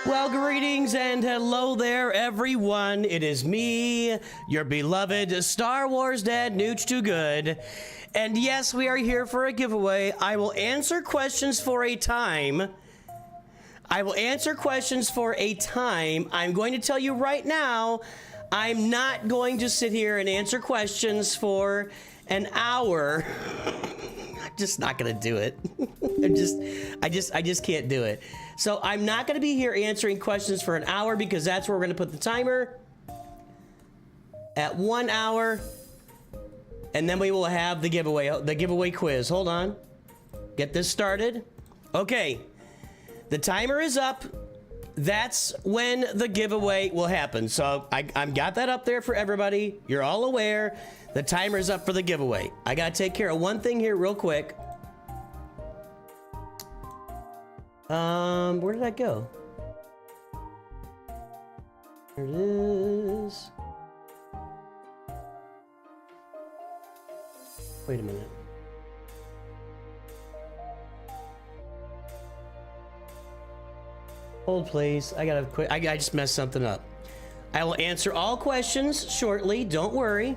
Well, greetings and hello there, everyone. It is me, your beloved Star Wars dad, Nooch2Gud. And yes, we are here for a giveaway. I will answer questions for a time. I'm going to tell you right now, I'm not going to sit here and answer questions for an hour. I'm just not going to do it. I just can't do it. So I'm not going to be here answering questions for an hour because that's where we're going to put the timer at 1 hour. And then we will have the giveaway quiz. Hold on. Get this started. Okay. The timer is up. That's when the giveaway will happen. So I've got that up there for everybody. You're all aware. The timer's up for the giveaway. I got to take care of one thing here real quick. Where did that go? There it is. Wait a minute. Hold, please. I gotta quit. I just messed something up. I will answer all questions shortly. Don't worry.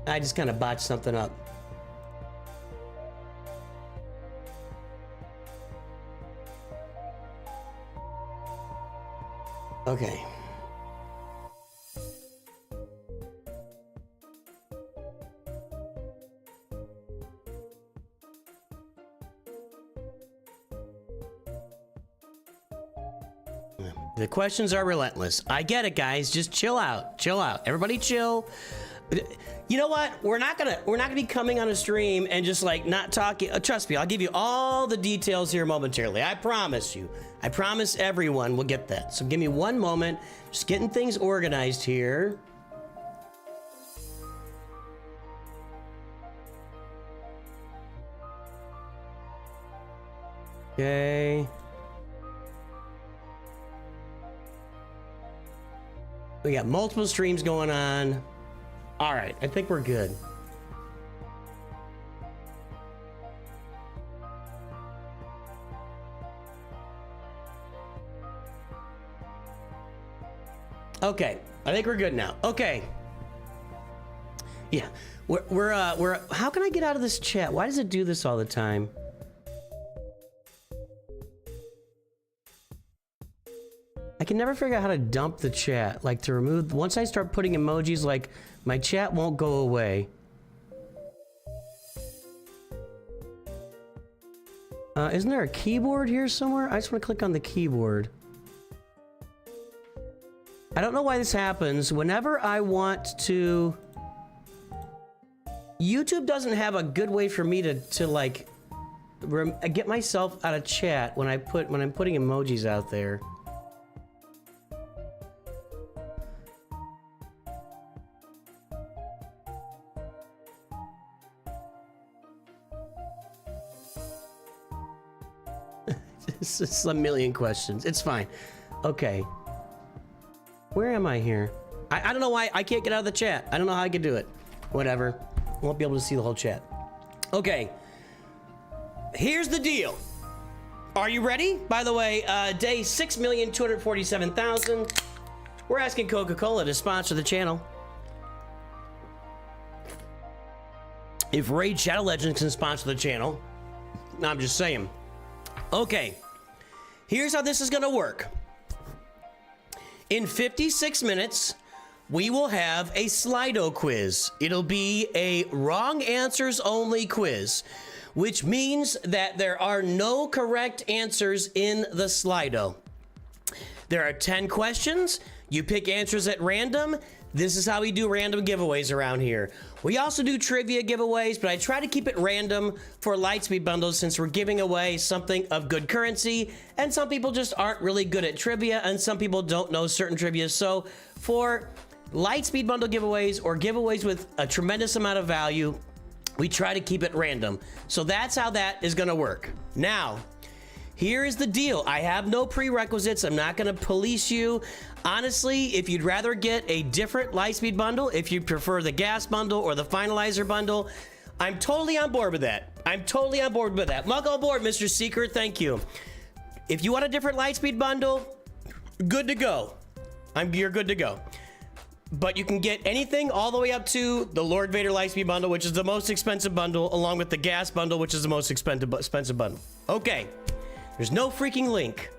I just kind of botched something up. Okay. The questions are relentless. I get it, guys. Just chill out. Chill out. Everybody chill. You know what? We're not gonna be coming on a stream and just like not talking. Trust me, I'll give you all the details here momentarily. I promise you. I promise everyone will get that. So give me one moment. Just getting things organized here. Okay. We got multiple streams going on. All right, I think we're good. Okay, I think we're good now. Okay. Yeah, we're how can I get out of this chat? Why does it do this all the time? I can never figure out how to dump the chat, like to remove. Once I start putting emojis, like my chat won't go away. Isn't there a keyboard here somewhere? I just want to click on the keyboard. I don't know why this happens. Whenever I want to YouTube doesn't have a good way for me to like get myself out of chat when I'm putting emojis out there. It's a million questions. It's fine. Okay. Where am I here? I don't know why I can't get out of the chat. I don't know how I can do it. Whatever. Won't be able to see the whole chat. Okay. Here's the deal. Are you ready? By the way, day 6,247,000. We're asking Coca-Cola to sponsor the channel. If Raid Shadow Legends can sponsor the channel, I'm just saying. Okay. Here's how this is going to work. In 56 minutes, we will have a Slido quiz. It'll be a wrong answers only quiz, which means that there are no correct answers in the Slido. There are 10 questions. You pick answers at random. This is how we do random giveaways around here. We also do trivia giveaways, but I try to keep it random for Lightspeed bundles since we're giving away something of good currency, and some people just aren't really good at trivia, and some people don't know certain trivia. So for Lightspeed bundle giveaways or giveaways with a tremendous amount of value, we try to keep it random. So that's how that is gonna work. Now, here is the deal. I have no prerequisites. I'm not gonna police you. Honestly, if you'd rather get a different Lightspeed bundle, if you prefer the gas bundle or the finalizer bundle, I'm totally on board with that. I'm totally on board with that. Mug on board, Mr. Seeker, thank you. If you want a different Lightspeed bundle, good to go. You're good to go. But you can get anything all the way up to the Lord Vader Lightspeed bundle, which is the most expensive bundle, along with the gas bundle, which is the most expensive bundle. Okay, there's no freaking link.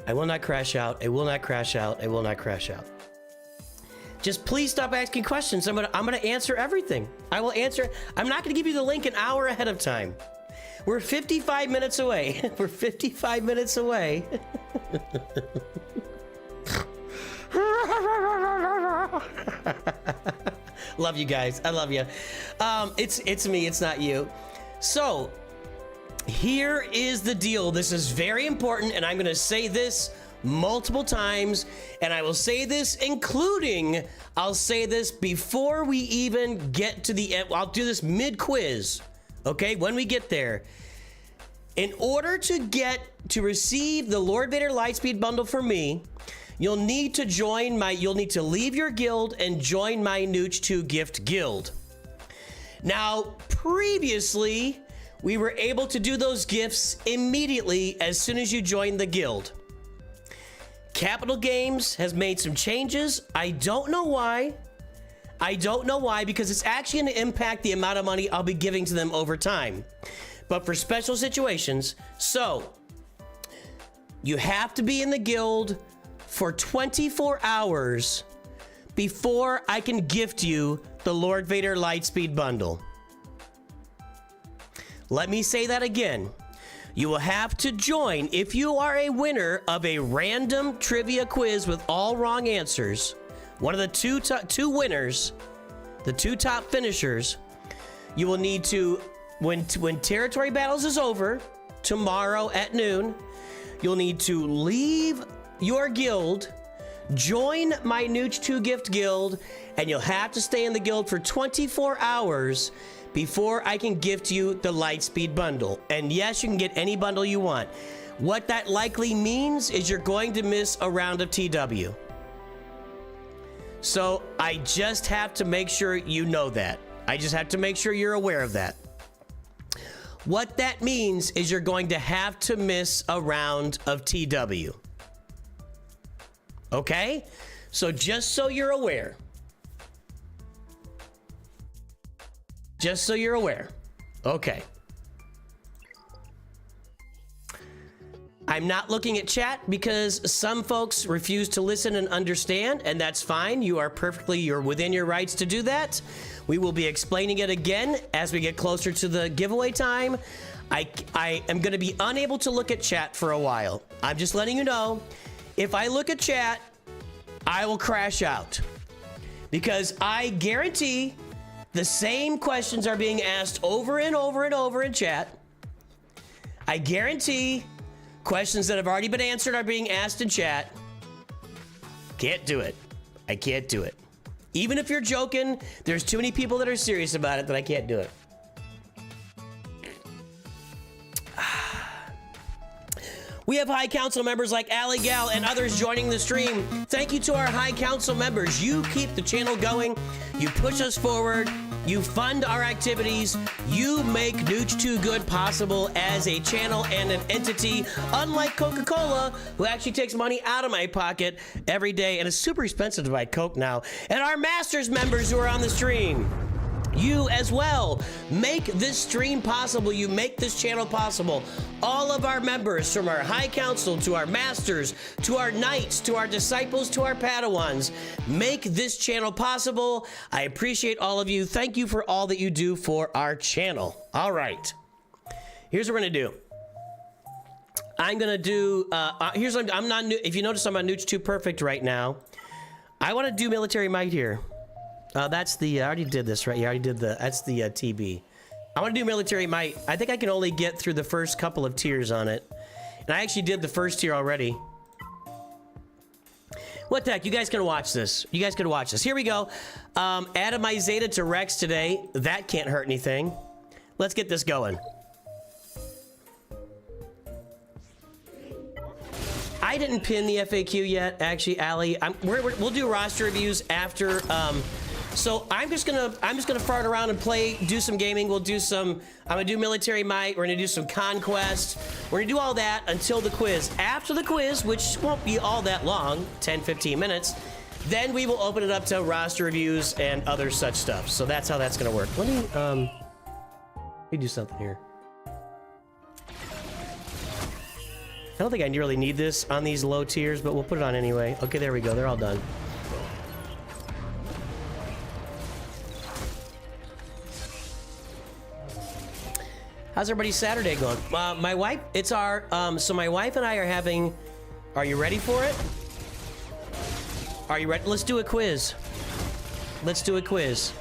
I will not crash out. I will not crash out. I will not crash out. Just please stop asking questions. I'm gonna answer everything. I will answer. I'm not gonna give you the link an hour ahead of time. We're 55 minutes away. We're 55 minutes away. Love you guys. I love you. It's me. It's not you. So here is the deal. This is very important, and I'm going to say this multiple times, and I will say this I'll say this before we even get to the end. I'll do this mid-quiz, okay, when we get there. In order to receive the Lord Vader Lightspeed bundle for me, you'll need to leave your guild and join my Nooch2 gift guild. Now, previously, we were able to do those gifts immediately as soon as you join the guild. Capital Games has made some changes. I don't know why. Because it's actually going to impact the amount of money I'll be giving to them over time. But for special situations, so you have to be in the guild for 24 hours before I can gift you the Lord Vader Lightspeed bundle. Let me say that again. You will have to join if you are a winner of a random trivia quiz with all wrong answers. One of the two winners, the two top finishers, you will need to, when Territory Battles is over, tomorrow at noon, you'll need to leave your guild, join my Nooch2 gift guild, and you'll have to stay in the guild for 24 hours before I can gift you the Lightspeed bundle. And yes, you can get any bundle you want. What that likely means is you're going to miss a round of TW. So I just have to make sure you know that. I just have to make sure you're aware of that. What that means is you're going to have to miss a round of TW. Okay? So just so you're aware. Just so you're aware. Okay. I'm not looking at chat because some folks refuse to listen and understand, and that's fine. You're within your rights to do that. We will be explaining it again as we get closer to the giveaway time. I am going to be unable to look at chat for a while. I'm just letting you know, if I look at chat, I will crash out. because I guarantee the same questions are being asked over and over and over in chat. I guarantee questions that have already been answered are being asked in chat. Can't do it. I can't do it. Even if you're joking, there's too many people that are serious about it that I can't do it. We have High Council members like Ali Gal and others joining the stream. Thank you to our High Council members. You keep the channel going. You push us forward. You fund our activities. You make Nooch2Gud possible as a channel and an entity, unlike Coca-Cola, who actually takes money out of my pocket every day, and it's super expensive to buy Coke now. And our Masters members who are on the stream. You as well make this stream possible. You make this channel possible. All of our members, from our High Council to our Masters, to our Knights, to our Disciples, to our Padawans, make this channel possible. I appreciate all of you. Thank you for all that you do for our channel. All right. Here's what we're going to do. I'm going to do, I'm not new. If you notice, I'm on Nooch2 Perfect right now. I want to do Military Might here. That's the, I already did this, right? Yeah, I already did that's the TB. I want to do Military Might. I think I can only get through the first couple of tiers on it. And I actually did the first tier already. What the heck? You guys can watch this. You guys can watch this. Here we go. Added my Zeta to Rex today. That can't hurt anything. Let's get this going. I didn't pin the FAQ yet, actually, Ali. We'll do roster reviews after. So I'm just gonna fart around and do some gaming. We'll do some. I'm gonna do Military Might. We're gonna do some Conquest. We're gonna do all that until the quiz. After the quiz, which won't be all that long, 10-15 minutes, then we will open it up to roster reviews and other such stuff. So that's how that's gonna work. Let me do something here. I don't think I really need this on these low tiers, but we'll put it on anyway. Okay, there we go. They're all done. How's everybody's Saturday going? My wife, it's our, so my wife and I are having, are you ready for it? Are you ready? Let's do a quiz. Let's do a quiz.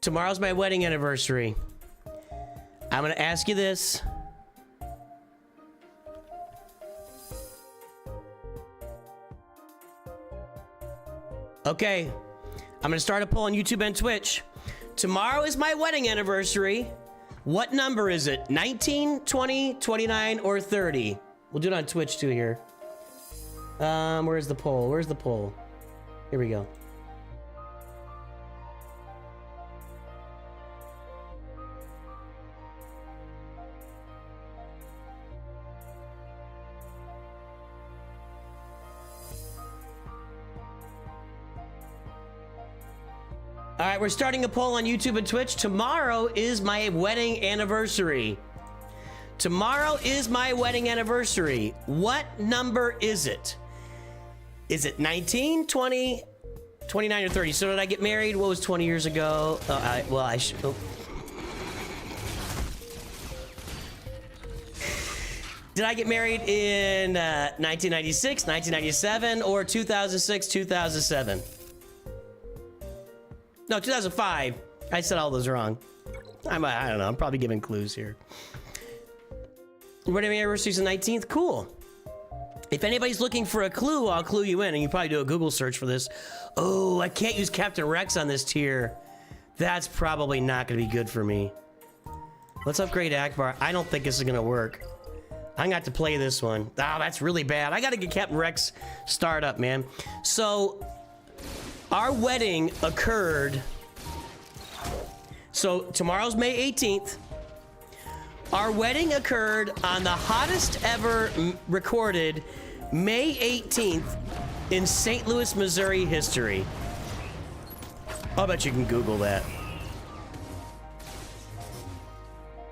Tomorrow's my wedding anniversary. I'm gonna ask you this. Okay, I'm gonna start a poll on YouTube and Twitch. Tomorrow is my wedding anniversary. What number is it? 19, 20, 29, or 30? We'll do it on Twitch too here. Where's the poll? Where's the poll? Here we go. All right, we're starting a poll on YouTube and Twitch. Tomorrow is my wedding anniversary. Tomorrow is my wedding anniversary. What number is it? Is it 19, 20, 29, or 30? So did I get married? What was 20 years ago? I should... Oh. Did I get married in 1996, 1997, or 2006, 2007? No, 2005. I said all those wrong. I don't know. I'm probably giving clues here. Wedding anniversary is the 19th. Cool. If anybody's looking for a clue, I'll clue you in, and you probably do a Google search for this. Oh, I can't use Captain Rex on this tier. That's probably not going to be good for me. Let's upgrade Akbar. I don't think this is going to work. I'm going to have to play this one. Oh, that's really bad. I got to get Captain Rex started up, man. So... our wedding occurred, so tomorrow's May 18th. Our wedding occurred on the hottest ever recorded May 18th in St. Louis, Missouri history. I'll bet you can Google that.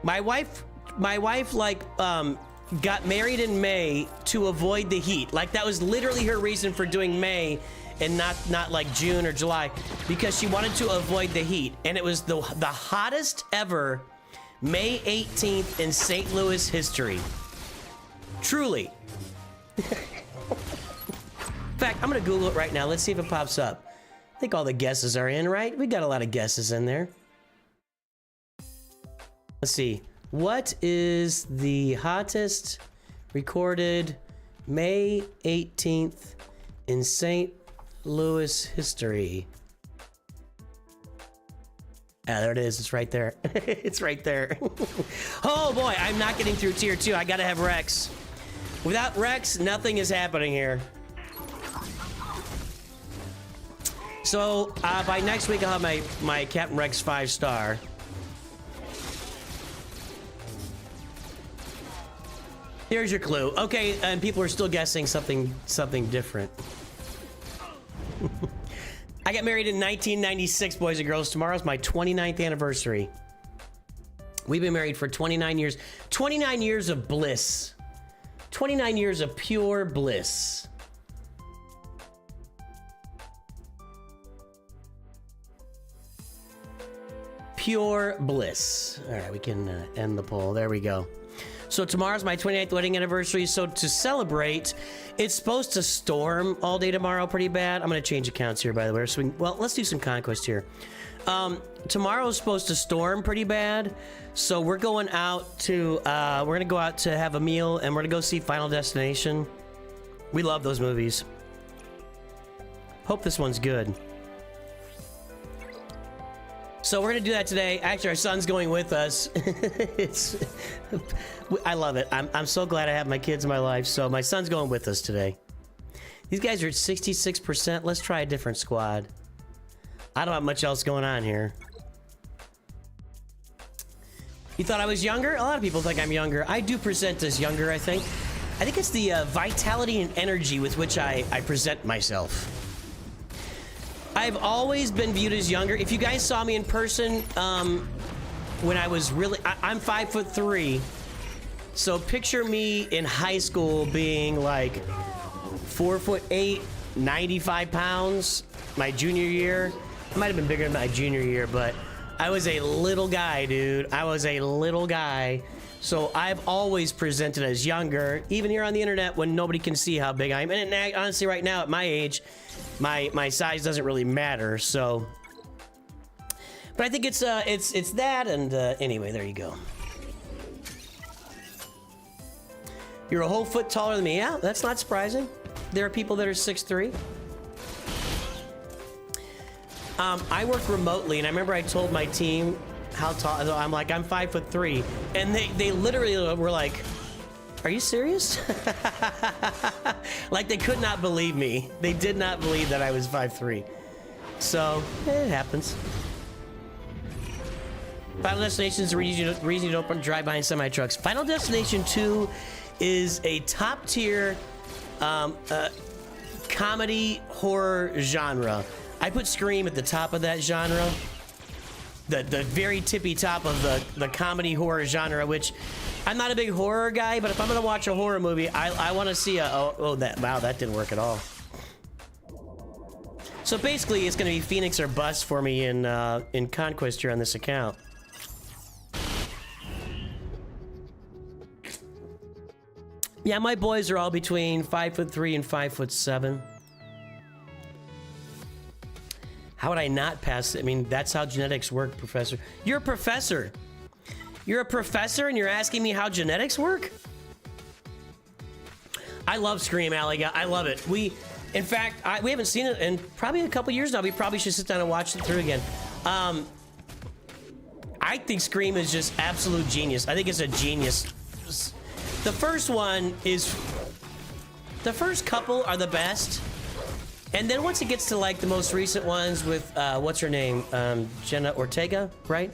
My wife like, got married in May to avoid the heat. Like, that was literally her reason for doing May and not like June or July, because she wanted to avoid the heat. And it was the hottest ever May 18th in St. Louis history. Truly. In fact, I'm gonna Google it right now. Let's see if it pops up. I think all the guesses are in, right? We got a lot of guesses in there. Let's see. What is the hottest recorded May 18th in St. Louis history? Ah, there it is. It's right there. It's right there. Oh boy, I'm not getting through tier 2. I gotta have Rex. Without Rex, nothing is happening here. So by next week, I'll have my Captain Rex 5-star. Here's your clue. Okay, and people are still guessing something different. I got married in 1996, boys and girls. Tomorrow's my 29th anniversary. We've been married for 29 years. 29 years of bliss. 29 years of pure bliss. Pure bliss. All right, we can end the poll. There we go. So tomorrow's my 29th wedding anniversary. So to celebrate, it's supposed to storm all day tomorrow pretty bad. I'm going to change accounts here, by the way. So well, let's do some Conquest here. Tomorrow's supposed to storm pretty bad. So we're going out to, we're going to go out to have a meal, and we're going to go see Final Destination. We love those movies. Hope this one's good. So we're gonna do that today. Actually, our son's going with us. I love it. I'm so glad I have my kids in my life. So my son's going with us today. These guys are at 66%. Let's try a different squad. I don't have much else going on here. You thought I was younger? A lot of people think I'm younger. I do present as younger, I think. I think it's the vitality and energy with which I present myself. I've always been viewed as younger. If you guys saw me in person, when I was really, I'm 5'3", so picture me in high school being like 4'8", 95 pounds. My junior year, I might have been bigger than my junior year, but I was a little guy, dude. I was a little guy. So I've always presented as younger, even here on the internet when nobody can see how big I am. And honestly, right now at my age, my size doesn't really matter. So, but I think it's that. And anyway, there you go. You're a whole foot taller than me. Yeah, that's not surprising. There are people that are 6'3". I work remotely, and I remember I told my team how tall. I'm like, I'm 5'3", and they literally were like, "Are you serious?" Like they could not believe me. They did not believe that I was 5'3". So it happens. Final Destination is a reason to open drive behind semi trucks. Final Destination 2 is a top tier comedy horror genre. I put Scream at the top of that genre. The very tippy top of the comedy horror genre, which I'm not a big horror guy, but if I'm gonna watch a horror movie, I want to see that didn't work at all. So basically, it's gonna be Phoenix or bust for me in Conquest here on this account. Yeah, my boys are all between 5'3" and 5'7". How would I not pass it? I mean, that's how genetics work, Professor. You're a professor. You're a professor and you're asking me how genetics work? I love Scream, Alliga. I love it. In fact, we haven't seen it in probably a couple years now. We probably should sit down and watch it through again. I think Scream is just absolute genius. I think it's a genius. The first one is... The first couple are the best. And then once it gets to like the most recent ones with, what's her name? Jenna Ortega, right?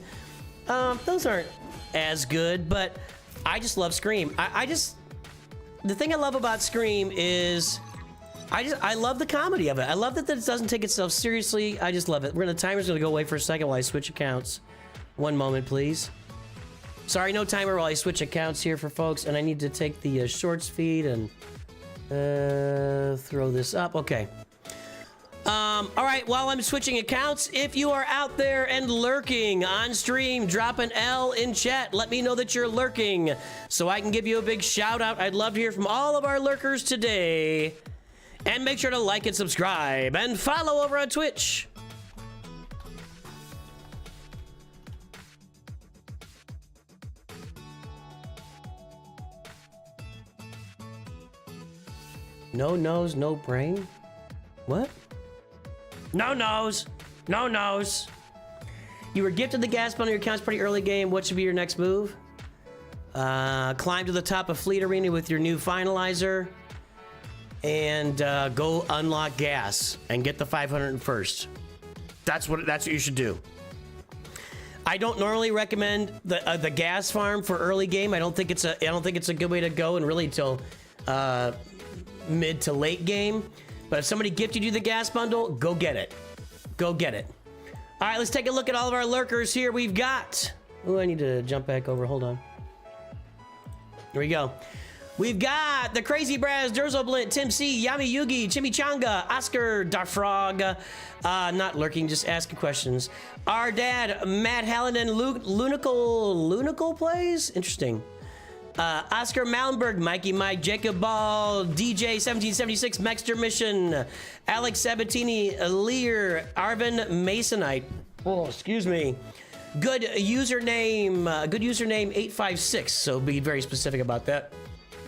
Those aren't as good, but I just love Scream. The thing I love about Scream is I love the comedy of it. I love that it doesn't take itself seriously. I just love it. The timer's gonna go away for a second while I switch accounts. One moment, please. Sorry, no timer while I switch accounts here for folks, and I need to take the shorts feed and throw this up. Okay. All right, while I'm switching accounts, if you are out there and lurking on stream, drop an L in chat. Let me know that you're lurking so I can give you a big shout out. I'd love to hear from all of our lurkers today. And make sure to like and subscribe and follow over on Twitch. No nose, no brain? What? No nose, no nose. You were gifted the gas bundle. Your account's pretty early game. What should be your next move? Climb to the top of Fleet Arena with your new finalizer. And go unlock gas and get the 500 first. That's what you should do. I don't normally recommend the gas farm for early game. I don't think it's a good way to go, and really till mid to late game. But if somebody gifted you the gas bundle, go get it. Go get it. All right, let's take a look at all of our lurkers here. We've got... Oh, I need to jump back over. Hold on. Here we go. We've got the Crazy Braz, Durzoblint, Tim C, Yami Yugi, Chimichanga, Oscar, Darfrog, not lurking, just asking questions. Our dad, Matt Hallinan, Lunical plays? Interesting. Oscar Malmberg, Mikey Mike, Jacob Ball, DJ 1776, Mexter Mission, Alex Sabatini, Lear, Arvin Masonite. Oh, excuse me. Good username 856, so be very specific about that.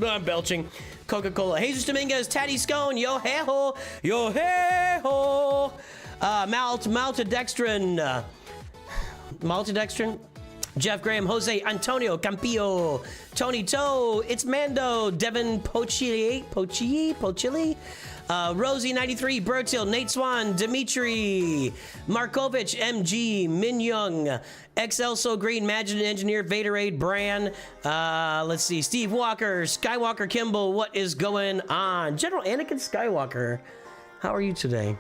I'm belching. Coca-Cola. Jesus Dominguez, Tatty Scone, yo hey ho, yo hey ho. Maltodextrin, Jeff Graham, Jose Antonio Campillo, Tony Toe, it's Mando, Devin Pochili, Rosie 93, Bertil, Nate Swan, Dimitri, Markovich, MG, Min Young, XL So Green, Magin Engineer, Vaderade, Bran, let's see, Steve Walker, Skywalker Kimball, what is going on? General Anakin Skywalker, how are you today?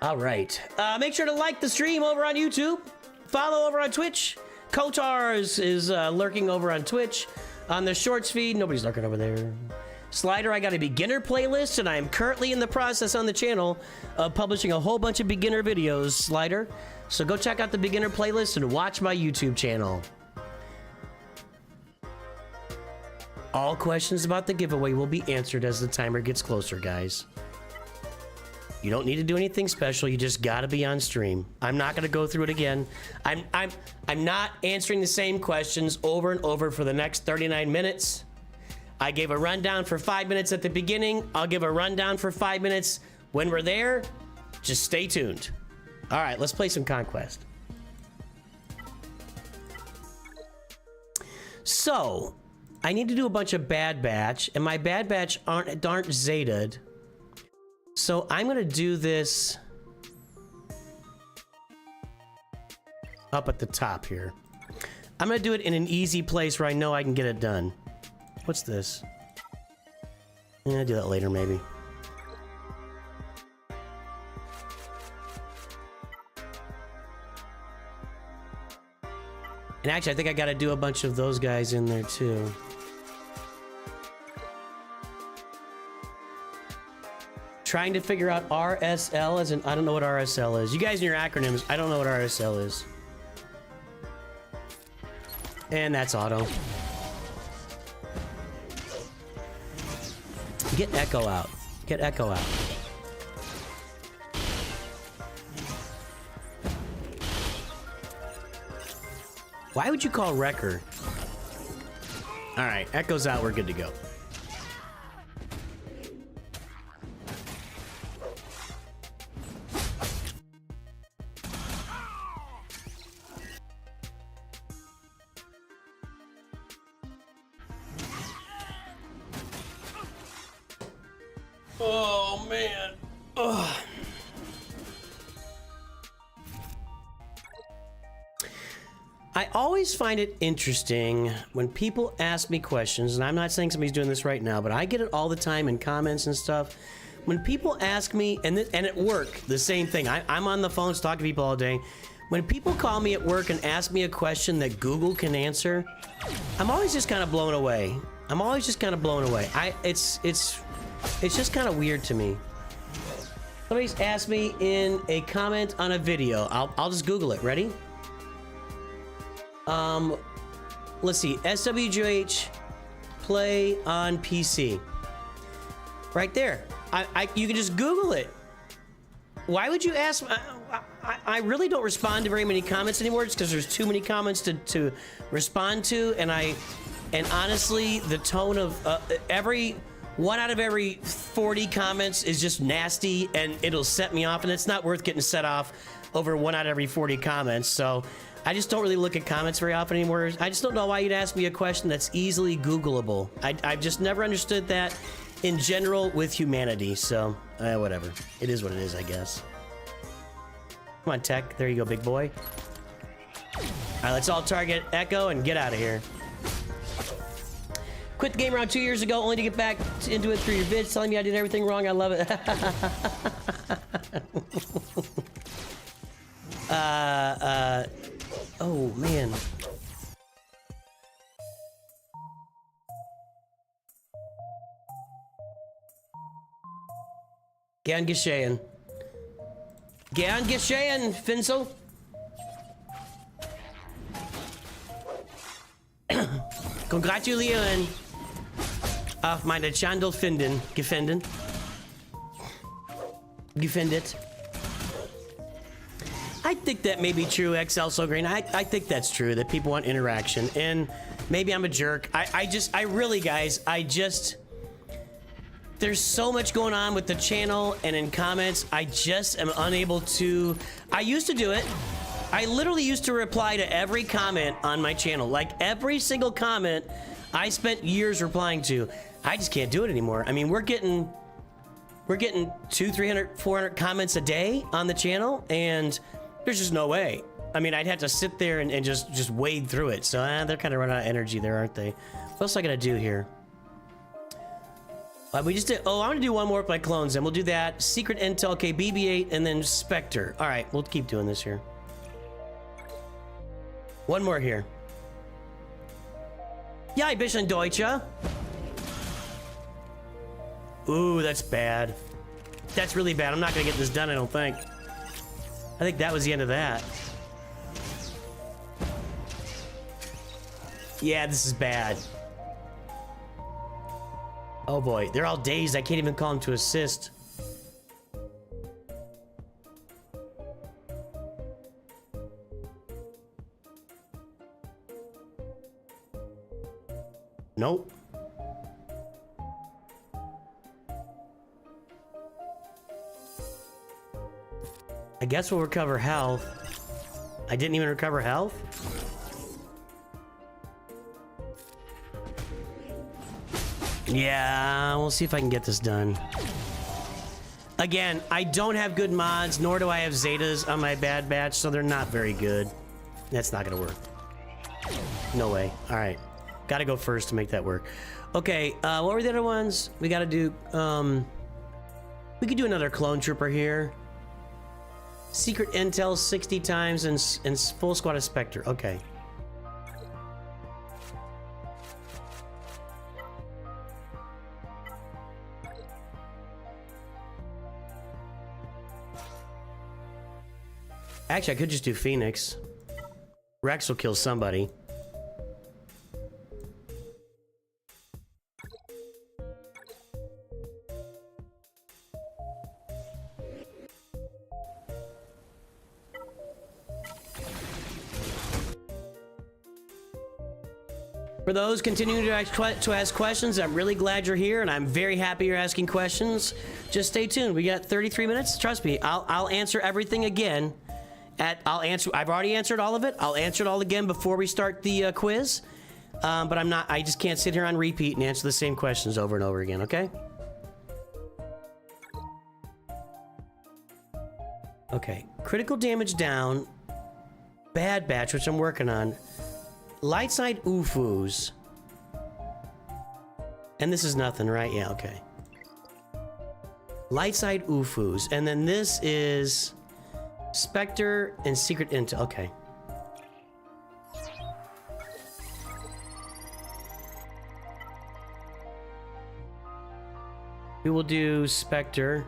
All right. Make sure to like the stream over on YouTube. Follow over on Twitch. Kotars is lurking over on Twitch. On the shorts feed, nobody's lurking over there. Slider, I got a beginner playlist, and I am currently in the process on the channel of publishing a whole bunch of beginner videos, Slider. So go check out the beginner playlist and watch my YouTube channel. All questions about the giveaway will be answered as the timer gets closer, guys. You don't need to do anything special. You just gotta be on stream. I'm not gonna go through it again. I'm not answering the same questions over and over for the next 39 minutes. I gave a rundown for 5 minutes at the beginning. I'll give a rundown for 5 minutes when we're there. Just stay tuned. All right, let's play some Conquest. So, I need to do a bunch of Bad Batch, and my Bad Batch aren't Zeta'd. So I'm gonna do this up at the top here. I'm gonna do it in an easy place where I know I can get it done. What's this? I'll do that later, maybe. And actually, I think I gotta do a bunch of those guys in there too. Trying to figure out RSL as in, I don't know what RSL is. You guys and your acronyms, I don't know what RSL is. And that's auto. Get Echo out. Get Echo out. Why would you call Wrecker? All right, Echo's out, we're good to go. Oh, man. Ugh. I always find it interesting when people ask me questions, and I'm not saying somebody's doing this right now, but I get it all the time in comments and stuff. When people ask me, and at work, the same thing. I'm on the phones talking to people all day. When people call me at work and ask me a question that Google can answer, I'm always just kind of blown away. I'm always just kind of blown away. It's just kind of weird to me. Somebody's asked me in a comment on a video. I'll just Google it. Ready? Let's see. SWGH play on PC. Right there. You can just Google it. Why would you ask? I really don't respond to very many comments anymore, just because there's too many comments to respond to, and honestly, the tone of every one out of every 40 comments is just nasty, and it'll set me off, and it's not worth getting set off over one out of every 40 comments. So I just don't really look at comments very often anymore. I just don't know why you'd ask me a question that's easily Googleable. I've just never understood that in general with humanity. So whatever, it is what it is, I guess. Come on, Tech. There you go, big boy. All right, let's all target Echo and get out of here. Quit the game around 2 years ago, only to get back into it through your vids, telling me I did everything wrong. I love it. Oh, man. Gern geschehen. Gern geschehen, Finsel. Congratulations auf meine Chandel gefunden. I think that may be true, XL So Green. I think that's true, that people want interaction. And maybe I'm a jerk. I really, guys, there's so much going on with the channel and in comments. I just am unable to. I used to do it. I literally used to reply to every comment on my channel. Like every single comment I spent years replying to. I just can't do it anymore. I mean, we're getting 200, 300, 400 comments a day on the channel, and there's just no way. I mean, I'd have to sit there and just wade through it. So they're kind of running out of energy there, aren't they? What else I gotta do here? We just did. Oh, I want to do one more with my clones, and we'll do that. Secret Intel, okay, BB-8, and then Spectre. All right, we'll keep doing this here. One more here. Ja, ein bisschen Deutscher. Ooh, that's bad. That's really bad. I'm not gonna get this done, I don't think. I think that was the end of that. Yeah, this is bad. Oh boy, they're all dazed. I can't even call them to assist. Nope. I guess we'll recover health. I didn't even recover health? Yeah, we'll see if I can get this done. Again, I don't have good mods, nor do I have Zetas on my Bad Batch, so they're not very good. That's not gonna work. No way. All right. Gotta go first to make that work. Okay, what were the other ones? We gotta do, we could do another clone trooper here. Secret Intel 60 times and full squad of Spectre. Okay. Actually, I could just do Phoenix. Rex will kill somebody. For those continuing to ask questions, I'm really glad you're here, and I'm very happy you're asking questions. Just stay tuned. We got 33 minutes. Trust me, I'll answer everything again. I've already answered all of it. I'll answer it all again before we start the quiz. But I just can't sit here on repeat and answer the same questions over and over again, okay? Okay, critical damage down. Bad Batch, which I'm working on. Light side UFOs. And this is nothing, right? Yeah, okay. Light side UFOs. And then this is Spectre and Secret Intel. Okay. We will do Spectre.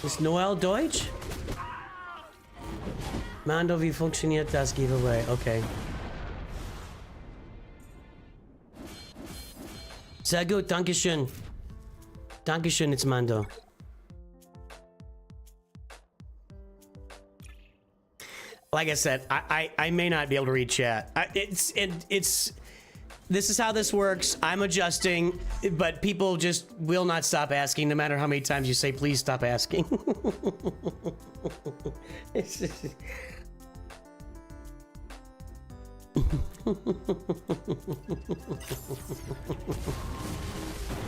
Ist Noel Deutsch? Mando, wie funktioniert das Giveaway? Okay. Sehr gut, Dankeschön. Dankeschön, it's Mando. Like I said, I may not be able to read chat. This is how this works. I'm adjusting, but people just will not stop asking no matter how many times you say, please stop asking.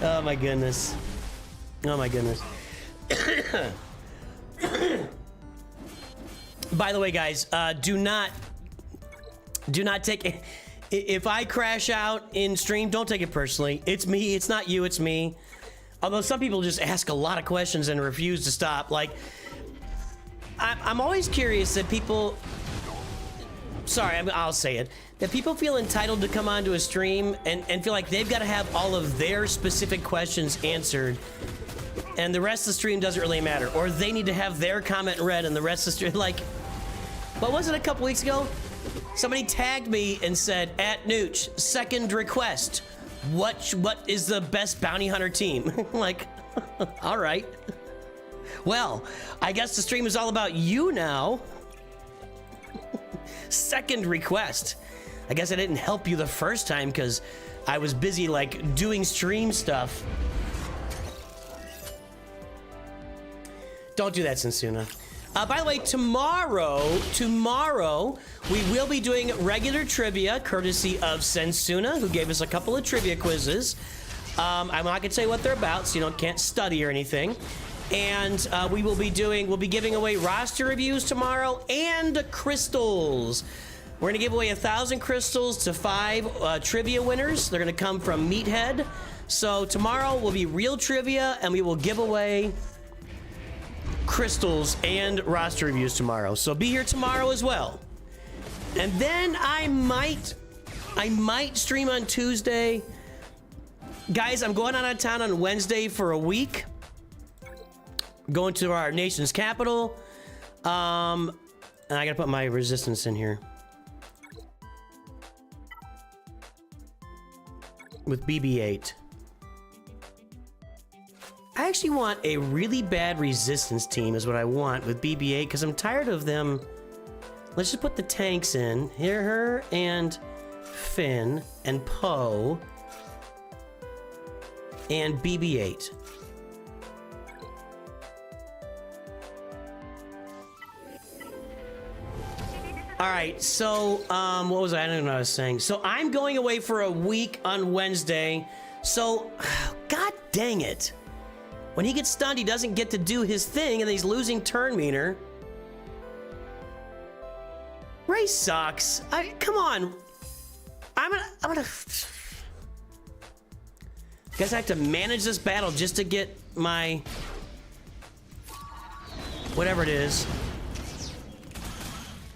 Oh my goodness. Oh my goodness. By the way, guys, do not take... If I crash out in stream, don't take it personally. It's me. It's not you. It's me. Although some people just ask a lot of questions and refuse to stop. Like, I'm always curious that people... Sorry, I'll say it. That people feel entitled to come onto a stream and feel like they've got to have all of their specific questions answered. And the rest of the stream doesn't really matter. Or they need to have their comment read and the rest of the stream... Like, what was it a couple weeks ago? Somebody tagged me and said, @Nooch, second request. What is the best bounty hunter team? Like, all right. Well, I guess the stream is all about you now. Second request. I guess I didn't help you the first time because I was busy, like, doing stream stuff. Don't do that, Sensuna. By the way, tomorrow, we will be doing regular trivia, courtesy of Sensuna, who gave us a couple of trivia quizzes. I'm not gonna tell you what they're about, so you can't study or anything. And we'll be giving away roster reviews tomorrow and crystals. We're gonna give away 1,000 crystals to 5 trivia winners. They're gonna come from Meathead. So tomorrow will be real trivia, and we will give away crystals and roster reviews tomorrow. So be here tomorrow as well. And then I might stream on Tuesday. Guys, I'm going out of town on Wednesday for a week. Going to our nation's capital. And I gotta put my resistance in here. With BB-8. I actually want a really bad resistance team is what I want with BB-8 because I'm tired of them. Let's just put the tanks in. Here, her and Finn and Poe and BB-8. All right, so what was I don't know what I was saying. So I'm going away for a week on Wednesday. So, god dang it. When he gets stunned, he doesn't get to do his thing, and he's losing turn meter. Ray sucks. Come on. I'm gonna... Guess I have to manage this battle just to get my... whatever it is.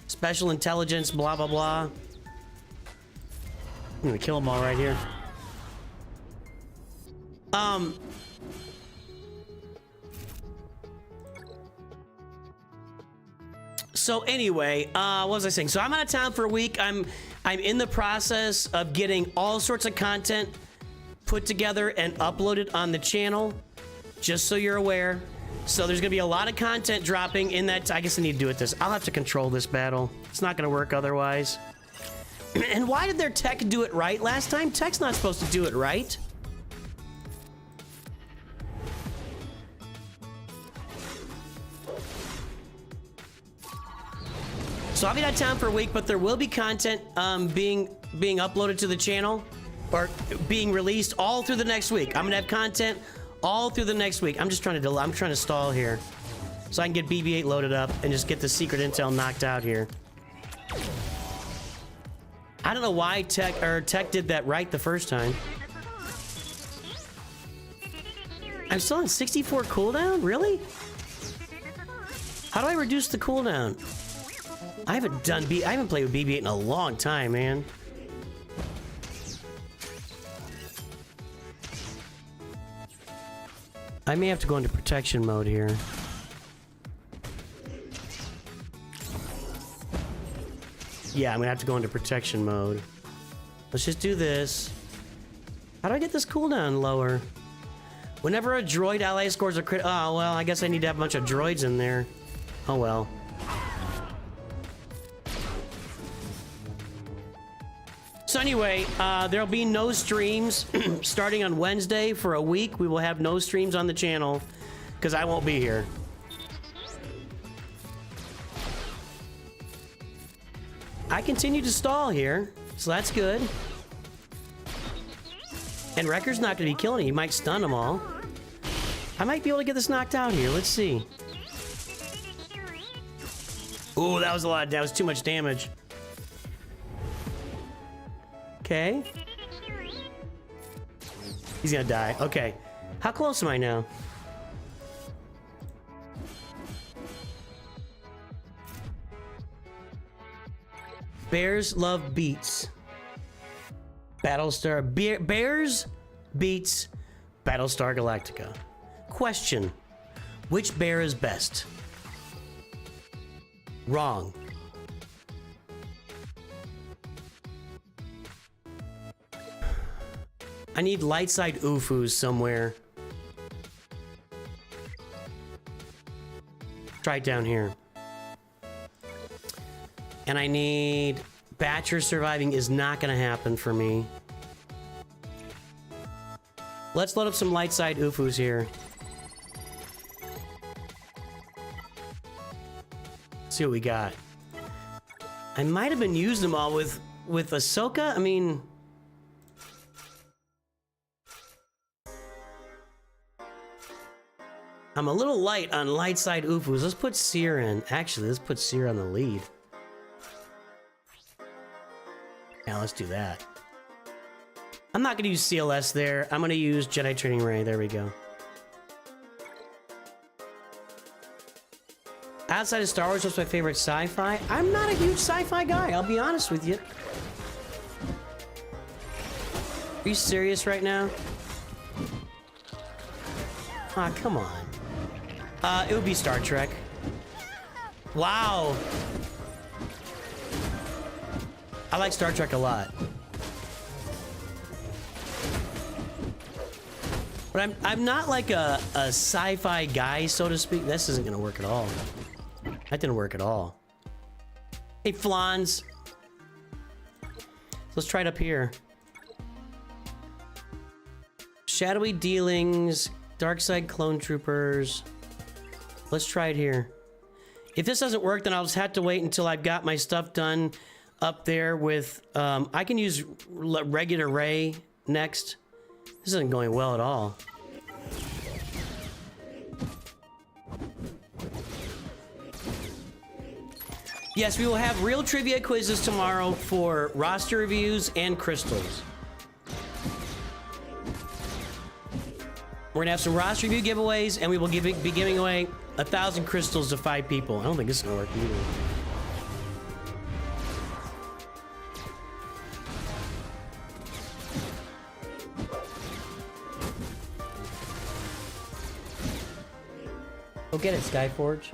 Special intelligence, blah, blah, blah. I'm gonna kill them all right here. So anyway, what was I saying? So I'm out of town for a week. I'm in the process of getting all sorts of content put together and uploaded on the channel, just so you're aware. So there's gonna be a lot of content dropping in that. I guess I need to do it this. I'll have to control this battle. It's not gonna work otherwise. And why did their tech do it right last time? Tech's not supposed to do it right. So I'll be out of town for a week, but there will be content being uploaded to the channel or being released all through the next week. I'm gonna have content all through the next week. I'm trying to stall here so I can get BB-8 loaded up and just get the secret intel knocked out here. I don't know why Tech did that right the first time. I'm still on 64 cooldown? Really? How do I reduce the cooldown? I haven't played with BB-8 in a long time, man. I may have to go into protection mode here. Yeah, I'm gonna have to go into protection mode. Let's just do this. How do I get this cooldown lower? Whenever a droid ally scores a crit... Oh, well, I guess I need to have a bunch of droids in there. Oh, well. So anyway, there'll be no streams starting on Wednesday for a week. We will have no streams on the channel because I won't be here. I continue to stall here, so that's good. And Wrecker's not going to be killing it. He might stun them all. I might be able to get this knocked out here. Let's see. Ooh, that was a lot. That was too much damage. Okay. He's gonna die. Okay. How close am I now? Bears love beats. Battlestar... Bears beats Battlestar Galactica. Question. Which bear is best? Wrong. I need light side UFOs somewhere. Try it down here. And I need... Batcher surviving is not gonna happen for me. Let's load up some light side UFOs here. See what we got. I might have been using them all with Ahsoka. I mean... I'm a little light on light side UFOs. Let's put Seer in. Actually, let's put Seer on the lead. Yeah, let's do that. I'm not going to use CLS there. I'm going to use Jedi Training Ray. There we go. Outside of Star Wars, what's my favorite sci-fi? I'm not a huge sci-fi guy, I'll be honest with you. Are you serious right now? Ah, come on. It would be Star Trek. Wow. I like Star Trek a lot. But I'm not like a sci-fi guy, so to speak. This isn't gonna work at all. That didn't work at all. Hey, Flans. Let's try it up here. Shadowy Dealings, Dark Side Clone Troopers. Let's try it here. If this doesn't work, then I'll just have to wait until I've got my stuff done up there with... I can use regular Ray next. This isn't going well at all. Yes, we will have real trivia quizzes tomorrow for roster reviews and crystals. We're gonna have some roster review giveaways, and we will be giving away 1,000 crystals to 5 people. I don't think this is gonna work either. Go get it, Skyforge.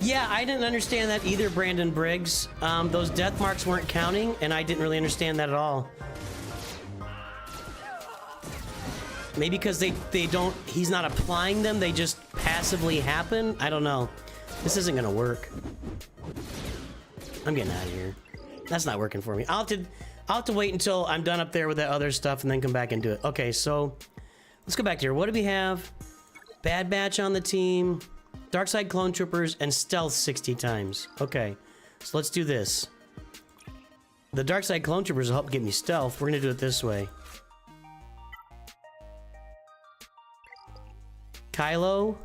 Yeah, I didn't understand that either, Brandon Briggs. Those death marks weren't counting, and I didn't really understand that at all. Maybe because they don't... He's not applying them, they just passively happen? I don't know. This isn't gonna work. I'm getting out of here. That's not working for me. I'll have to wait until I'm done up there with that other stuff and then come back and do it. Okay, so... Let's go back to here. What do we have? Bad Batch on the team. Darkside Clone Troopers and Stealth 60 times. Okay, so let's do this. The Darkside Clone Troopers will help get me Stealth. We're gonna do it this way. Kylo,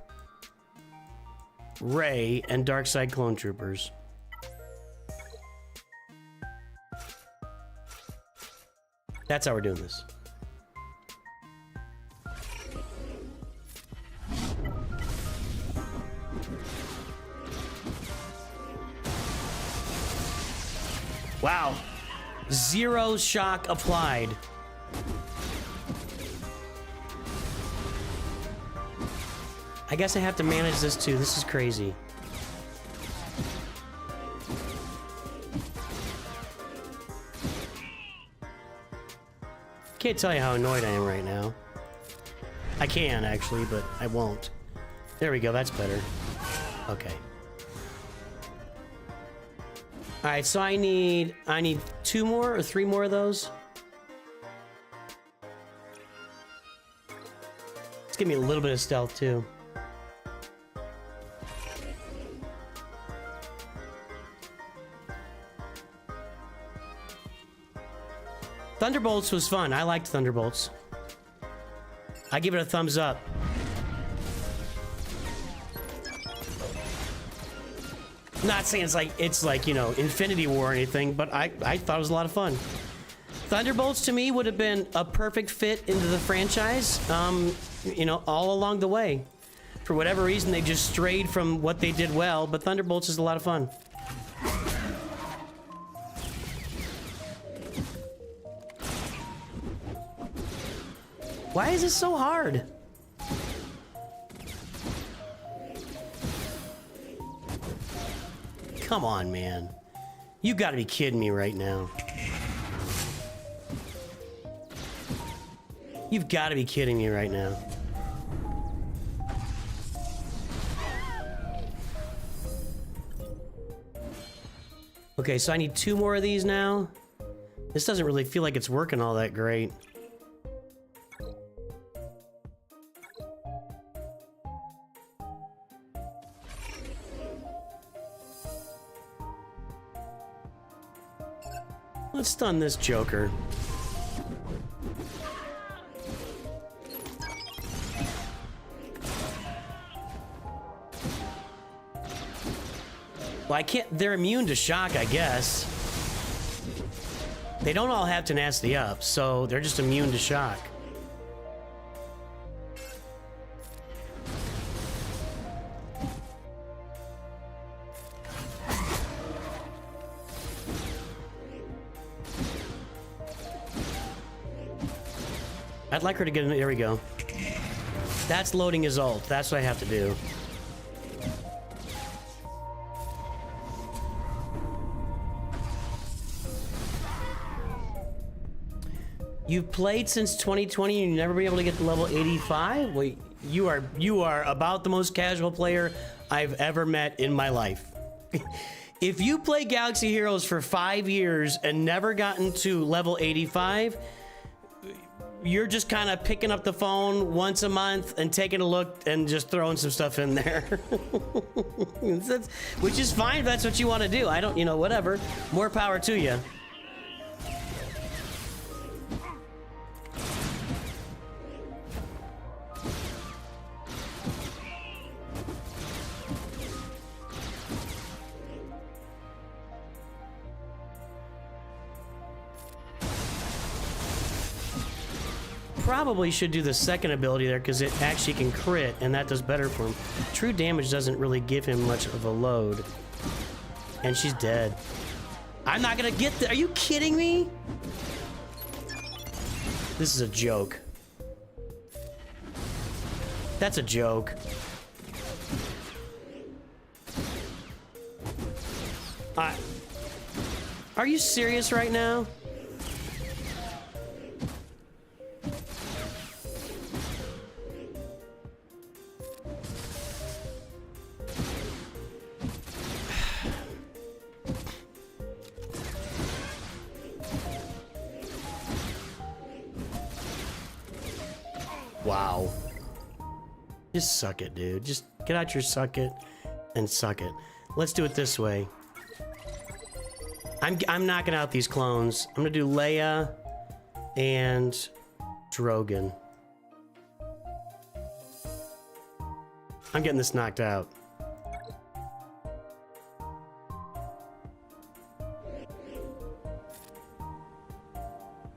Rey, and Darkside Clone Troopers. That's how we're doing this. Wow. 0 shock applied. I guess I have to manage this too. This is crazy. Can't tell you how annoyed I am right now. I can actually, but I won't. There we go, that's better. Okay. Alright, so I need 2 more or 3 more of those. Let's give me a little bit of stealth too. Thunderbolts was fun. I liked Thunderbolts. I give it a thumbs up. Not saying it's like, you know, Infinity War or anything, but I thought it was a lot of fun. Thunderbolts to me would have been a perfect fit into the franchise, you know, all along the way. For whatever reason, they just strayed from what they did well, but Thunderbolts is a lot of fun. Why is this so hard? Come on, man. You gotta be kidding me right now. You've gotta be kidding me right now. Okay, so I need 2 more of these now. This doesn't really feel like it's working all that great. Let's stun this Joker. Well, I can't... They're immune to shock, I guess. They don't all have tenacity up, so they're just immune to shock. I'd like her to get in. There we go. That's loading his ult. That's what I have to do. You've played since 2020 and you never been able to get to level 85? Well, you are about the most casual player I've ever met in my life. If you play Galaxy Heroes for 5 years and never gotten to level 85, you're just kind of picking up the phone once a month and taking a look and just throwing some stuff in there. Which is fine if that's what you want to do. I don't, you know, whatever. More power to you. Probably should do the second ability there because it actually can crit and that does better for him. True damage doesn't really give him much of a load. And she's dead. I'm not gonna get there. Are you kidding me? This is a joke. That's a joke. Are you serious right now? Wow. Just suck it, dude. Just get out your suck it and suck it. Let's do it this way. I'm knocking out these clones. I'm gonna do Leia and Drogon. I'm getting this knocked out.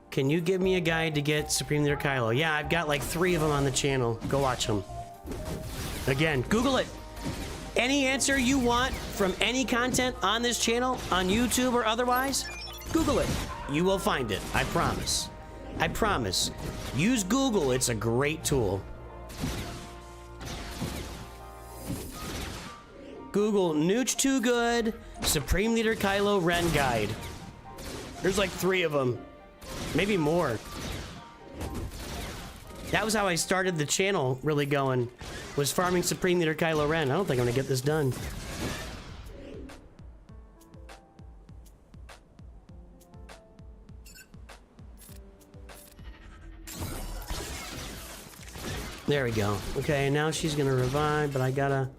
Can you give me a guide to get Supreme Leader Kylo? Yeah, I've got like 3 of them on the channel. Go watch them. Again, Google it. Any answer you want from any content on this channel, on YouTube or otherwise, Google it. You will find it. I promise. I promise. Use Google. It's a great tool. Google Nooch2Gud Supreme Leader Kylo Ren Guide. There's like 3 of them. Maybe more. That was how I started the channel really going. Was farming Supreme Leader Kylo Ren. I don't think I'm gonna get this done. There we go. Okay, now she's gonna revive, but I gotta...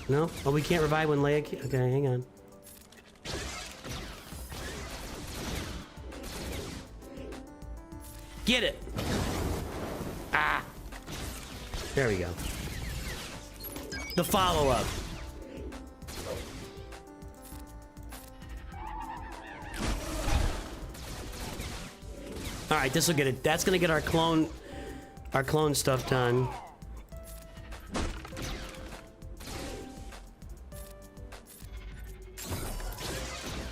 No? Oh, we can't revive when Leia... Okay, hang on. Get it! Ah! There we go. The follow-up. Alright, this will get it. That's gonna get our clone stuff done.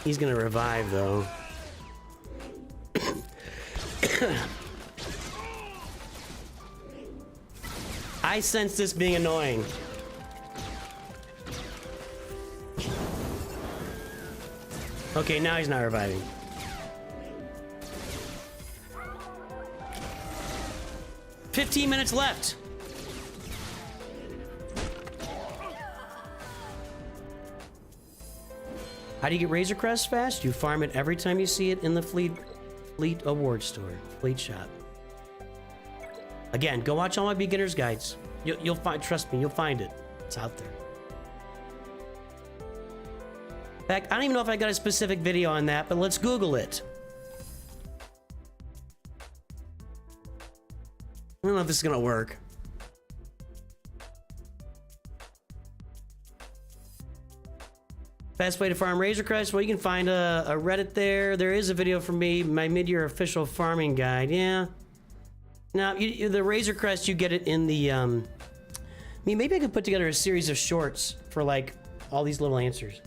He's gonna revive, though. I sense this being annoying. Okay, now he's not reviving. "15 minutes left. How do you get Razor Crest fast? You farm it every time you see it in the Fleet Award Store, Fleet Shop. Again, go watch all my beginner's guides. You'll find, trust me, you'll find it. It's out there. In fact, I don't even know if I got a specific video on that, but let's Google it. I don't know if this is gonna work. Best way to farm Razor Crest? Well, you can find a Reddit there. There is a video from me, my mid-year official farming guide. Yeah. Now, the Razor Crest, you get it in the, I mean, maybe I could put together a series of shorts for, like, all these little answers.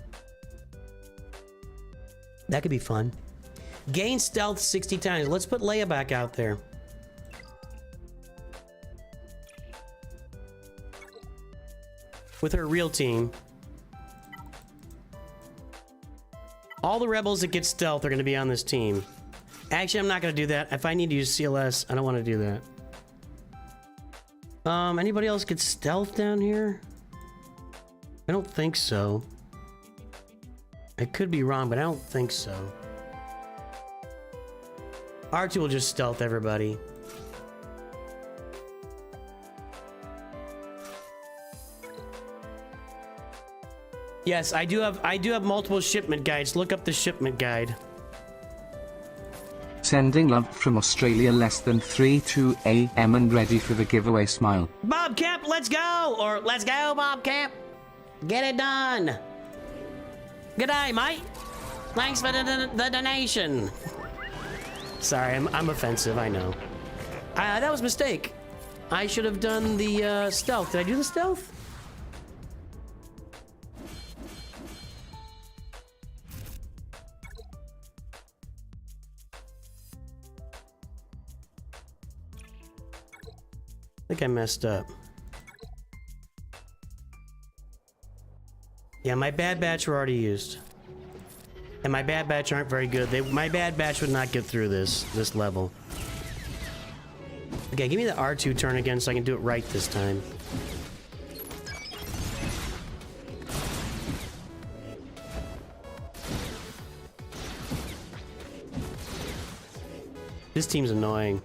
That could be fun. Gain stealth 60 times. Let's put Leia back out there. With her real team. All the rebels that get stealth are going to be on this team. Actually, I'm not going to do that. If I need to use CLS, I don't want to do that. Anybody else get stealth down here? I don't think so. I could be wrong, but I don't think so. R2 will just stealth everybody. Yes, I do have multiple shipment guides. Look up the shipment guide. Sending love from Australia, less than 3:02 AM and ready for the giveaway, smile. Bob Kemp, let's go! Or let's go, Bob Kemp. Get it done. Good day, mate. Thanks for the donation. Sorry, I'm offensive, I know. That was a mistake. I should have done the stealth. Did I do the stealth? I think I messed up. Yeah, my bad batch were already used. And my bad batch aren't very good. My bad batch would not get through this level. Okay, give me the R2 turn again so I can do it right this time. This team's annoying.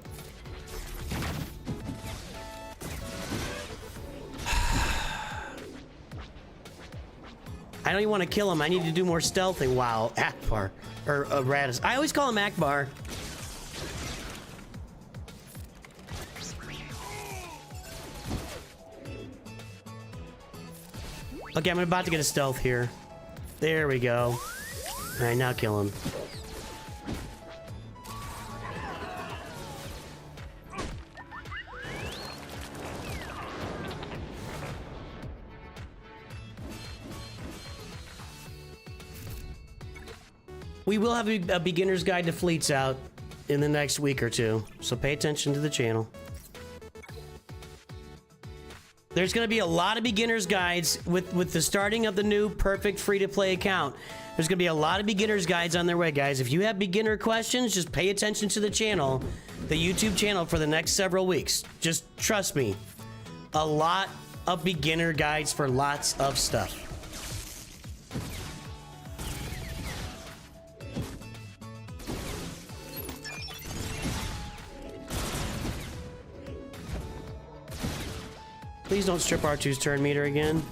I don't even want to kill him. I need to do more stealthing. Wow, Akbar. Or Radis. I always call him Akbar. Okay, I'm about to get a stealth here. There we go. Alright, now kill him. We will have a beginner's guide to fleets out in the next week or two, so pay attention to the channel. There's going to be a lot of beginner's guides with the starting of the new perfect free-to-play account. There's going to be a lot of beginner's guides on their way, guys. If you have beginner questions, just pay attention to the channel, the YouTube channel, for the next several weeks. Just trust me. A lot of beginner guides for lots of stuff. Please don't strip R2's turn meter again.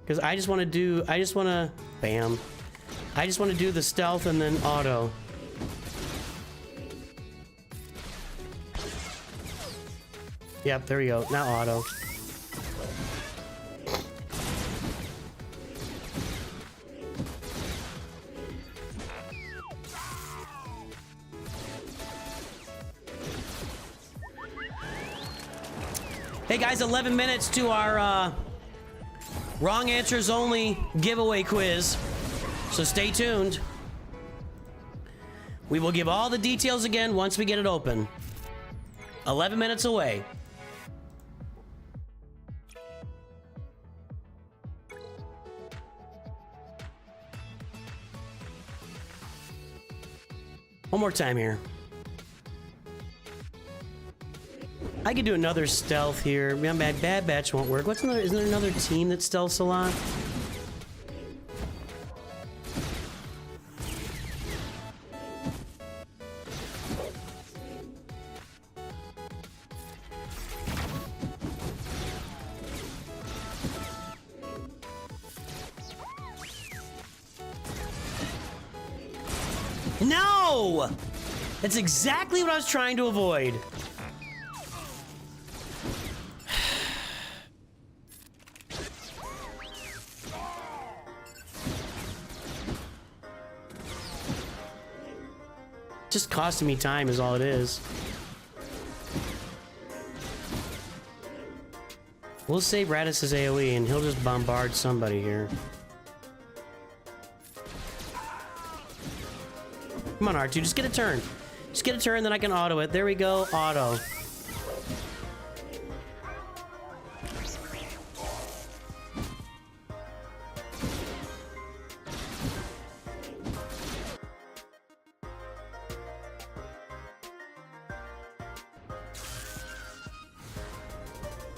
Because I just want to do, bam. I just want to do the stealth and then auto. Yep, there we go. Now auto. Hey guys, 11 minutes to our wrong answers only giveaway quiz. So stay tuned. We will give all the details again once we get it open. 11 minutes away. One more time here. I could do another stealth here. Bad Batch won't work. What's another? Isn't there another team that stealths a lot? No! That's exactly what I was trying to avoid. Just costing me time is all it is. We'll save Radis's AoE and he'll just bombard somebody here. Come on, R2, just get a turn. Just get a turn, then I can auto it. There we go, auto.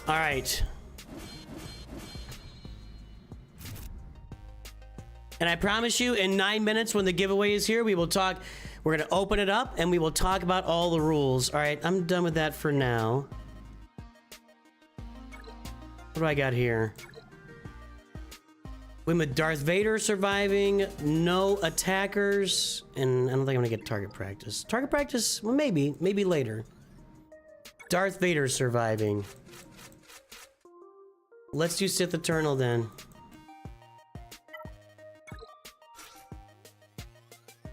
All right. And I promise you, in 9 minutes when the giveaway is here, we will talk. We're going to open it up and we will talk about all the rules. All right, I'm done with that for now. What do I got here? Win with Darth Vader surviving, no attackers, and I don't think I'm going to get target practice. Target practice? Well, maybe later. Darth Vader surviving. Let's do Sith Eternal then.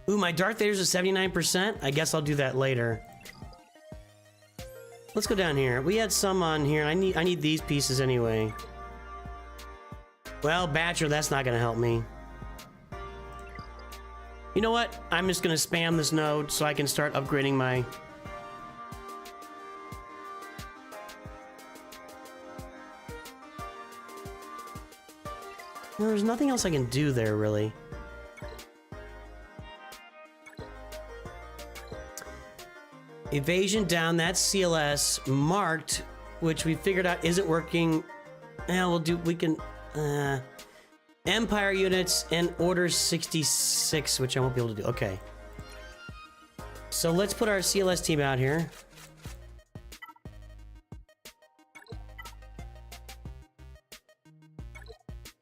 Ooh, my Darth Vader's a 79%. I guess I'll do that later. Let's go down here. We had some on here, and I need these pieces anyway. Well, Batcher, that's not gonna help me. You know what? I'm just gonna spam this node so I can start upgrading my... There's nothing else I can do there, really. Evasion down, that's CLS. Marked, which we figured out isn't working. Yeah, we can... Empire units and Order 66, which I won't be able to do. Okay. So let's put our CLS team out here.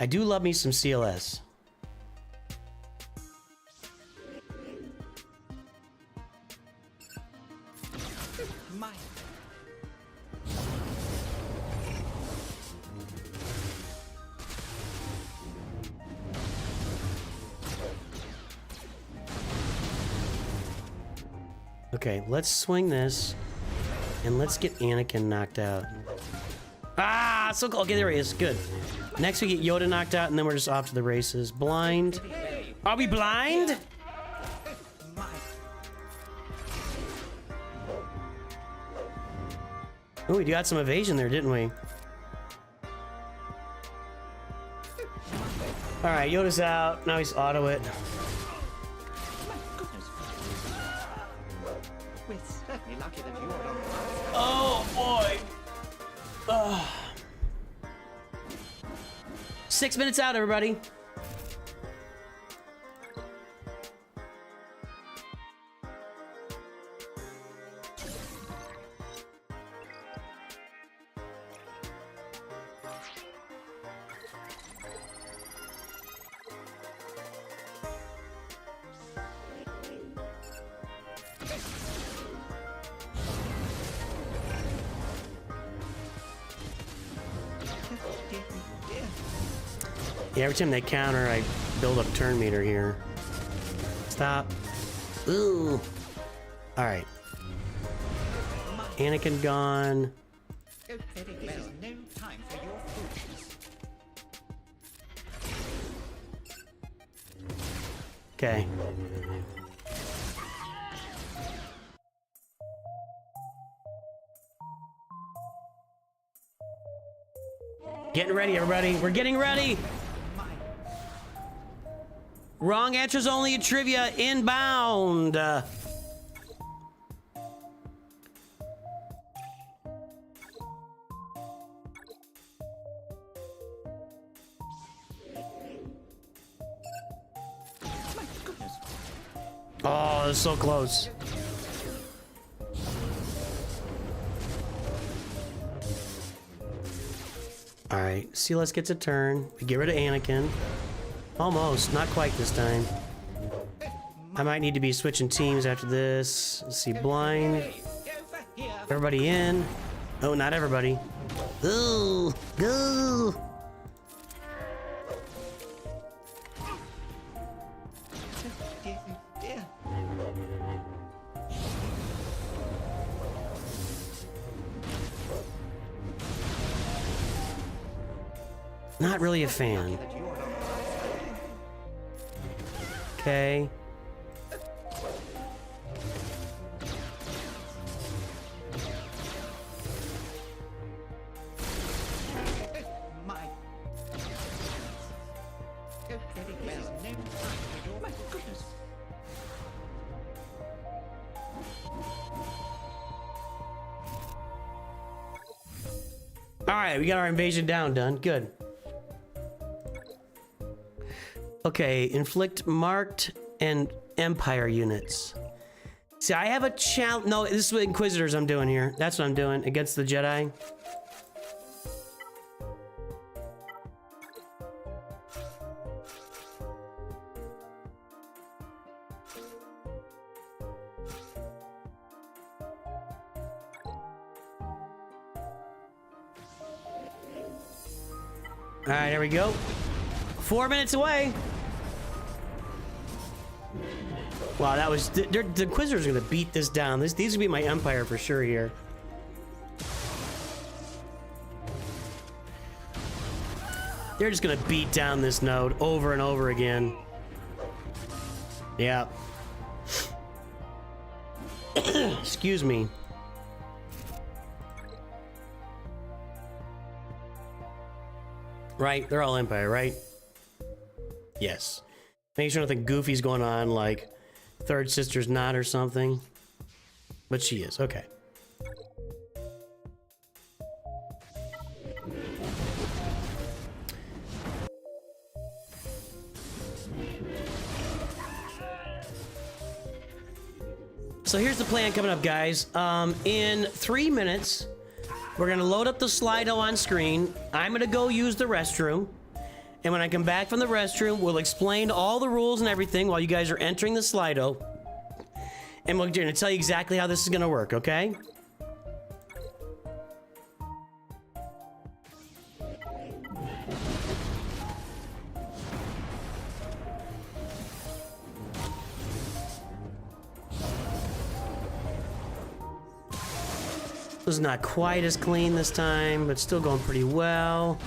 I do love me some CLS. Okay, let's swing this, and let's get Anakin knocked out. Ah, Ah, so cool. Okay, there he is. Good. Next we get Yoda knocked out, and then we're just off to the races. Blind. Are we blind? Oh, we got some evasion there, didn't we? All right, Yoda's out. Now he's auto it. Oh boy. 6 minutes out, everybody. Yeah, every time they counter, I build up turn meter here. Stop. Ooh. All right. Anakin gone. Okay. Getting ready, everybody. We're getting ready. Wrong answers only in trivia inbound. Oh, that's so close. All right, Silas gets a turn. We get rid of Anakin. Almost, not quite this time. I might need to be switching teams after this. Let's see, blind. Everybody in. Oh, not everybody. Ooh, go. Not really a fan. Okay. All right, we got our invasion done. Good. Okay, inflict marked and Empire units. See, I have a challenge. No, this is what Inquisitors I'm doing here. That's what I'm doing against the Jedi. All right, there we go. 4 minutes away. Wow, that was... The Inquisitors are going to beat this down. These will be my Empire for sure here. They're just going to beat down this node over and over again. Yeah. Excuse me. Right? They're all Empire, right? Yes. Make sure nothing goofy's going on, like Third Sister's not or something. But she is, okay. So here's the plan coming up, guys. In 3 minutes, we're gonna load up the Slido on screen. I'm gonna go use the restroom. And when I come back from the restroom, we'll explain all the rules and everything while you guys are entering the Slido. And we're gonna tell you exactly how this is gonna work, okay? This is not quite as clean this time, but still going pretty well.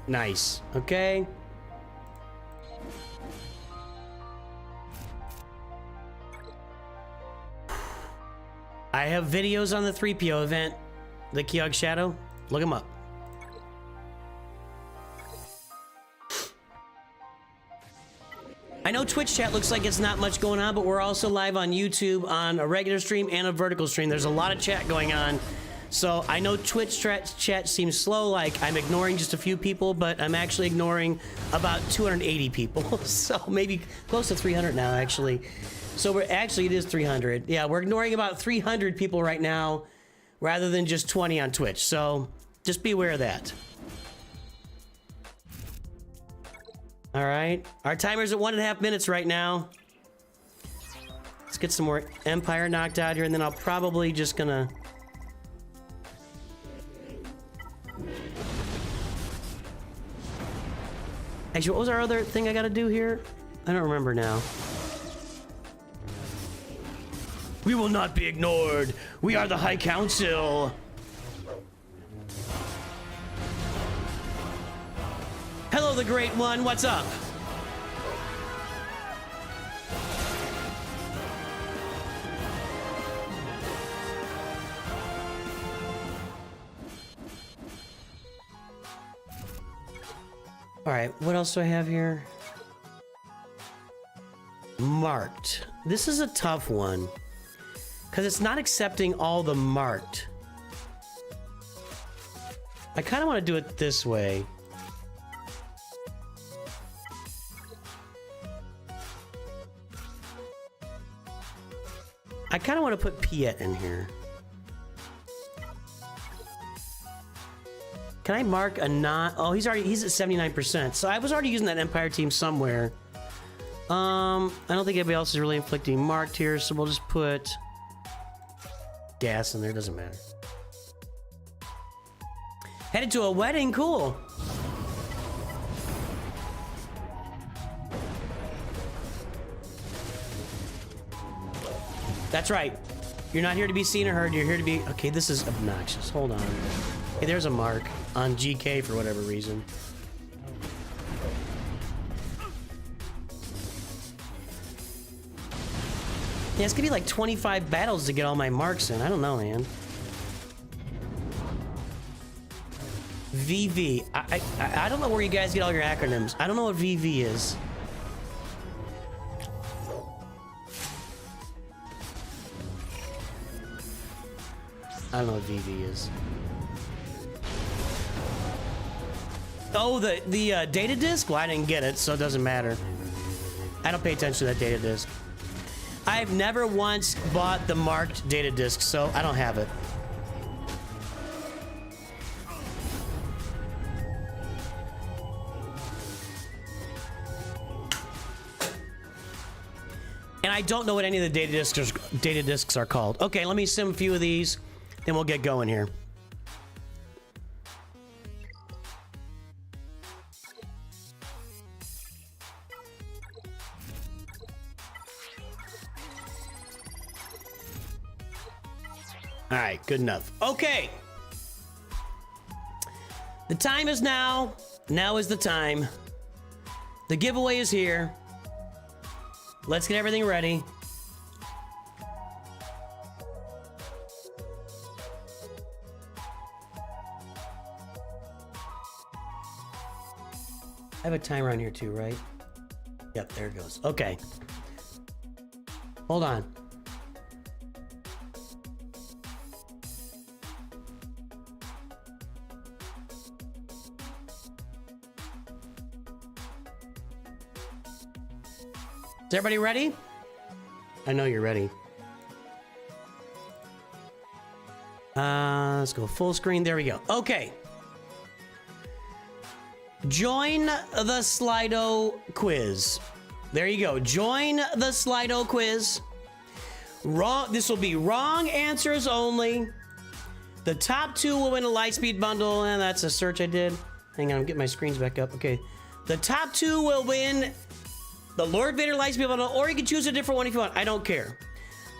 Nice. Okay. I have videos on the 3PO event, the Kyogg Shadow. Look them up. I know Twitch chat looks like it's not much going on, but we're also live on YouTube on a regular stream and a vertical stream. There's a lot of chat going on. So I know Twitch chat seems slow, like I'm ignoring just a few people, but I'm actually ignoring about 280 people. So maybe close to 300 now, actually. So we're actually, it is 300. Yeah, we're ignoring about 300 people right now rather than just 20 on Twitch. So just be aware of that. All right, our timer's at 1.5 minutes right now. Let's get some more Empire knocked out here, and then I'll probably just gonna... Actually, what was our other thing I gotta do here? I don't remember now. We will not be ignored. We are the High Council. Hello, the Great One. What's up? All right, what else do I have here? Marked. This is a tough one because it's not accepting all the marked. I kind of want to do it this way. I kind of want to put Piet in here. Can I mark a not? Oh, he's at 79%. So I was already using that Empire team somewhere. I don't think anybody else is really inflicting marked here, so we'll just put gas in there. Doesn't matter. Headed to a wedding. Cool. That's right. You're not here to be seen or heard. You're here to be... Okay, this is obnoxious. Hold on. Okay, there's a mark on GK for whatever reason. Yeah, it's gonna be like 25 battles to get all my marks in. I don't know, man. VV. I don't know where you guys get all your acronyms. I don't know what VV is. I don't know what VV is. Oh, the data disk? Well, I didn't get it, so it doesn't matter. I don't pay attention to that data disk. I've never once bought the marked data disk, so I don't have it. And I don't know what any of the data disks are called. Okay, let me sim a few of these, then we'll get going here. All right, good enough. Okay. The time is now. Now is the time. The giveaway is here. Let's get everything ready. I have a timer on here too, right? Yep, there it goes. Okay. Hold on. Is everybody ready? I know you're ready. Let's go full screen. There we go. Okay. Join the Slido quiz. There you go. Join the Slido quiz. Wrong. This will be wrong answers only. The top 2 will win a Lightspeed bundle. And that's a search I did. Hang on, I'm getting my screens back up. Okay. The top 2 will win the Lord Vader Lightspeed bundle, or you can choose a different one if you want. I don't care.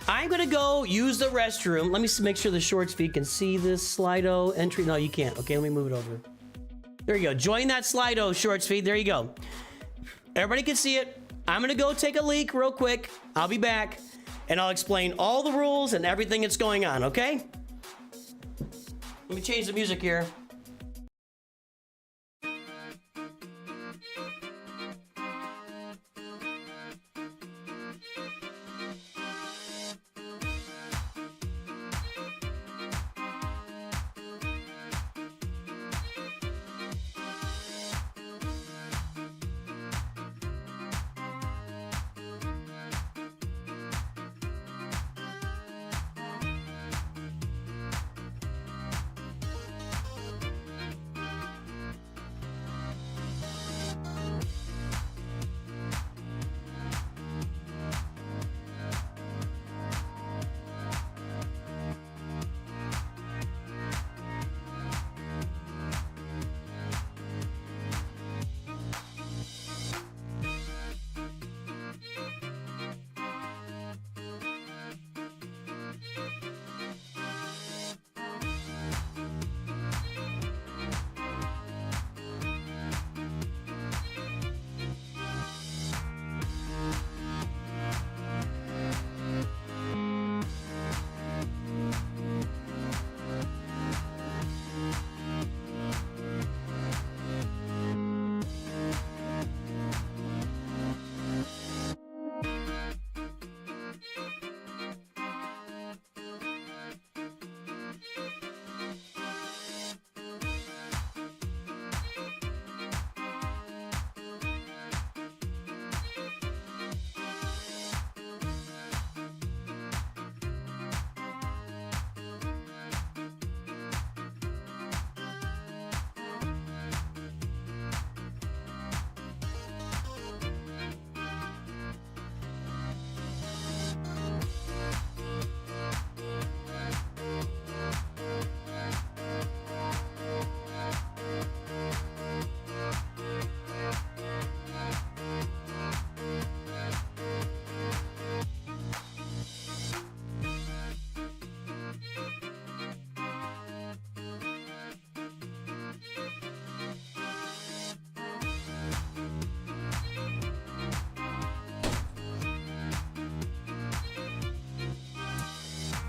I'm gonna go use the restroom. Let me make sure the shorts feed can see this Slido entry. No, you can't. Okay, let me move it over. There you go. Join that Slido shorts feed. There you go. Everybody can see it. I'm gonna go take a leak real quick. I'll be back, and I'll explain all the rules and everything that's going on, okay? Let me change the music here.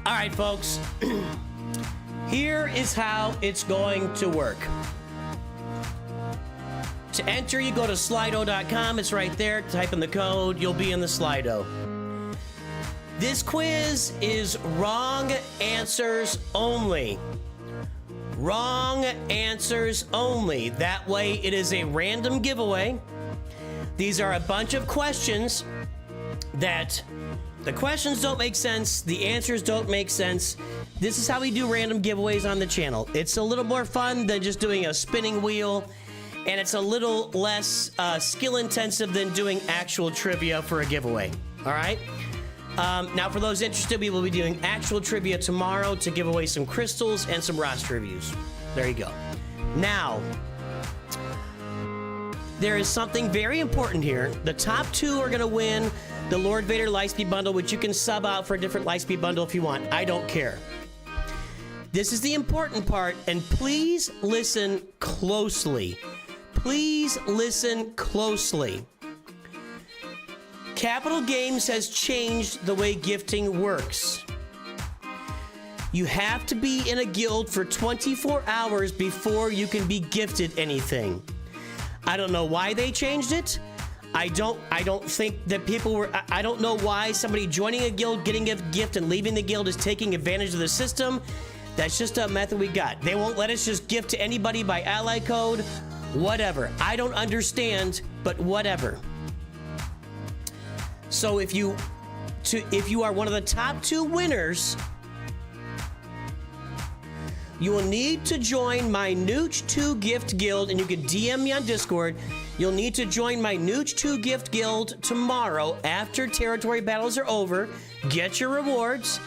All right, folks. Here is how it's going to work. To enter, you go to Slido.com. It's right there. Type in the code. You'll be in the Slido. This quiz is wrong answers only. Wrong answers only. That way, it is a random giveaway. These are a bunch of questions that the questions don't make sense. The answers don't make sense. This is how we do random giveaways on the channel. It's a little more fun than just doing a spinning wheel, and it's a little less skill intensive than doing actual trivia for a giveaway. All right. Now, for those interested, we will be doing actual trivia tomorrow to give away some crystals and some roster reviews. There you go. Now, there is something very important here. The top two are going to win the Lord Vader Lightspeed bundle, which you can sub out for a different Lightspeed bundle if you want. I don't care. This is the important part, and please listen closely. Please listen closely. Capital Games has changed the way gifting works. You have to be in a guild for 24 hours before you can be gifted anything. I don't know why they changed it. I don't think that people were, I don't know why somebody joining a guild, getting a gift, and leaving the guild is taking advantage of the system. That's just a method we got. They won't let us just gift to anybody by ally code. Whatever. I don't understand, but whatever. So if you are one of the top two winners, you will need to join my Nooch2 Gift Guild, and you can DM me on Discord. You'll need to join my Nooch2 Gift Guild tomorrow after territory battles are over. Get your rewards.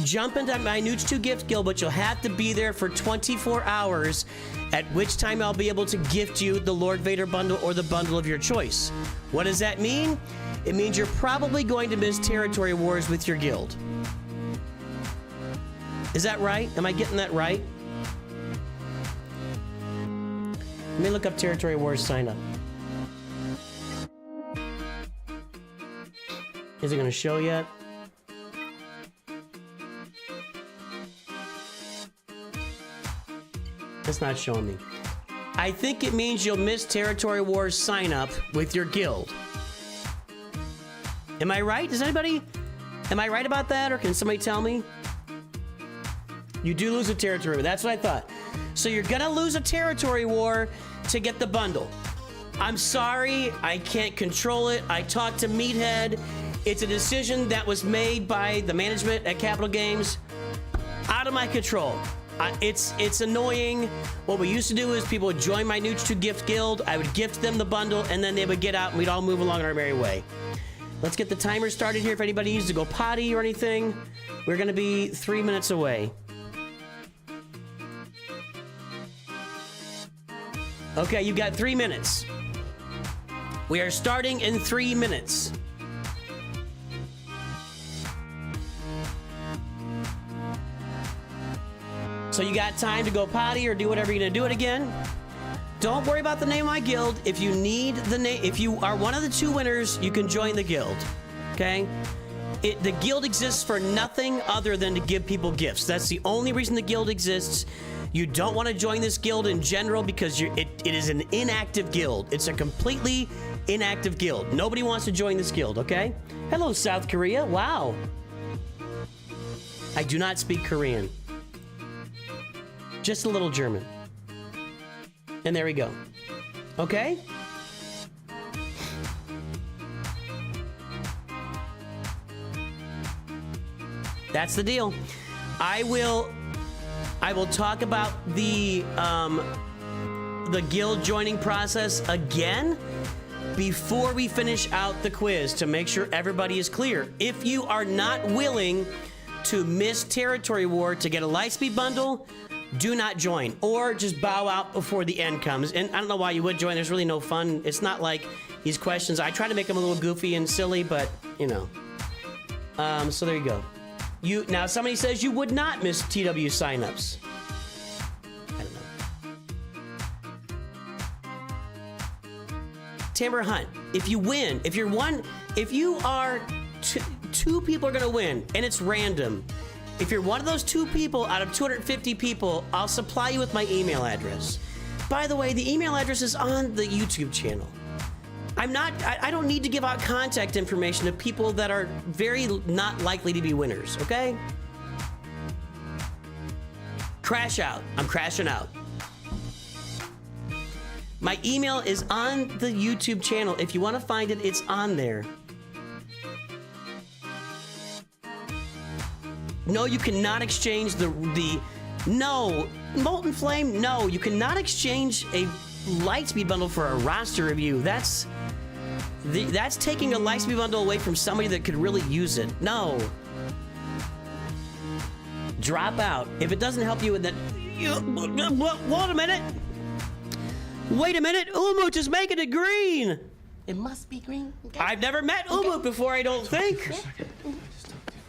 Jump into my Nooch2 Gift Guild, but you'll have to be there for 24 hours, at which time I'll be able to gift you the Lord Vader bundle or the bundle of your choice. What does that mean? it means you're probably going to miss territory wars with your guild. Is that right? Am I getting that right? Let me look up territory wars sign up. Is it going to show yet? It's not showing me. I think it means you'll miss territory wars sign up with your guild. Am I right? Am I right about that, or can somebody tell me? You do lose a territory war. That's what I thought. So you're gonna lose a territory war to get the bundle. I'm sorry, I can't control it. I talked to Meathead. It's a decision that was made by the management at Capital Games. Out of my control. It's annoying. What we used to do is people would join my Nooch2 gift guild. I would gift them the bundle, and then they would get out, and we'd all move along our merry way. Let's get the timer started here. If anybody needs to go potty or anything, we're gonna be 3 minutes away. Okay, you've got 3 minutes. We are starting in 3 minutes. So you got time to go potty or do whatever you're gonna do it again. Don't worry about the name of my guild. If you need the name, if you are one of the 2 winners, you can join the guild, okay? The guild exists for nothing other than to give people gifts. That's the only reason the guild exists. You don't want to join this guild in general because it is an inactive guild. It's a completely inactive guild. Nobody wants to join this guild, okay? Hello, South Korea. Wow. I do not speak Korean. Just a little German. And there we go. Okay? That's the deal. I will talk about the guild joining process again before we finish out the quiz to make sure everybody is clear. If you are not willing to miss territory war to get a Lightspeed bundle, do not join, or just bow out before the end comes. And I don't know why you would join. There's really no fun. It's not like these questions. I try to make them a little goofy and silly, but you know. So there you go. Now somebody says you would not miss TW signups. I don't know. Tamara Hunt, if you win, if you are two people are gonna win, and it's random. If you're one of those 2 people out of 250 people, I'll supply you with my email address. By the way, the email address is on the YouTube channel. I don't need to give out contact information to people that are very not likely to be winners, okay? Crash out. I'm crashing out. My email is on the YouTube channel. If you want to find it, it's on there. No, you cannot exchange no, Molten Flame, no, you cannot exchange a Lightspeed bundle for a roster review. That's taking a Lightspeed bundle away from somebody that could really use it. No. Drop out. If it doesn't help you with that, wait a minute. Wait a minute, Umut is making it green. It must be green. Okay. I've never met Umut before, I don't think.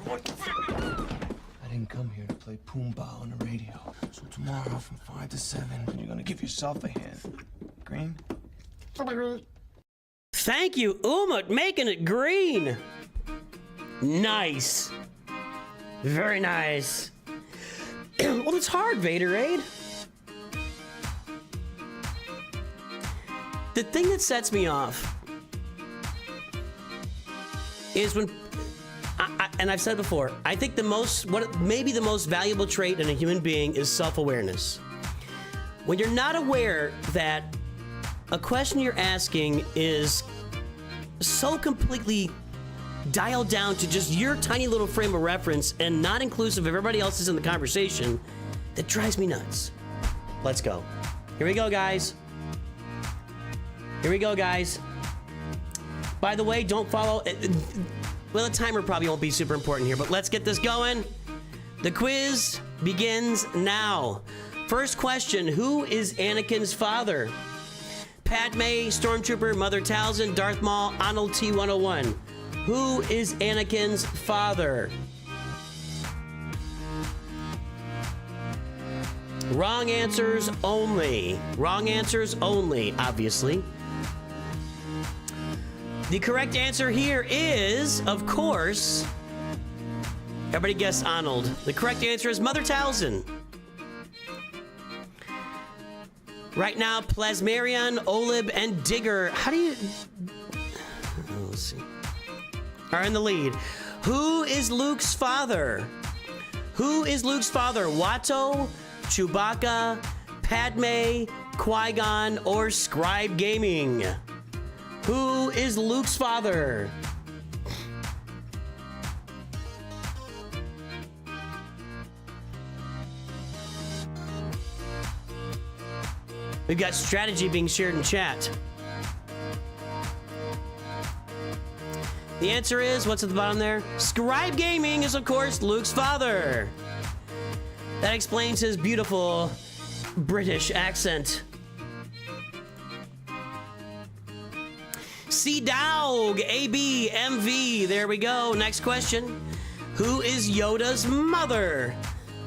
I didn't come here to play Pumbaa on the radio. So tomorrow from 5 to 7, you're gonna give yourself a hand. Green? Thank you, Umut, making it green. Nice. Very nice. Well, it's hard, Vaderade. The thing that sets me off is when, and I've said before, I think maybe the most valuable trait in a human being is self-awareness. When you're not aware that a question you're asking is so completely dialed down to just your tiny little frame of reference and not inclusive of everybody else is in the conversation, that drives me nuts. Let's go. Here we go, guys. Here we go, guys. By the way, don't follow. Well, the timer probably won't be super important here, but let's get this going. The quiz begins now. First question, who is Anakin's father? Padme, Stormtrooper, Mother Talzin, Darth Maul, Arnold T-101. Who is Anakin's father? Wrong answers only. Wrong answers only, obviously. The correct answer here is, of course, everybody guess Arnold. The correct answer is Mother Talzin. Right now, Plasmarion, Olib, and Digger. How do you... Oh, let's see. Are in the lead. Who is Luke's father? Who is Luke's father? Watto, Chewbacca, Padme, Qui-Gon, or Scribe Gaming? Who is Luke's father? We've got strategy being shared in chat. The answer is, what's at the bottom there? Scribe Gaming is, of course, Luke's father. That explains his beautiful British accent. C-Dawg, A-B, M-V. There we go. Next question. Who is Yoda's mother?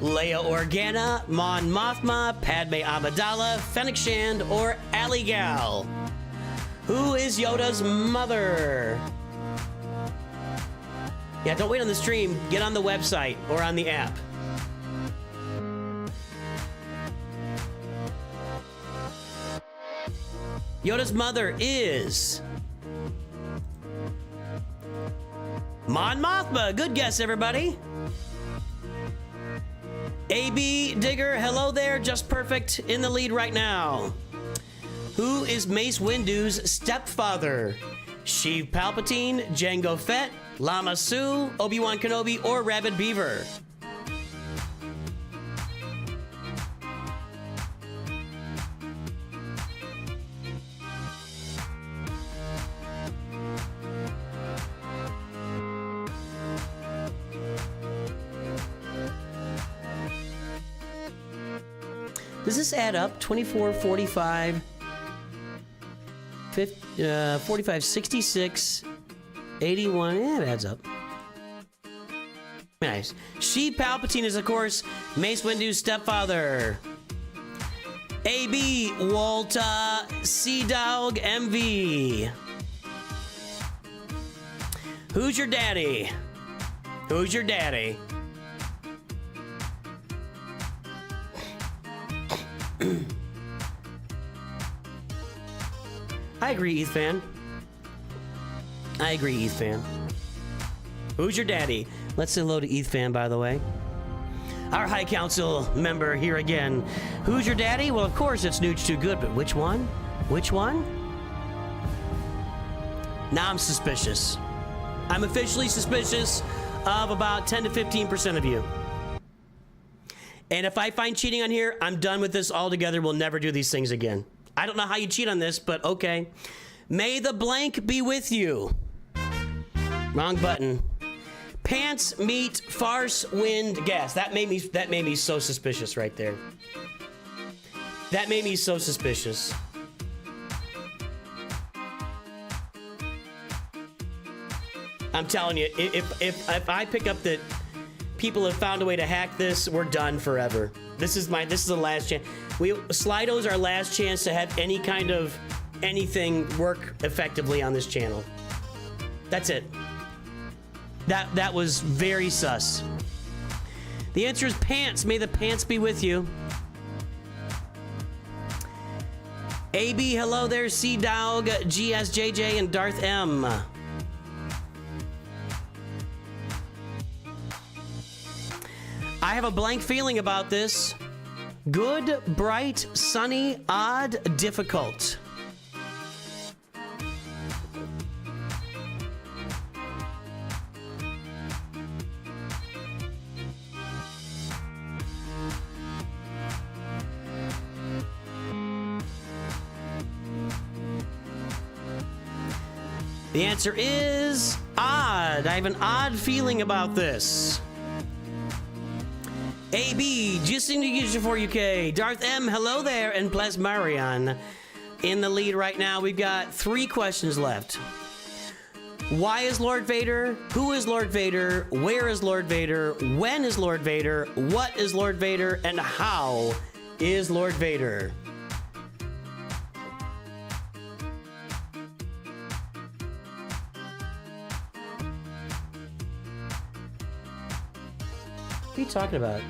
Leia Organa, Mon Mothma, Padme Amidala, Fennec Shand, or Aligal? Who is Yoda's mother? Yeah, don't wait on the stream. Get on the website or on the app. Yoda's mother is Mon Mothma. Good guess, everybody. AB Digger, hello there. Just perfect in the lead right now. Who is Mace Windu's stepfather? Sheev Palpatine, Jango Fett, Lama Su, Obi-Wan Kenobi, or Rabid Beaver? Does this add up? 24, 45, 45, 66, 81. Yeah, it adds up. Nice. Sheev Palpatine is, of course, Mace Windu's stepfather. AB, Walter, C-Dawg, MV. Who's your daddy? Who's your daddy? I agree, Eth-Fan. I agree, Eth-Fan. Who's your daddy? Let's say hello to Eth-Fan, by the way. Our High Council member here again. Who's your daddy? Well, of course, it's Nooch2Gud, but which one? Which one? Now I'm suspicious. I'm officially suspicious of about 10 to 15% of you. And if I find cheating on here, I'm done with this altogether. We'll never do these things again. I don't know how you cheat on this, but okay. May the blank be with you. Wrong button. Pants, meat, farce, wind, gas. That made me so suspicious right there. That made me so suspicious. I'm telling you, if I pick up that people have found a way to hack this, we're done forever. This is the last chance. Slido's our last chance to have any kind of anything work effectively on this channel. That's it. That was very sus. The answer is pants. May the pants be with you. AB, hello there. C-Dawg, GSJJ, and Darth M. I have a blank feeling about this. Good, bright, sunny, odd, difficult. The answer is odd. I have an odd feeling about this. AB, just in the for UK. Darth M, hello there, and Plasmarion. in the lead right now. We've got 3 questions left. Why is Lord Vader? Who is Lord Vader? Where is Lord Vader? When is Lord Vader? What is Lord Vader? And how is Lord Vader? What are you talking about?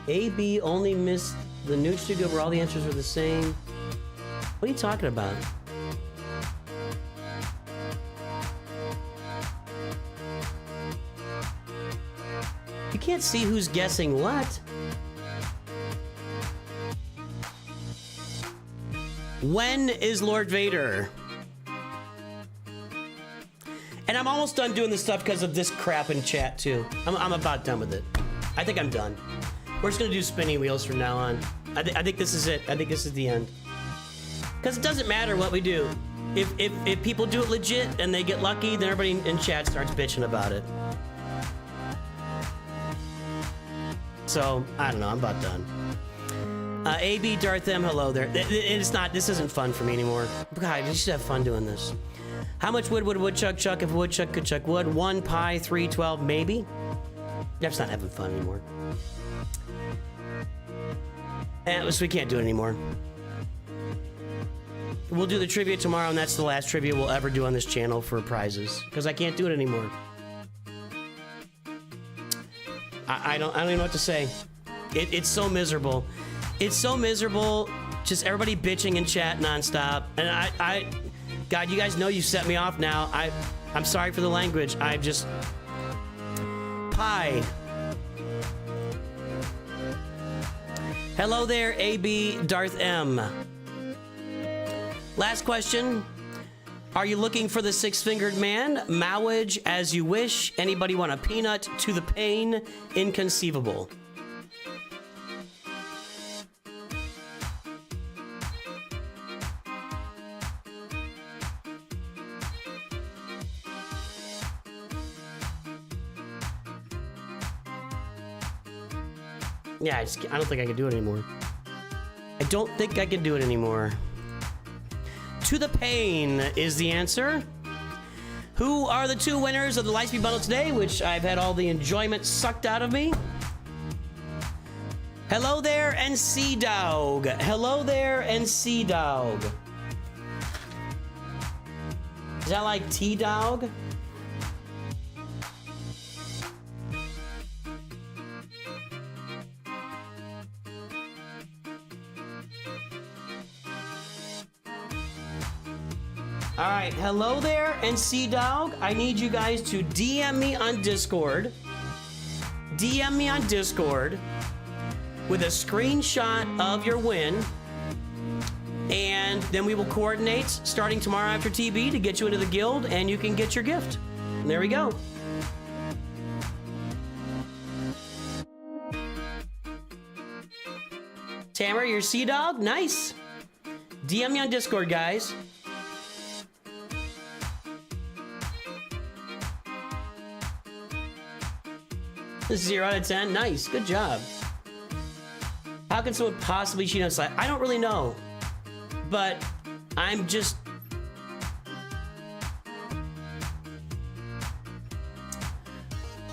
AB only missed the Nooch2Gud where all the answers were the same. What are you talking about? You can't see who's guessing what. When is Lord Vader? And I'm almost done doing this stuff because of this crap in chat too. I'm about done with it. I think I'm done. We're just gonna do spinning wheels from now on. I think this is it. I think this is the end. Because it doesn't matter what we do. If people do it legit and they get lucky, then everybody in chat starts bitching about it. So, I don't know, I'm about done. AB Darth M, hello there. It's not, this isn't fun for me anymore. God, you should have fun doing this. How much wood would a woodchuck chuck if a woodchuck could chuck wood? 1 pi, 3, 12, maybe? That's not having fun anymore. So we can't do it anymore. We'll do the trivia tomorrow, and that's the last trivia we'll ever do on this channel for prizes. Because I can't do it anymore. I don't even know what to say. It's so miserable. It's so miserable. Just everybody bitching in chat nonstop. And God, you guys know you set me off now. I'm sorry for the language. I just pie. Hello there, AB Darth M. Last question. Are you looking for the 6-fingered man? Mowage as you wish. Anybody want a peanut? To the pain. Inconceivable. Yeah, I don't think I can do it anymore. I don't think I can do it anymore. To the pain is the answer. Who are the 2 winners of the Lightspeed bundle today, which I've had all the enjoyment sucked out of me? Hello there, and Sea-Dog. Hello there, and Sea-Dog. Is that like T-Dog? All right, hello there, and Sea-Dog. I need you guys to DM me on Discord. DM me on Discord with a screenshot of your win. And then we will coordinate starting tomorrow after TB to get you into the guild, and you can get your gift. And there we go. Tamara, your Sea-Dog? Nice. DM me on Discord, guys. 0 out of 10. Nice. Good job. How can someone possibly cheat on Slide? I don't really know. But I'm just...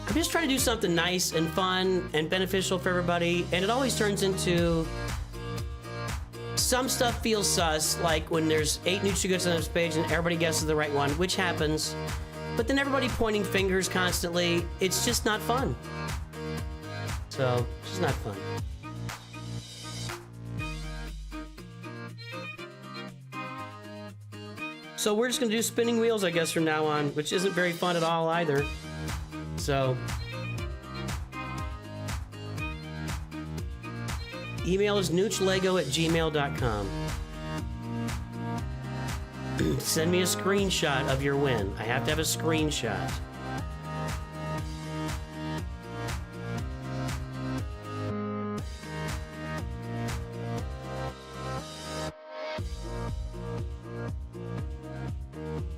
I'm just trying to do something nice and fun and beneficial for everybody. And it always turns into... Some stuff feels sus, like when there's 8 Nooch2Guds on this page and everybody guesses the right one, which happens. But then everybody pointing fingers constantly, it's just not fun. So, it's just not fun. So we're just gonna do spinning wheels, I guess, from now on, which isn't very fun at all either. So... Email is noochlego@gmail.com. Send me a screenshot of your win. I have to have a screenshot.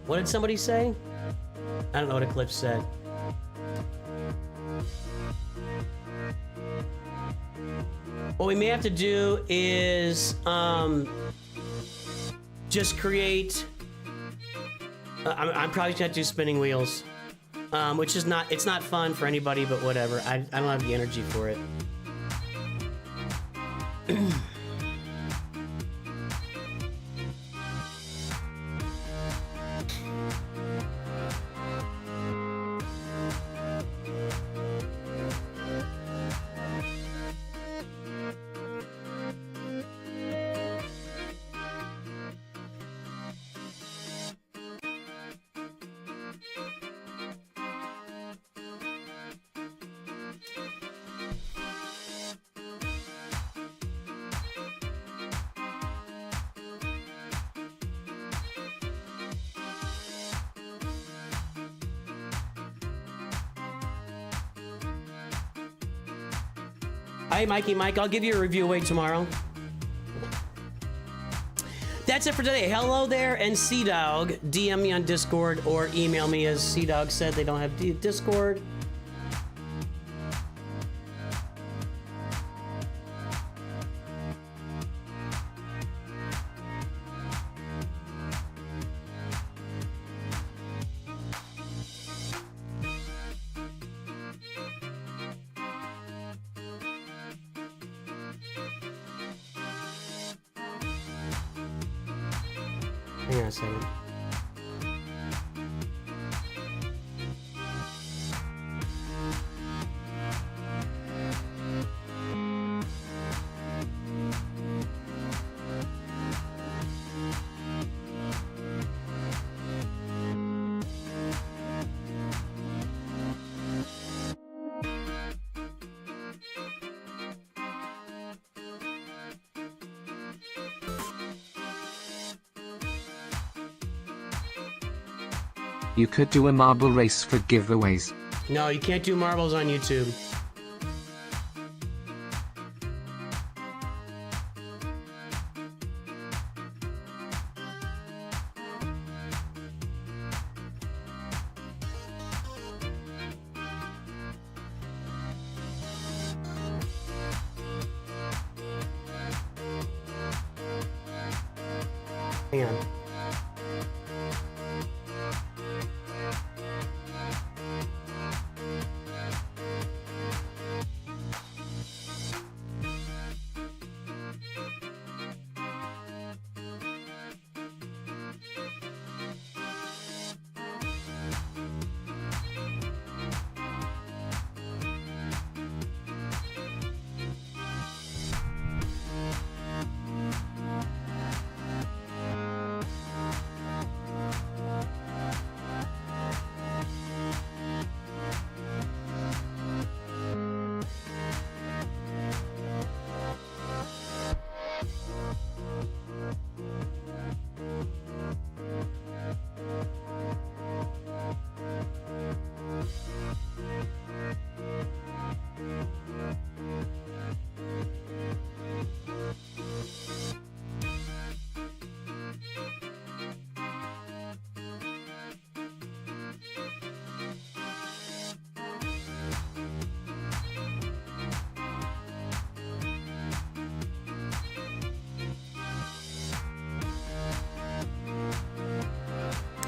What did somebody say? I don't know what Eclipse said. What we may have to do is, just create. I'm probably gonna do spinning wheels, which is not. It's not fun for anybody, but whatever. I don't have the energy for it. Hi, Mikey Mike. I'll give you a review away tomorrow. That's it for today. Hello there, and CDawg. DM me on Discord or email me, as CDawg said they don't have Discord. Hang on a second. You could do a marble race for giveaways. No, you can't do marbles on YouTube. Hang on.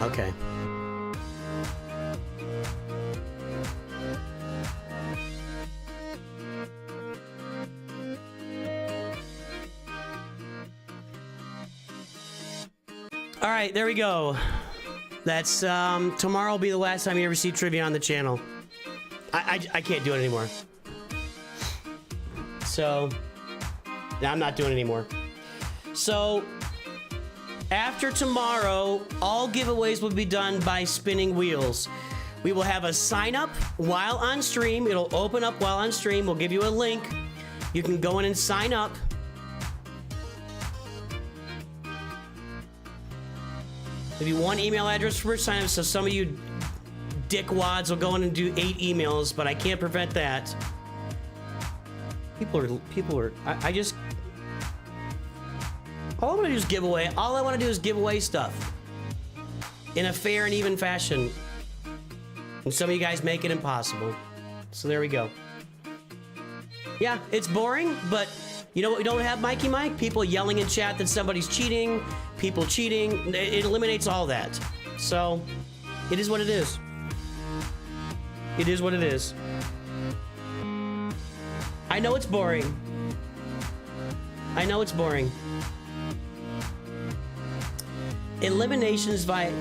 Okay. All right, there we go. That's tomorrow will be the last time you ever see trivia on the channel. I can't do it anymore. So, I'm not doing it anymore. So, after tomorrow, all giveaways will be done by spinning wheels. We will have a sign up while on stream. It'll open up while on stream. We'll give you a link. You can go in and sign up. Give you one email address for sign up, so some of you dickwads will go in and do 8 emails, but I can't prevent that. People are, I just, all I want to do is give away. All I want to do is give away stuff in a fair and even fashion. And some of you guys make it impossible. So there we go. Yeah, it's boring, but you know what we don't have, Mikey Mike? People yelling in chat that somebody's cheating. people cheating. It eliminates all that. So, it is what it is. It is what it is. I know it's boring. I know it's boring. Eliminations by...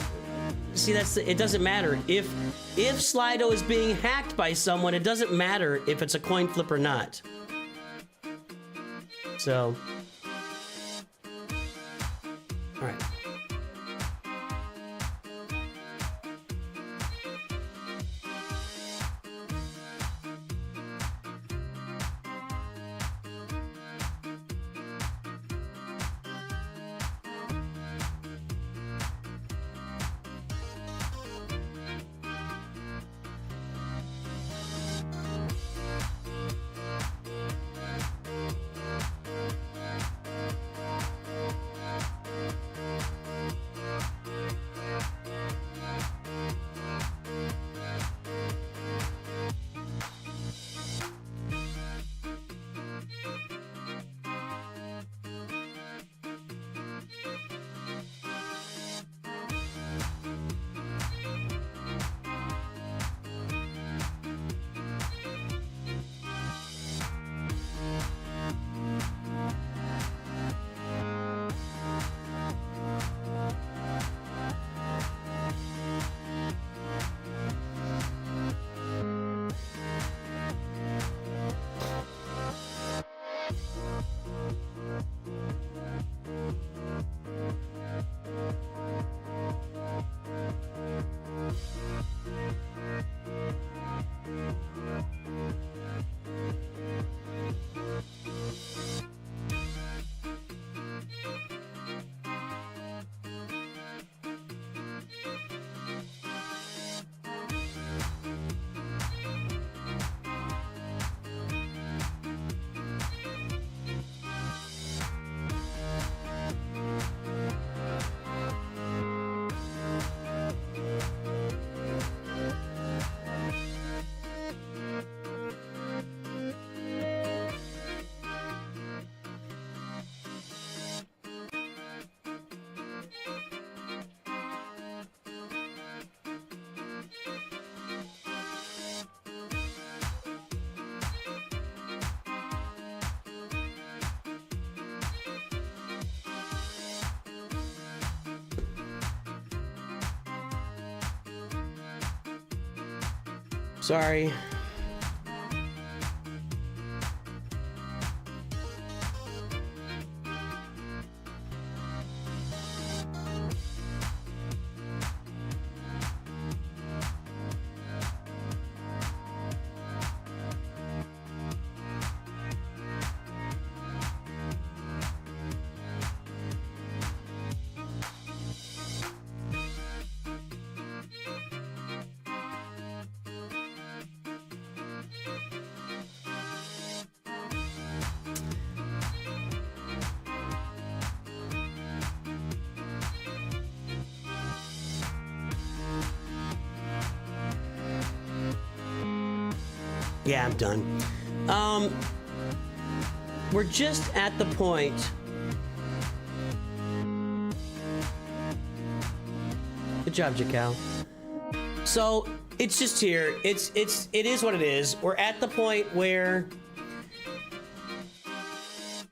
See, it doesn't matter. If Slido is being hacked by someone, it doesn't matter if it's a coin flip or not. So... Alright. Sorry. Yeah, I'm done. We're just at the point. Good job, Jacal. So it's just here. It is what it is. We're at the point where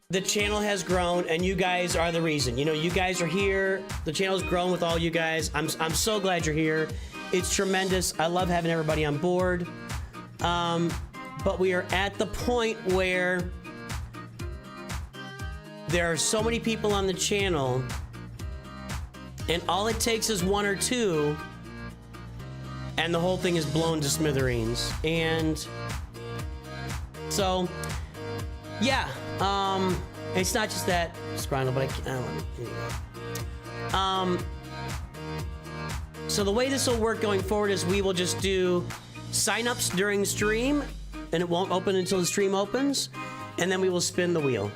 the channel has grown, and you guys are the reason. You know, you guys are here. The channel's grown with all you guys. I'm so glad you're here. It's tremendous. I love having everybody on board. But we are at the point where there are so many people on the channel, and all it takes is one or two, and the whole thing is blown to smithereens. And so, yeah, it's not just that scroungle, but I don't know. So the way this will work going forward is we will just do signups during stream, and it won't open until the stream opens, and then we will spin the wheel.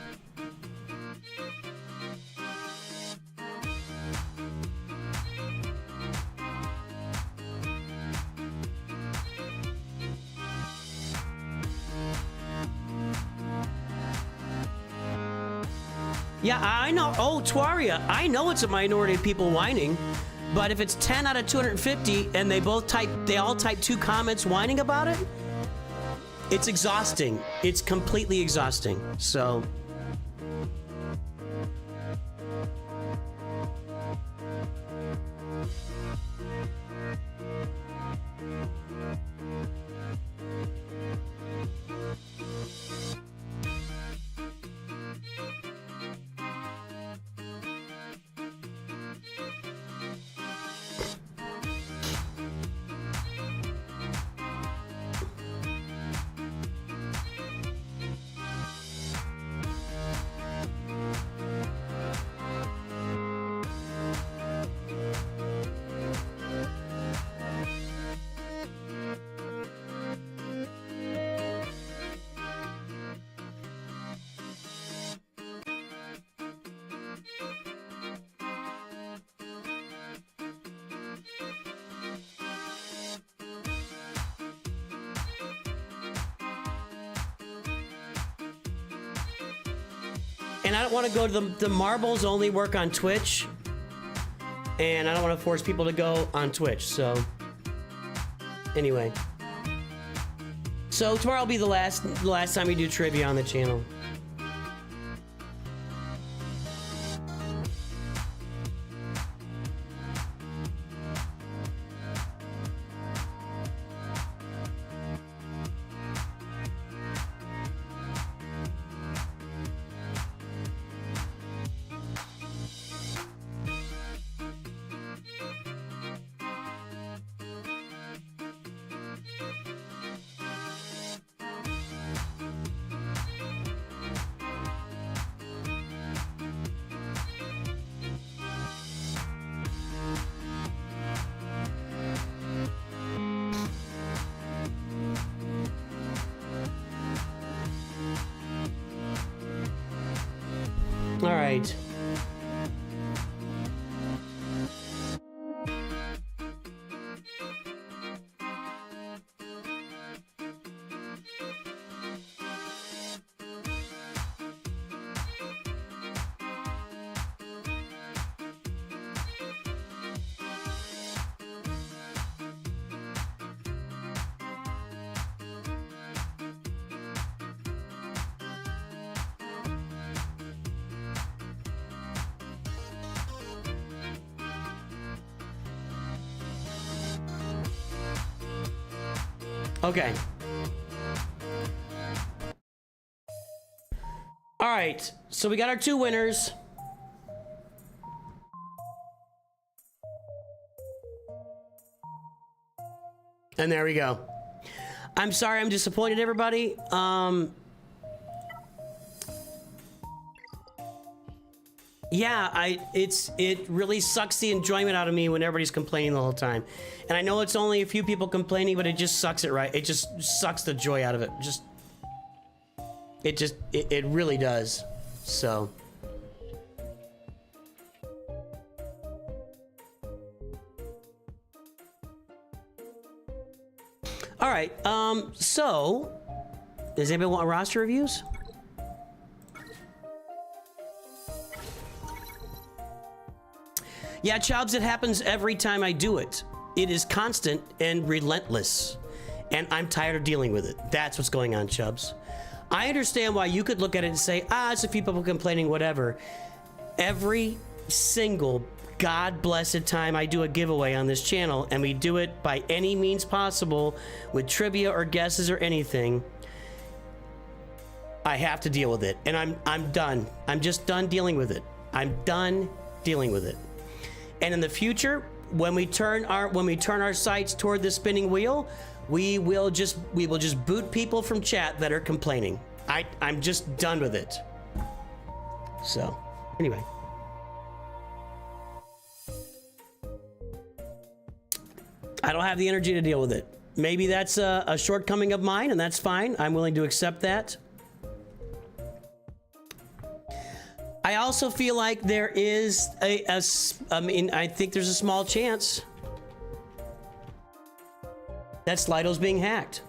Yeah, I know. Oh, Twaria, I know it's a minority of people whining, but if it's 10 out of 250 and they all type 2 comments whining about it, it's exhausting. It's completely exhausting. So. And I don't want to go to the marbles only work on Twitch, and I don't want to force people to go on Twitch. So anyway, so tomorrow will be the last time we do trivia on the channel. All right. Okay. All right, so we got our 2 winners. And there we go. I'm sorry, I'm disappointed, everybody. Yeah, it really sucks the enjoyment out of me when everybody's complaining the whole time. And I know it's only a few people complaining, but it just sucks it, right? It just sucks the joy out of it. It really does. So. All right, so, does anybody want roster reviews? Yeah, Chubbs, it happens every time I do it. It is constant and relentless, and I'm tired of dealing with it. That's what's going on, Chubbs. I understand why you could look at it and say, it's a few people complaining, whatever. Every single God-blessed time I do a giveaway on this channel, and we do it by any means possible with trivia or guesses or anything, I have to deal with it, and I'm done. I'm just done dealing with it. I'm done dealing with it. And in the future, when we turn our sights toward the spinning wheel, we will just boot people from chat that are complaining. I'm just done with it. So, anyway. I don't have the energy to deal with it. Maybe that's a shortcoming of mine, and that's fine. I'm willing to accept that. I also feel like there is I think there's a small chance that Slido's being hacked.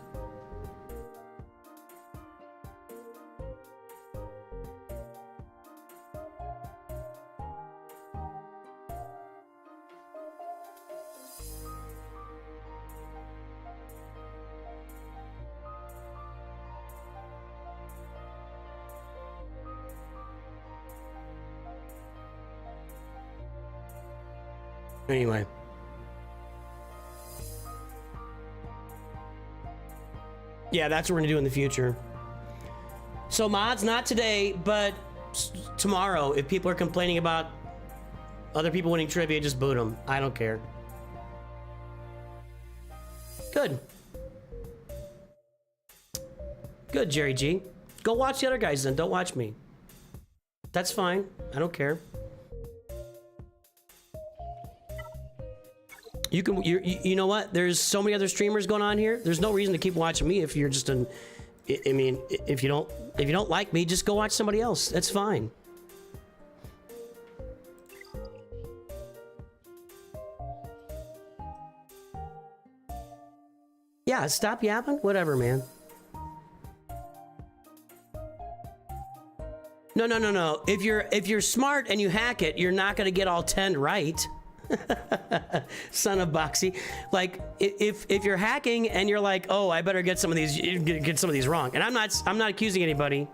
Anyway. Yeah, that's what we're gonna do in the future. So mods, not today, but tomorrow. If people are complaining about other people winning trivia, just boot them. I don't care. Good. Good, Jerry G. Go watch the other guys then. Don't watch me. That's fine. I don't care. You can. You know what? There's so many other streamers going on here. There's no reason to keep watching me if you're just an. I mean, if you don't like me, just go watch somebody else. That's fine. Yeah, stop yapping. Whatever, man. No. If you're smart and you hack it, you're not gonna get all 10 right. Son of Boxy. Like if you're hacking and you're like, oh, I better get some of these wrong. And I'm not accusing anybody.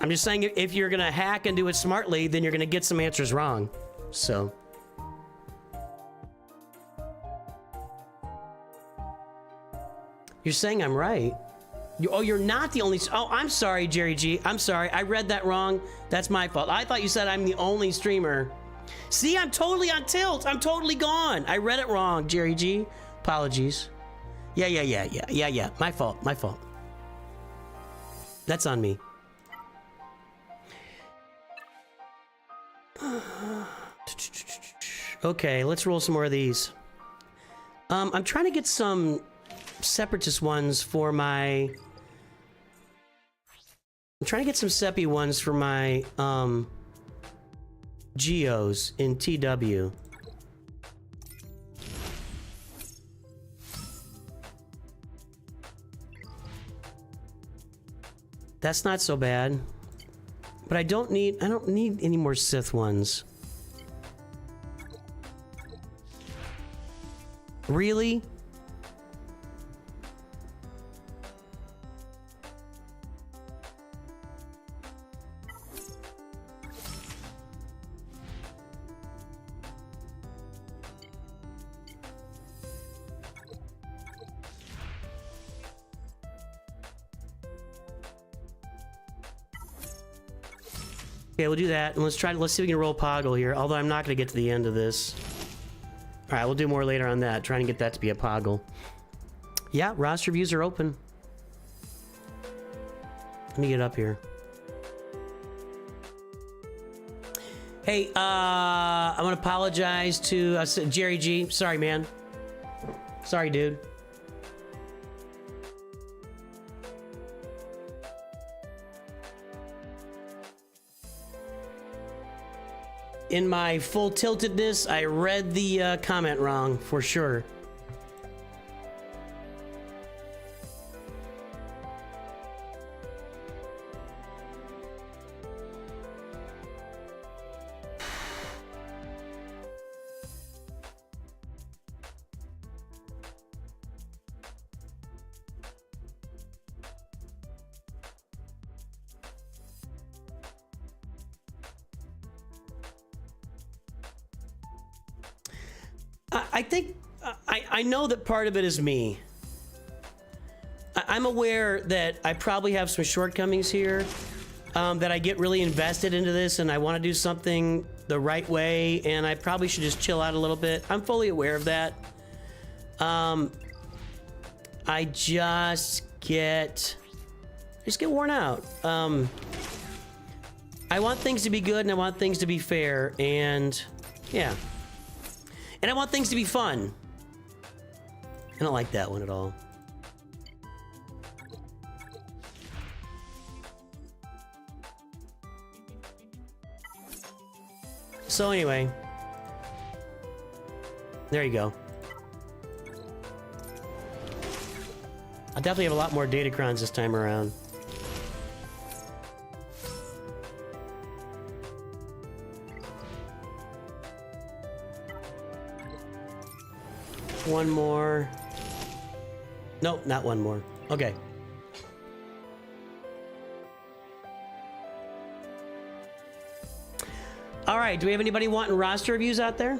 I'm just saying if you're gonna hack and do it smartly, then you're gonna get some answers wrong. So. You're saying I'm right. You're not the only. Oh, I'm sorry, Jerry G. I'm sorry. I read that wrong. That's my fault. I thought you said I'm the only streamer. See, I'm totally on tilt. I'm totally gone. I read it wrong, Jerry G. Apologies. Yeah. My fault. That's on me. Okay, let's roll some more of these. I'm trying to get some separatist ones for my. I'm trying to get some Seppi ones for my Geos in TW. That's not so bad. But I don't need any more Sith ones. Really? Okay, we'll do that, and let's see if we can roll Poggle here, although I'm not going to get to the end of this. Alright, we'll do more later on that, trying to get that to be a Poggle. Yeah, roster views are open. Let me get up here. Hey, I want to apologize to Jerry G. Sorry, man. Sorry, dude. In my full tiltedness, I read the comment wrong, for sure. I think I know that part of it is me. I'm aware that I probably have some shortcomings here, that I get really invested into this and I want to do something the right way, and I probably should just chill out a little bit. I'm fully aware of that. I just get worn out. I want things to be good and I want things to be fair, and yeah. And I want things to be fun. I don't like that one at all. So anyway, there you go. I definitely have a lot more Datacrons this time around. One more. Nope, not one more. Okay. All right, do we have anybody wanting roster reviews out there?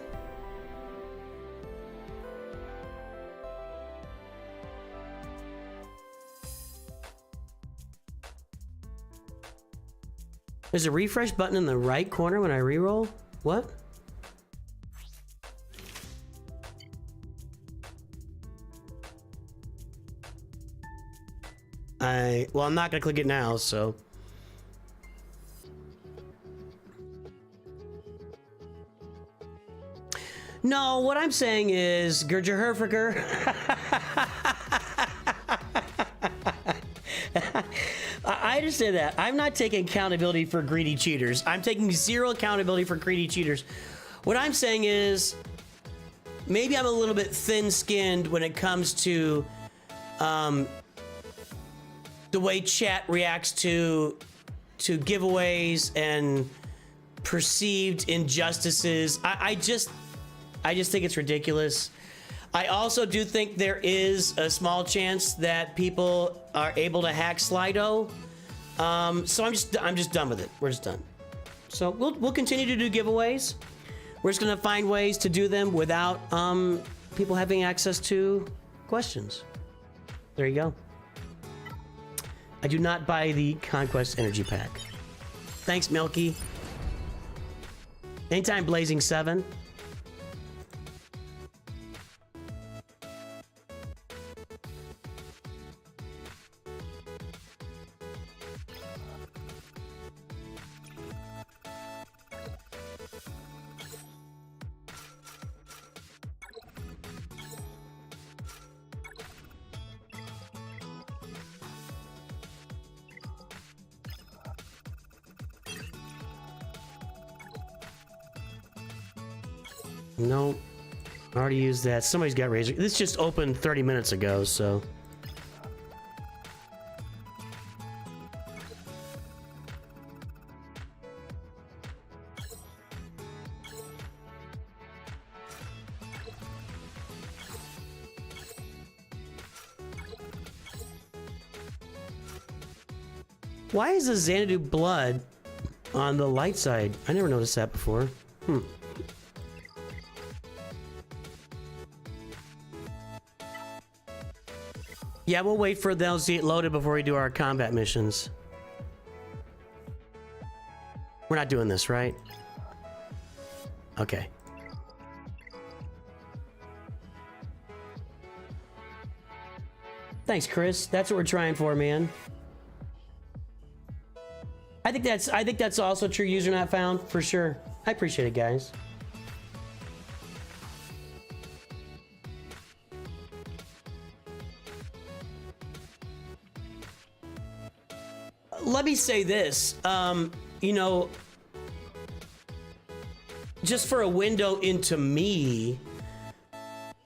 There's a refresh button in the right corner when I reroll. What? Well, I'm not gonna click it now, so. No, what I'm saying is, Gergerherfiger. I just say that. I'm not taking accountability for greedy cheaters. I'm taking zero accountability for greedy cheaters. What I'm saying is, maybe I'm a little bit thin-skinned when it comes to the way chat reacts to giveaways and perceived injustices. I just think it's ridiculous. I also do think there is a small chance that people are able to hack Slido. So I'm just done with it. We're just done. So we'll continue to do giveaways. We're just gonna find ways to do them without people having access to questions. There you go. I do not buy the Conquest energy pack. Thanks, Milky. Anytime Blazing 7. No, I already used that. Somebody's got Razor. This just opened 30 minutes ago, so. Why is the Xanadu blood on the light side? I never noticed that before. Yeah, we'll wait for those to get loaded before we do our combat missions. We're not doing this, right? Okay. Thanks, Chris. That's what we're trying for, man. I think that's also true. User not found for sure. I appreciate it, guys. Let me say this, you know, just for a window into me,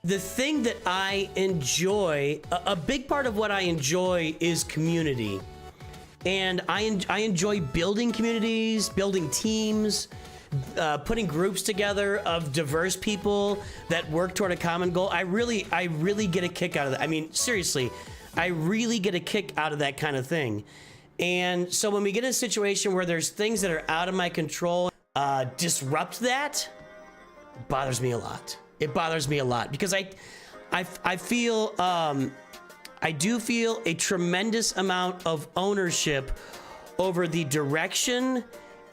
the thing that I enjoy, a big part of what I enjoy is community. And I enjoy building communities, building teams, putting groups together of diverse people that work toward a common goal. I really get a kick out of that. I mean, seriously, I really get a kick out of that kind of thing. And so when we get in a situation where there's things that are out of my control, disrupt that, it bothers me a lot. It bothers me a lot because I feel, I do feel a tremendous amount of ownership over the direction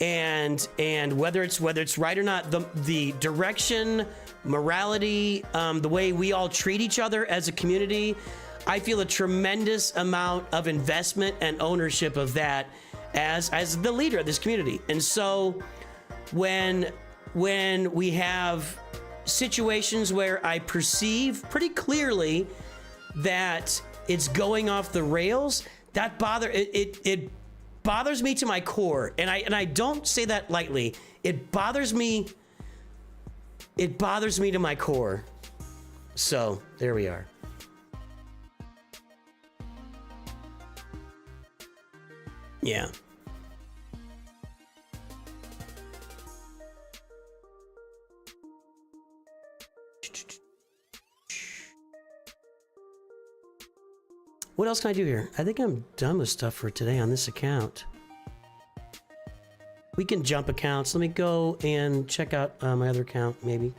and whether it's right or not, the direction, morality, the way we all treat each other as a community. I feel a tremendous amount of investment and ownership of that as the leader of this community. And so when we have situations where I perceive pretty clearly that it's going off the rails, that it bothers me to my core. And I don't say that lightly. It bothers me to my core. So there we are. Yeah. What else can I do here? I think I'm done with stuff for today on this account. We can jump accounts. Let me go and check out my other account, maybe.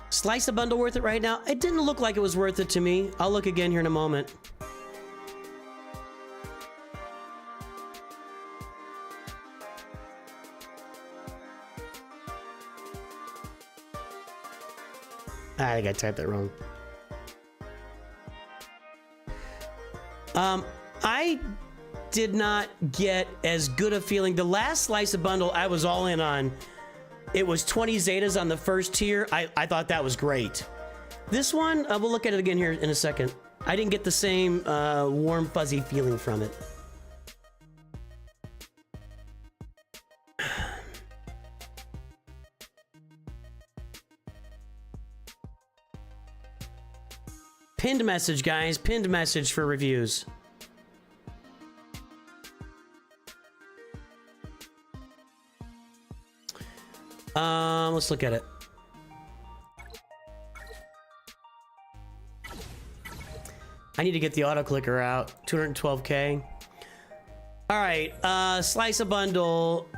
Slice a bundle worth it right now? It didn't look like it was worth it to me. I'll look again here in a moment. I think I typed that wrong. I did not get as good a feeling. The last slice of bundle I was all in on, it was 20 Zetas on the first tier. I thought that was great. This one, we'll look at it again here in a second. I didn't get the same warm, fuzzy feeling from it. Pinned message, guys. Pinned message for reviews. Let's look at it. I need to get the auto clicker out. 212K. All right. Slice a bundle.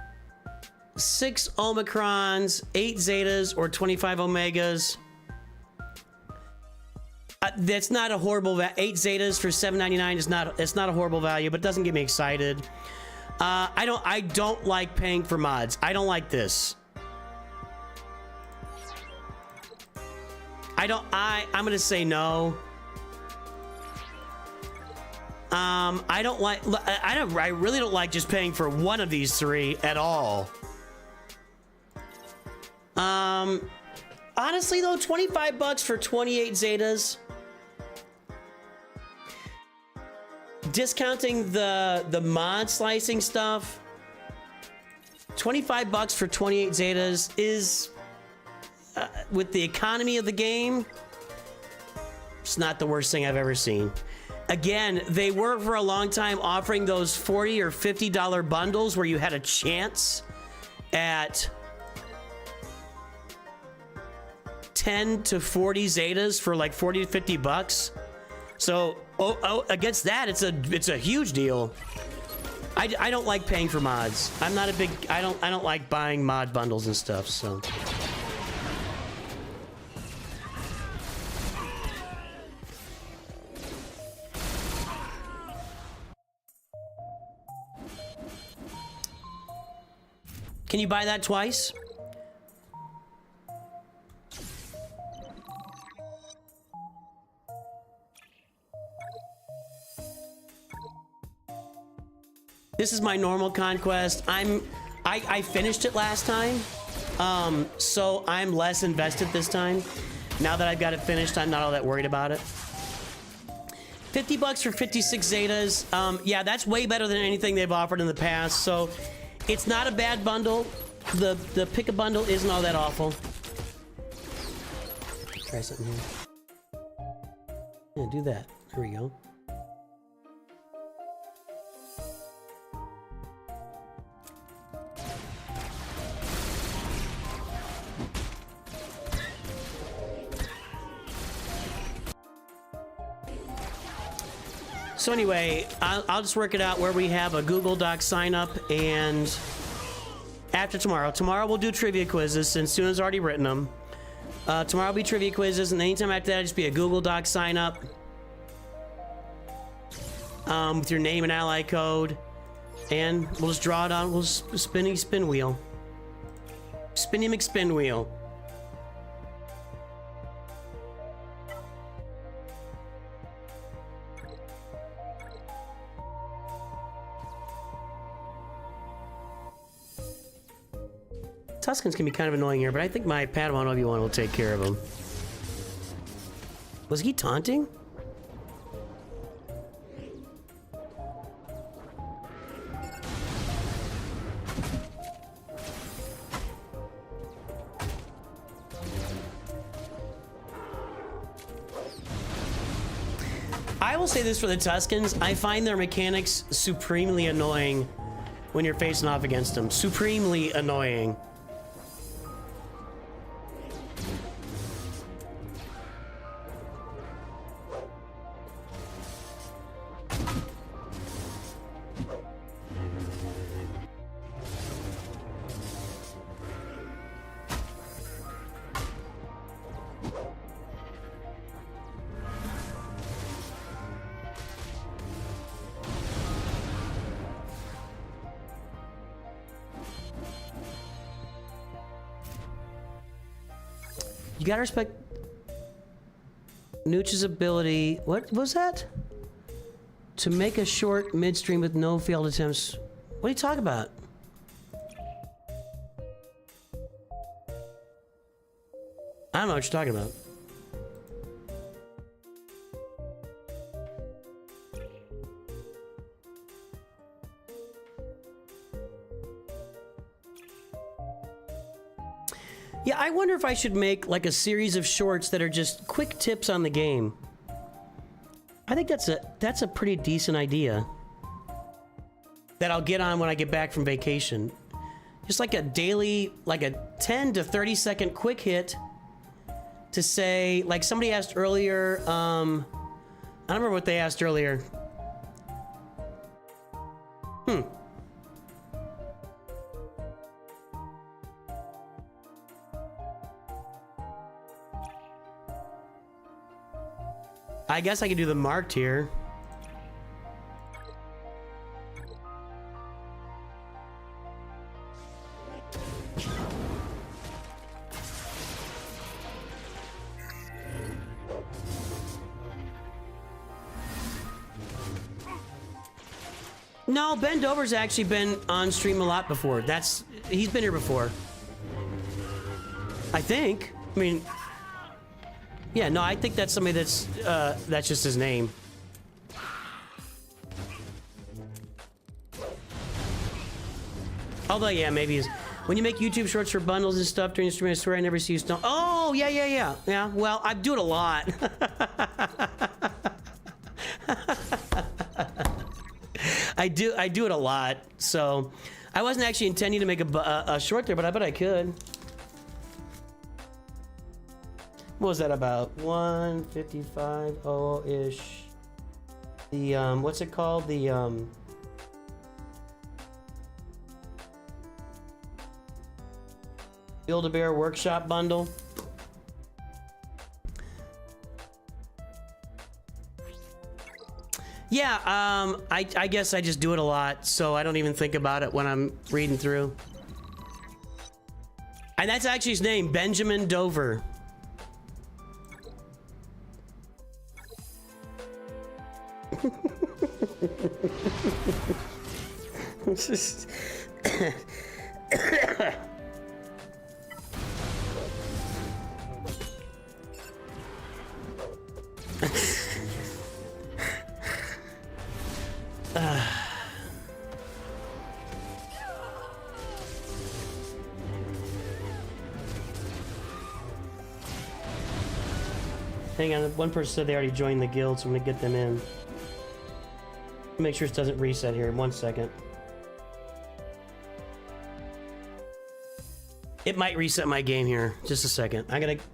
6 Omicrons, 8 Zetas, or 25 Omegas. That's not a horrible 8 Zetas for $7.99 is not. It's not a horrible value, but it doesn't get me excited. I don't like paying for mods. I don't like this. I'm gonna say no. I really don't like just paying for one of these 3 at all. Honestly though, 25 bucks for 28 Zetas. Discounting the mod slicing stuff, 25 bucks for 28 Zetas is, with the economy of the game, it's not the worst thing I've ever seen. Again, they were for a long time offering those $40 or $50 bundles where you had a chance at 10 to 40 Zetas for like 40 to 50 bucks. So against that, it's a huge deal. I don't like paying for mods. I'm not a big, I don't like buying mod bundles and stuff, so. Can you buy that twice? This is my normal Conquest. I finished it last time, so I'm less invested this time. Now that I've got it finished, I'm not all that worried about it. 50 bucks for 56 Zetas. Yeah, that's way better than anything they've offered in the past. So it's not a bad bundle. The pick a bundle isn't all that awful. Try something here. Yeah, do that. There we go. So anyway, I'll just work it out where we have a Google Doc sign up, and after tomorrow we'll do trivia quizzes since Suna's already written them. Tomorrow will be trivia quizzes, and anytime after that, it'll just be a Google Doc sign up with your name and ally code, and we'll just draw it on. We'll just spin wheel, spinny McSpin wheel. Tuscans can be kind of annoying here, but I think my Padawan Obi-Wan will take care of him. Was he taunting? I will say this for the Tuscans, I find their mechanics supremely annoying when you're facing off against them. Supremely annoying. You gotta respect Nooch's ability. What was that? To make a short midstream with no failed attempts. What are you talking about? I don't know what you're talking about. Yeah, I wonder if I should make like a series of shorts that are just quick tips on the game. I think that's a pretty decent idea that I'll get on when I get back from vacation. Just like a daily, like a 10 to 30 second quick hit to say, like somebody asked earlier, I don't remember what they asked earlier. I guess I could do the marked here. No, Ben Dover's actually been on stream a lot before. He's been here before. I think. I mean, yeah, no, I think that's somebody that's just his name. Although, yeah, maybe he's... When you make YouTube shorts for bundles and stuff during the stream, I swear I never see you stone. Oh, yeah. Yeah, well, I do it a lot. I do it a lot. So, I wasn't actually intending to make a short there, but I bet I could. What was that about? 155-ish. The, what's it called? The, Build-A-Bear Workshop Bundle. Yeah, I guess I just do it a lot, so I don't even think about it when I'm reading through. And that's actually his name, Benjamin Dover. It's just... Hang on, one person said they already joined the guild, so I'm gonna get them in. Make sure it doesn't reset here. 1 second. It might reset my game here. Just a second.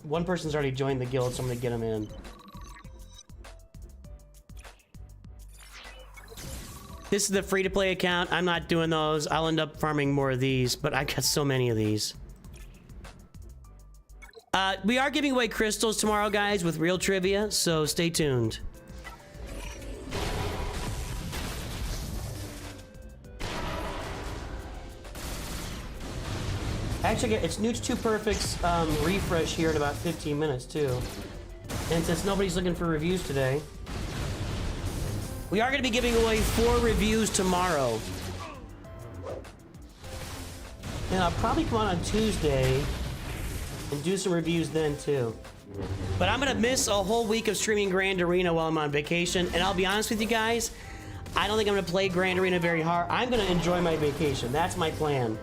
One person's already joined the guild, so I'm gonna get them in. This is the free-to-play account. I'm not doing those. I'll end up farming more of these, but I've got so many of these. We are giving away crystals tomorrow, guys, with real trivia, so stay tuned. Actually, it's Nooch2 Perfect's refresh here in about 15 minutes, too. And since nobody's looking for reviews today, we are going to be giving away 4 reviews tomorrow. And I'll probably come on Tuesday and do some reviews then, too. But I'm going to miss a whole week of streaming Grand Arena while I'm on vacation. And I'll be honest with you guys, I don't think I'm going to play Grand Arena very hard. I'm going to enjoy my vacation. That's my plan.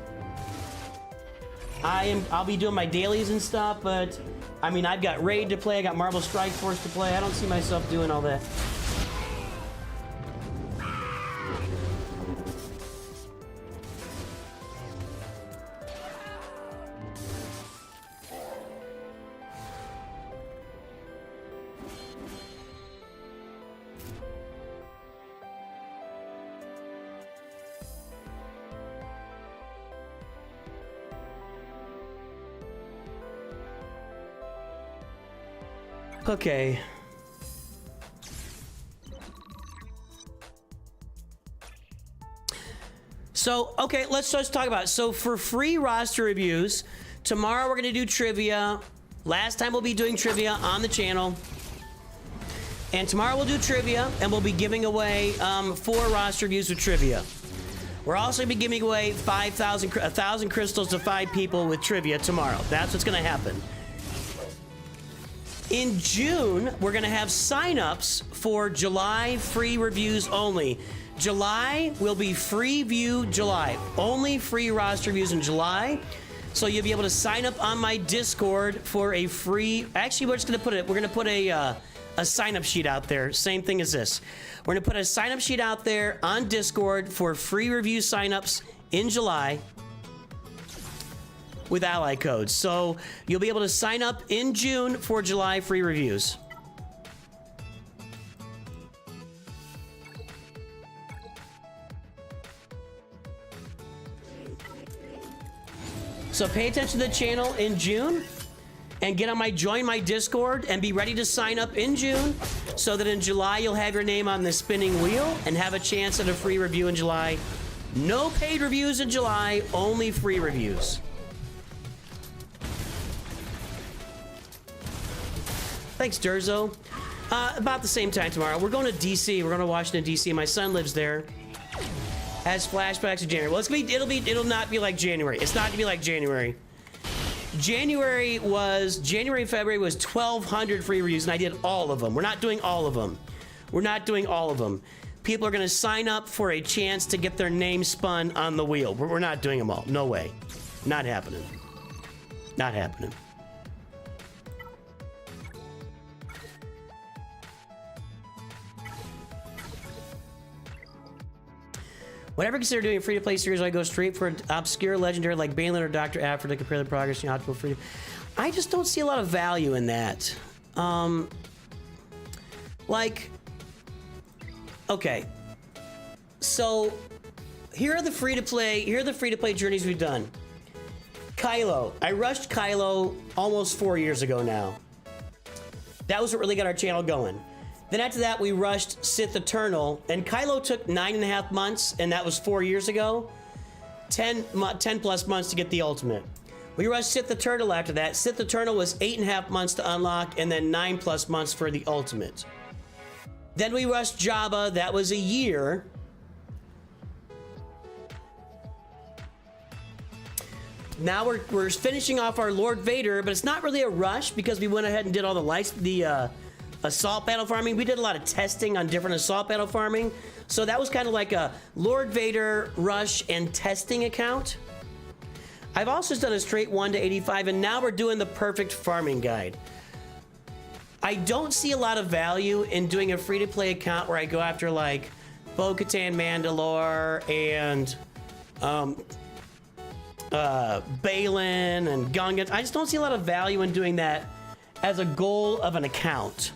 I'll be doing my dailies and stuff, but I mean, I've got Raid to play, I got Marvel Strike Force to play. I don't see myself doing all that. Okay. So, okay, let's just talk about it. So for free roster reviews, tomorrow we're going to do trivia. Last time we'll be doing trivia on the channel. And tomorrow we'll do trivia, and we'll be giving away 4 roster views with trivia. We're also going to be giving away 1,000 crystals to 5 people with trivia tomorrow. That's what's going to happen. In June, we're going to have sign-ups for July free reviews only. July will be free view July. Only free roster views in July. So you'll be able to sign up on my Discord for a free... Actually, we're just going to put it... We're going to put a sign-up sheet out there. Same thing as this. We're going to put a sign-up sheet out there on Discord for free review sign-ups in July with ally codes. So you'll be able to sign up in June for July free reviews. So pay attention to the channel in June and get on join my Discord and be ready to sign up in June so that in July you'll have your name on the spinning wheel and have a chance at a free review in July. No paid reviews in July, only free reviews. Thanks, Durzo. About the same time tomorrow. We're going to DC. We're going to Washington, DC. My son lives there. Has flashbacks of January. Well, it'll not be like January. It's not going to be like January. January, February was 1,200 free reviews, and I did all of them. We're not doing all of them. We're not doing all of them. People are going to sign up for a chance to get their name spun on the wheel. We're not doing them all. No way. Not happening. Not happening. Whenever I consider doing a free-to-play series, I go straight for an obscure legendary like Balin or Dr. Aphra to compare the progress in optimal free. I just don't see a lot of value in that. Okay. So here are the free-to-play journeys we've done. Kylo. I rushed Kylo almost 4 years ago now. That was what really got our channel going. Then after that, we rushed Sith Eternal, and Kylo took 9.5 months, and that was 4 years ago. 10 plus months to get the ultimate. We rushed Sith Eternal after that. Sith Eternal was 8.5 months to unlock, and then 9 plus months for the ultimate. Then we rushed Jabba. That was a year. Now we're finishing off our Lord Vader, but it's not really a rush because we went ahead and did all the assault battle farming. We did a lot of testing on different assault battle farming. So that was kind of like a Lord Vader rush and testing account. I've also done a straight 1 to 85, and now we're doing the perfect farming guide. I don't see a lot of value in doing a free-to-play account where I go after like Bo-Katan, Mandalore, and Balin and Gungan. I just don't see a lot of value in doing that as a goal of an account.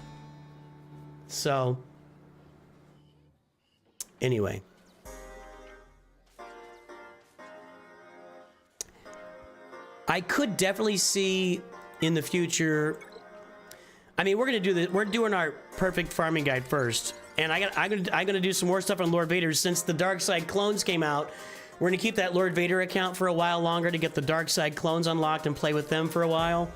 So, anyway. I could definitely see in the future. I mean, we're gonna do this. We're doing our perfect farming guide first, and I'm gonna do some more stuff on Lord Vader since the Dark Side clones came out. We're gonna keep that Lord Vader account for a while longer to get the Dark Side clones unlocked and play with them for a while.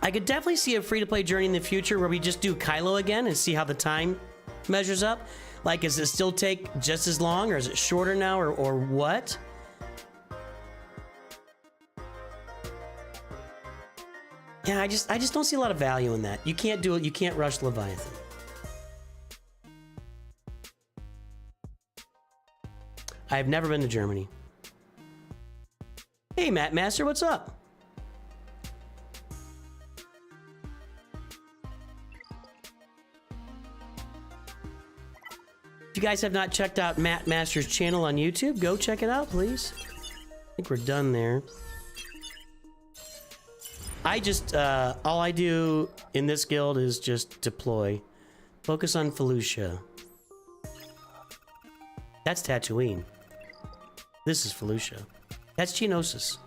I could definitely see a free-to-play journey in the future where we just do Kylo again and see how the time measures up. Like, does it still take just as long, or is it shorter now, or what? Yeah, I just don't see a lot of value in that. You can't do it. You can't rush Leviathan. I've never been to Germany. Hey, Matt Master, what's up? If you guys have not checked out Matt Master's channel on YouTube, go check it out, please. I think we're done there. I just, all I do in this guild is just deploy. Focus on Felucia. That's Tatooine. This is Felucia. That's Geonosis.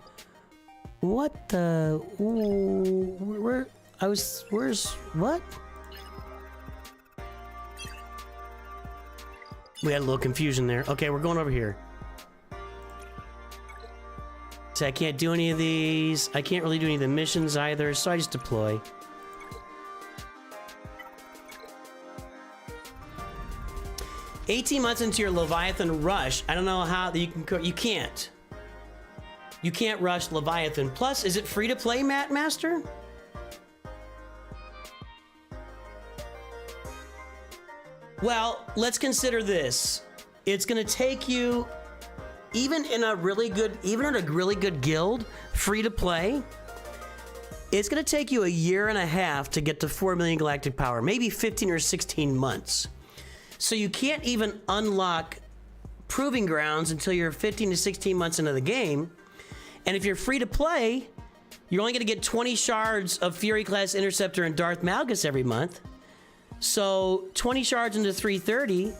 What the? Ooh, where's, what? We had a little confusion there. Okay, we're going over here. So I can't do any of these. I can't really do any of the missions either, so I just deploy. $18 months into your Leviathan rush. I don't know how you can. You can't. You can't rush Leviathan. Plus, is it free to play, Matt Master? Well, let's consider this. It's gonna take you, even in a really good guild, free to play, it's gonna take you a year and a half to get to 4 million galactic power, maybe 15 or 16 months. So you can't even unlock Proving Grounds until you're 15 to 16 months into the game. And if you're free to play, you're only gonna get 20 shards of Fury class Interceptor and Darth Malgus every month. So 20 shards into 330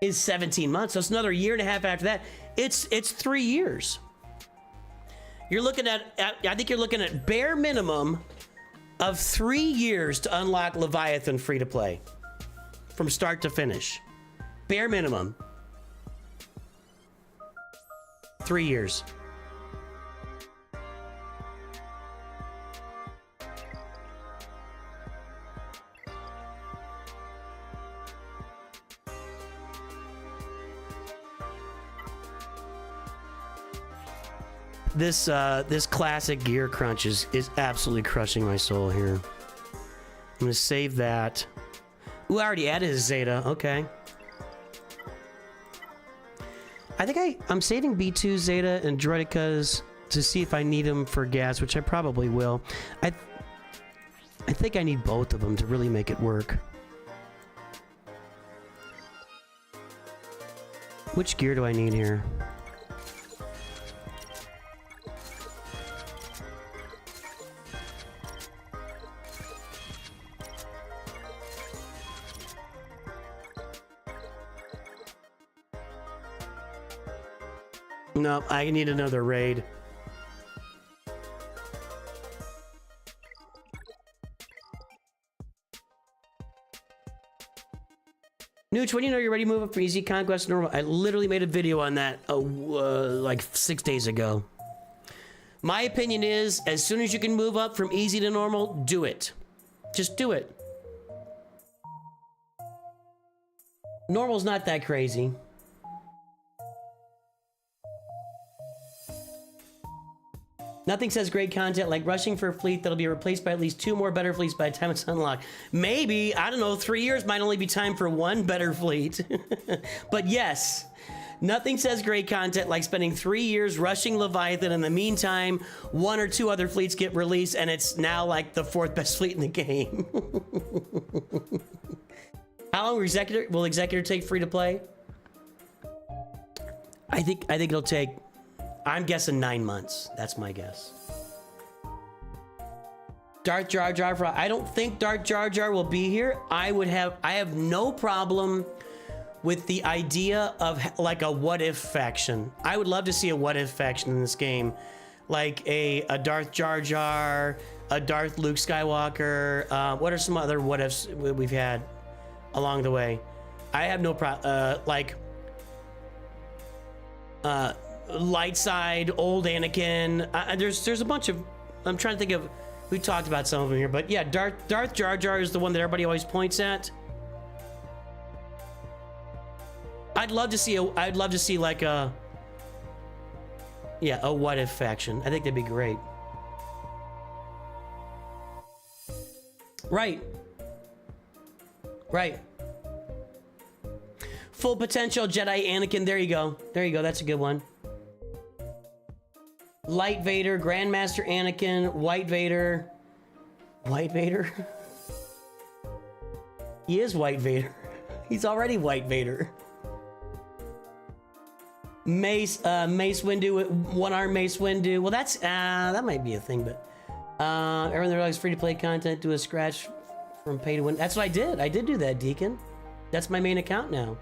is 17 months. So it's another year and a half after that. It's 3 years. You're looking at, I think you're looking at bare minimum of 3 years to unlock Leviathan free to play from start to finish. Bare minimum. 3 years. This classic gear crunch is absolutely crushing my soul here. I'm gonna save that. Ooh, I already added his Zeta. Okay. I think I'm saving B2 Zeta and Droidekas to see if I need them for gas, which I probably will. I think I need both of them to really make it work. Which gear do I need here? No, I need another raid. Nooch, when you know you're ready to move up from easy, conquest, normal. I literally made a video on that like 6 days ago. My opinion is, as soon as you can move up from easy to normal, do it. Just do it. Normal's not that crazy. Nothing says great content like rushing for a fleet that'll be replaced by at least 2 more better fleets by the time it's unlocked. Maybe, I don't know, 3 years might only be time for 1 better fleet. But yes, nothing says great content like spending 3 years rushing Leviathan. In the meantime, 1 or 2 other fleets get released and it's now like the 4th best fleet in the game. How long will Executor take free to play? I think it'll take, I'm guessing 9 months. That's my guess. Darth Jar Jar. I don't think Darth Jar Jar will be here. I have no problem with the idea of like a what if faction. I would love to see a what if faction in this game. Like a Darth Jar Jar, a Darth Luke Skywalker. What are some other what ifs we've had along the way? I have no problem. Light side, old Anakin. There's a bunch of. I'm trying to think of. We talked about some of them here, but yeah, Darth Jar Jar is the one that everybody always points at. I'd love to see like a. Yeah, a what if faction. I think that'd be great. Right. Right. Full potential Jedi Anakin. There you go. There you go. That's a good one. Light Vader, Grandmaster Anakin, White Vader. White Vader? He is White Vader. He's already White Vader. Mace Windu, one-arm Mace Windu. Well, that's, that might be a thing, but... everyone that likes free-to-play content, do a scratch from pay to win. That's what I did. I did do that, Deacon. That's my main account now.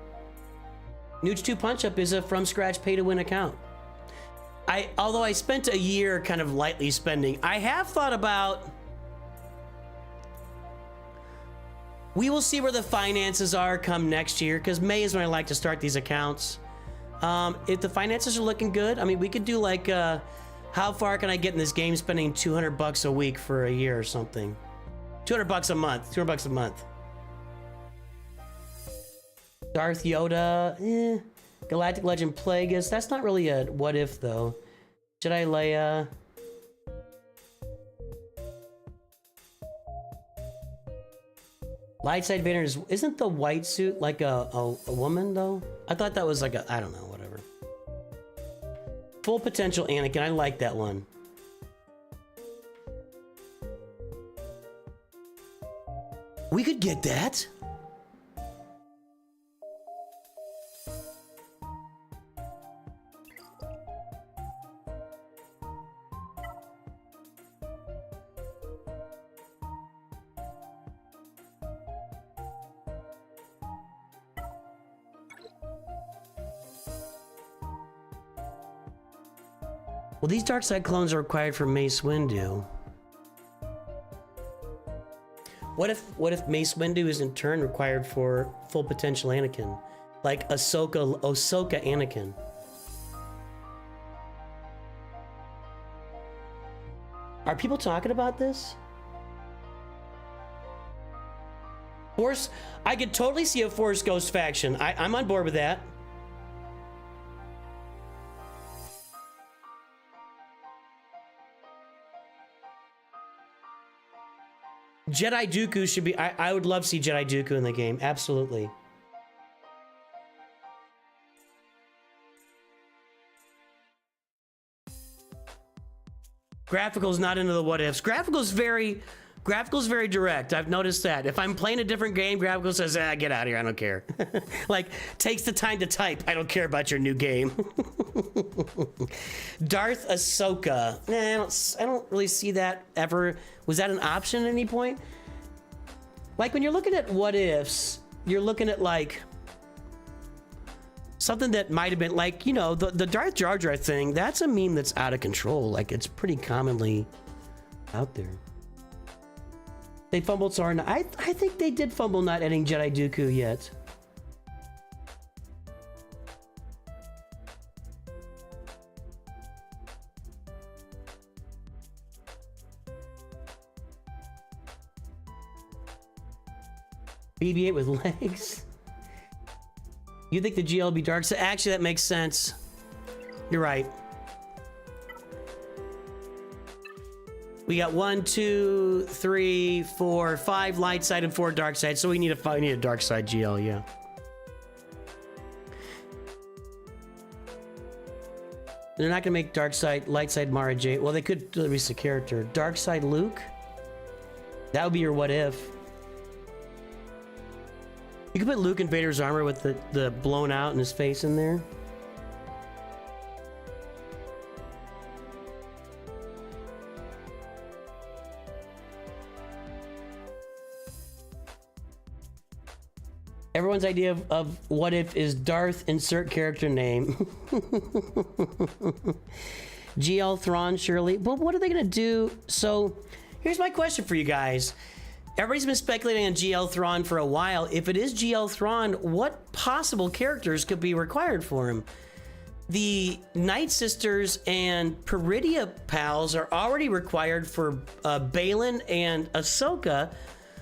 Nooch2 Punch Up is a from-scratch pay-to-win account. Although I spent a year kind of lightly spending, I have thought about... We will see where the finances are come next year, because May is when I like to start these accounts. If the finances are looking good, I mean, we could do like, how far can I get in this game spending $200 a week for a year or something? $200 a month. $200 a month. Darth Yoda. Galactic Legend Plagueis. That's not really a what if though. Jedi Leia. Lightside Vader isn't the white suit like a woman though? I thought that was like a, I don't know, whatever. Full Potential Anakin. I like that one. We could get that. Well, these dark side clones are required for Mace Windu. What if Mace Windu is in turn required for Full Potential Anakin? Like Ahsoka Anakin. Are people talking about this? Force, I could totally see a Force Ghost faction. I'm on board with that. Jedi Dooku should be, I would love to see Jedi Dooku in the game, absolutely. Graphical's not into the what ifs. Graphical's very direct. I've noticed that. If I'm playing a different game, Graphical says, get out of here, I don't care. Like, takes the time to type, I don't care about your new game. Darth Ahsoka. Nah, I don't really see that ever. Was that an option at any point? Like, when you're looking at what ifs, you're looking at like something that might have been like, you know, the Darth Jar Jar thing, that's a meme that's out of control. Like, it's pretty commonly out there. They fumbled Soren. I think they did fumble not adding Jedi Dooku yet. BB-8 with legs. You think the GL will be dark? So actually, that makes sense. You're right. We got 1, 2, 3, 4, 5 light side and 4 dark side. So we need a dark side GL, yeah. They're not gonna make dark side, light side Mara Jade. Well, they could release a character. Dark side Luke. That would be your what if. You could put Luke in Vader's armor with the blown out in his face in there. Everyone's idea of what if is Darth insert character name. GL Thrawn surely. But what are they gonna do? So here's my question for you guys. Everybody's been speculating on GL Thrawn for a while. If it is GL Thrawn, what possible characters could be required for him? The Night Sisters and Peridia pals are already required for Baylan and Ahsoka.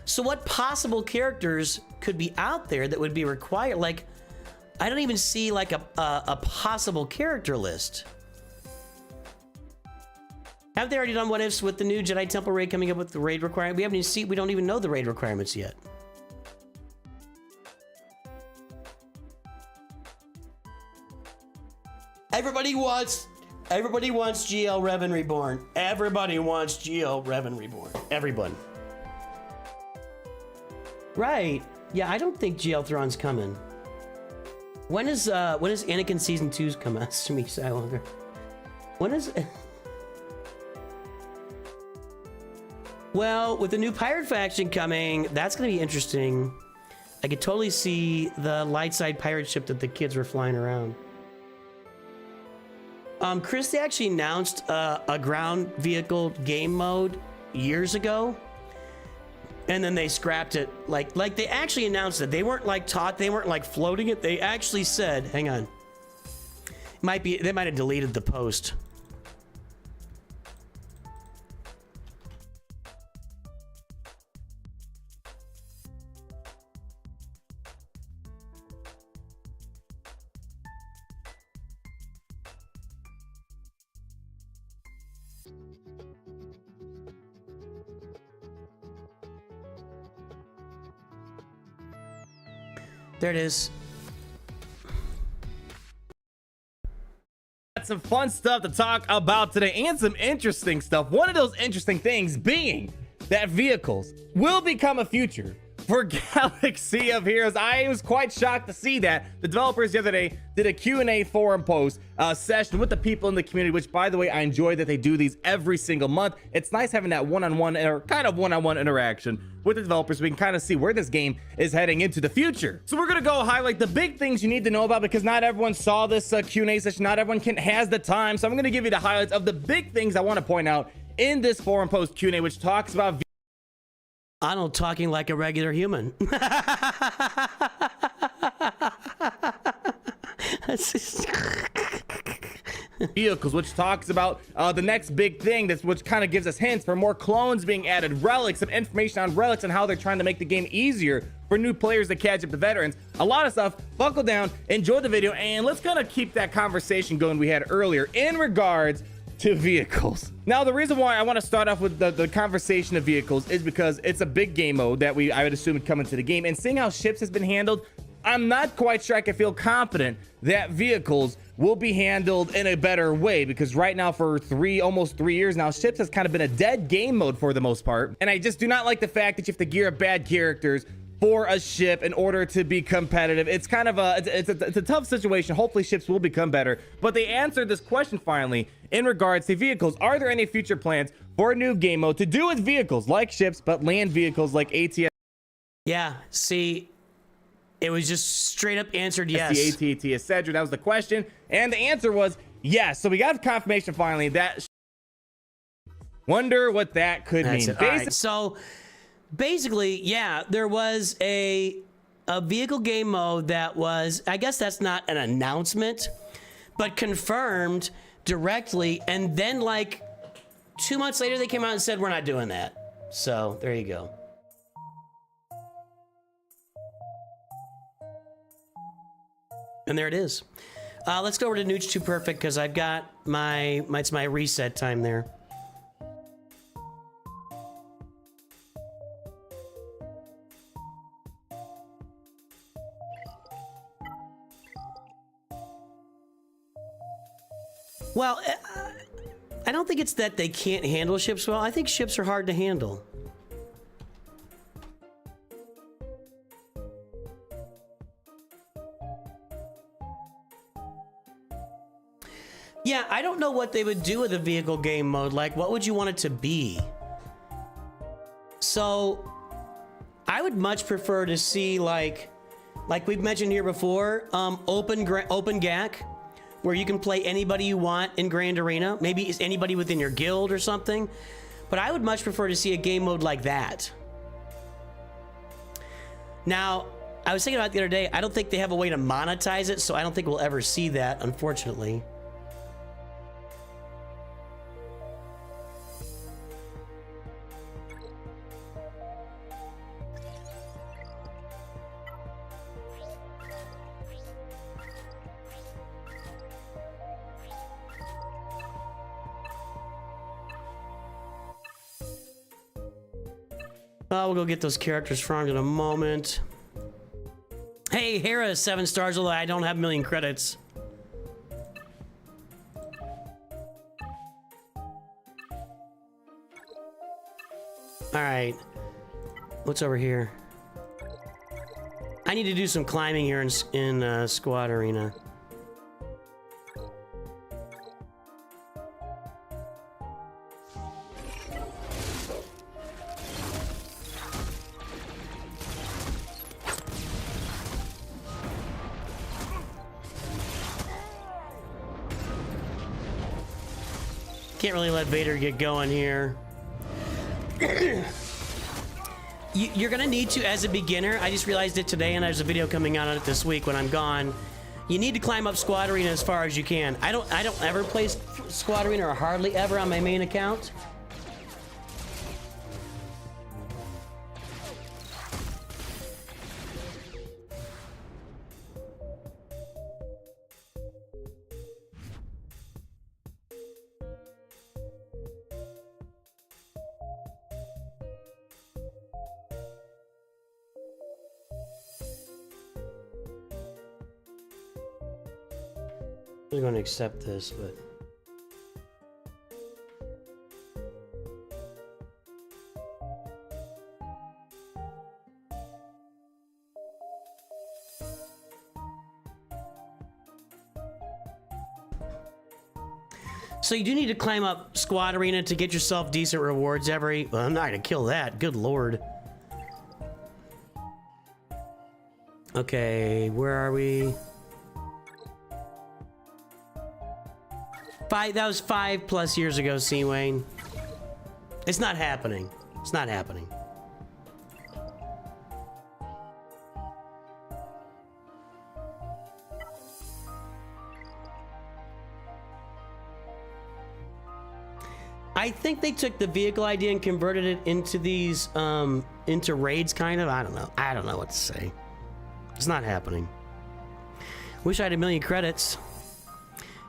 So what possible characters could be out there that would be required? Like, I don't even see like a possible character list. Have they already done what ifs with the new Jedi Temple raid coming up with the raid requirement? We haven't even seen, we don't even know the raid requirements yet. Everybody wants GL Revan Reborn. Everybody wants GL Revan Reborn. Everyone. Right. Yeah, I don't think GL Thrawn's coming. When is Anakin Season 2's come out? To me, Skywalker. When is... Well, with the new pirate faction coming, that's going to be interesting. I could totally see the light side pirate ship that the kids were flying around. Chris, they actually announced a ground vehicle game mode years ago, and then they scrapped it. Like they actually announced it. They weren't like they weren't like floating it. They actually said, hang on. They might have deleted the post. There it is. Got some fun stuff to talk about today and some interesting stuff. One of those interesting things being that vehicles will become a future for Galaxy of Heroes. I was quite shocked to see that. The developers the other day did a Q&A forum post session with the people in the community, which, by the way, I enjoy that they do these every single month. It's nice having that one-on-one or kind of one-on-one interaction with the developers. We can kind of see where this game is heading into the future. So we're going to go highlight the big things you need to know about, because not everyone saw this Q&A session. Not everyone has the time. So I'm going to give you the highlights of the big things I want to point out in this forum post Q&A, which talks about Arnold talking like a regular human. vehicles, which talks about the next big thing, which kind of gives us hints for more clones being added, relics, some information on relics and how they're trying to make the game easier for new players to catch up to veterans. A lot of stuff. Buckle down, enjoy the video, and let's kind of keep that conversation going we had earlier in regards to vehicles. Now, the reason why I want to start off with the conversation of vehicles is because it's a big game mode that I would assume would come into the game, and seeing how ships has been handled, I'm not quite sure I can feel confident that vehicles will be handled in a better way, because right now for almost 3 years now, ships has kind of been a dead game mode for the most part, and I just do not like the fact that you have to gear up bad characters for a ship in order to be competitive. It's kind of it's a tough situation. Hopefully ships will become better, but they answered this question finally in regards to vehicles. Are there any future plans for a new game mode to do with vehicles like ships, but land vehicles like ATS? Yeah, see, it was just straight up answered yes. The AT&T, etc. That was the question, and the answer was yes. So we got confirmation finally. That wonder what that could mean. All right, so basically, yeah, there was a vehicle game mode that was, I guess that's not an announcement, but confirmed directly, and then like 2 months later they came out and said we're not doing that. So there you go. And there it is. Let's go over to Nooch2Perfect, because I've got it's my reset time there. Well, I don't think it's that they can't handle ships well. I think ships are hard to handle. Yeah, I don't know what they would do with a vehicle game mode. Like, what would you want it to be? So, I would much prefer to see like we've mentioned here before, open GAC, where you can play anybody you want in Grand Arena. Maybe it's anybody within your guild or something. But I would much prefer to see a game mode like that. Now, I was thinking about it the other day. I don't think they have a way to monetize it, so I don't think we'll ever see that, unfortunately. We'll go get those characters farmed in a moment. Hey, Hera is 7 stars, although I don't have a million credits. Alright. What's over here? I need to do some climbing here in Squad Arena. Can't really let Vader get going here. You're gonna need to, as a beginner, I just realized it today, and there's a video coming out on it this week when I'm gone. You need to climb up Squad Arena as far as you can. I don't ever play Squad Arena, or hardly ever, on my main account. I'm going to accept this, but so you do need to climb up Squad Arena to get yourself decent rewards every... Well, I'm not going to kill that. Good lord. Okay, where are we? That was 5+ years ago, C. Wayne. It's not happening. It's not happening. I think they took the vehicle idea and converted it into these, into raids, kind of. I don't know. I don't know what to say. It's not happening. Wish I had 1 million credits.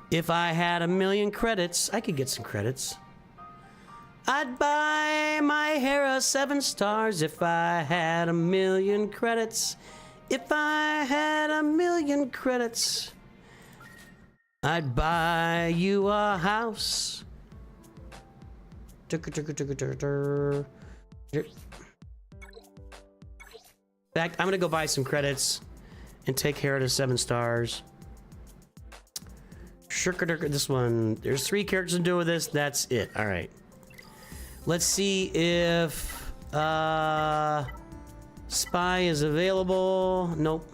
If I had 1 million credits, I could get some credits. I'd buy my hair 7 stars if I had 1 million credits. If I had 1 million credits, I'd buy you a house. In fact, I'm gonna go buy some credits and take Hera to 7 stars. This one, there's 3 characters to do with this. That's it. All right. Let's see if Spy is available. Nope.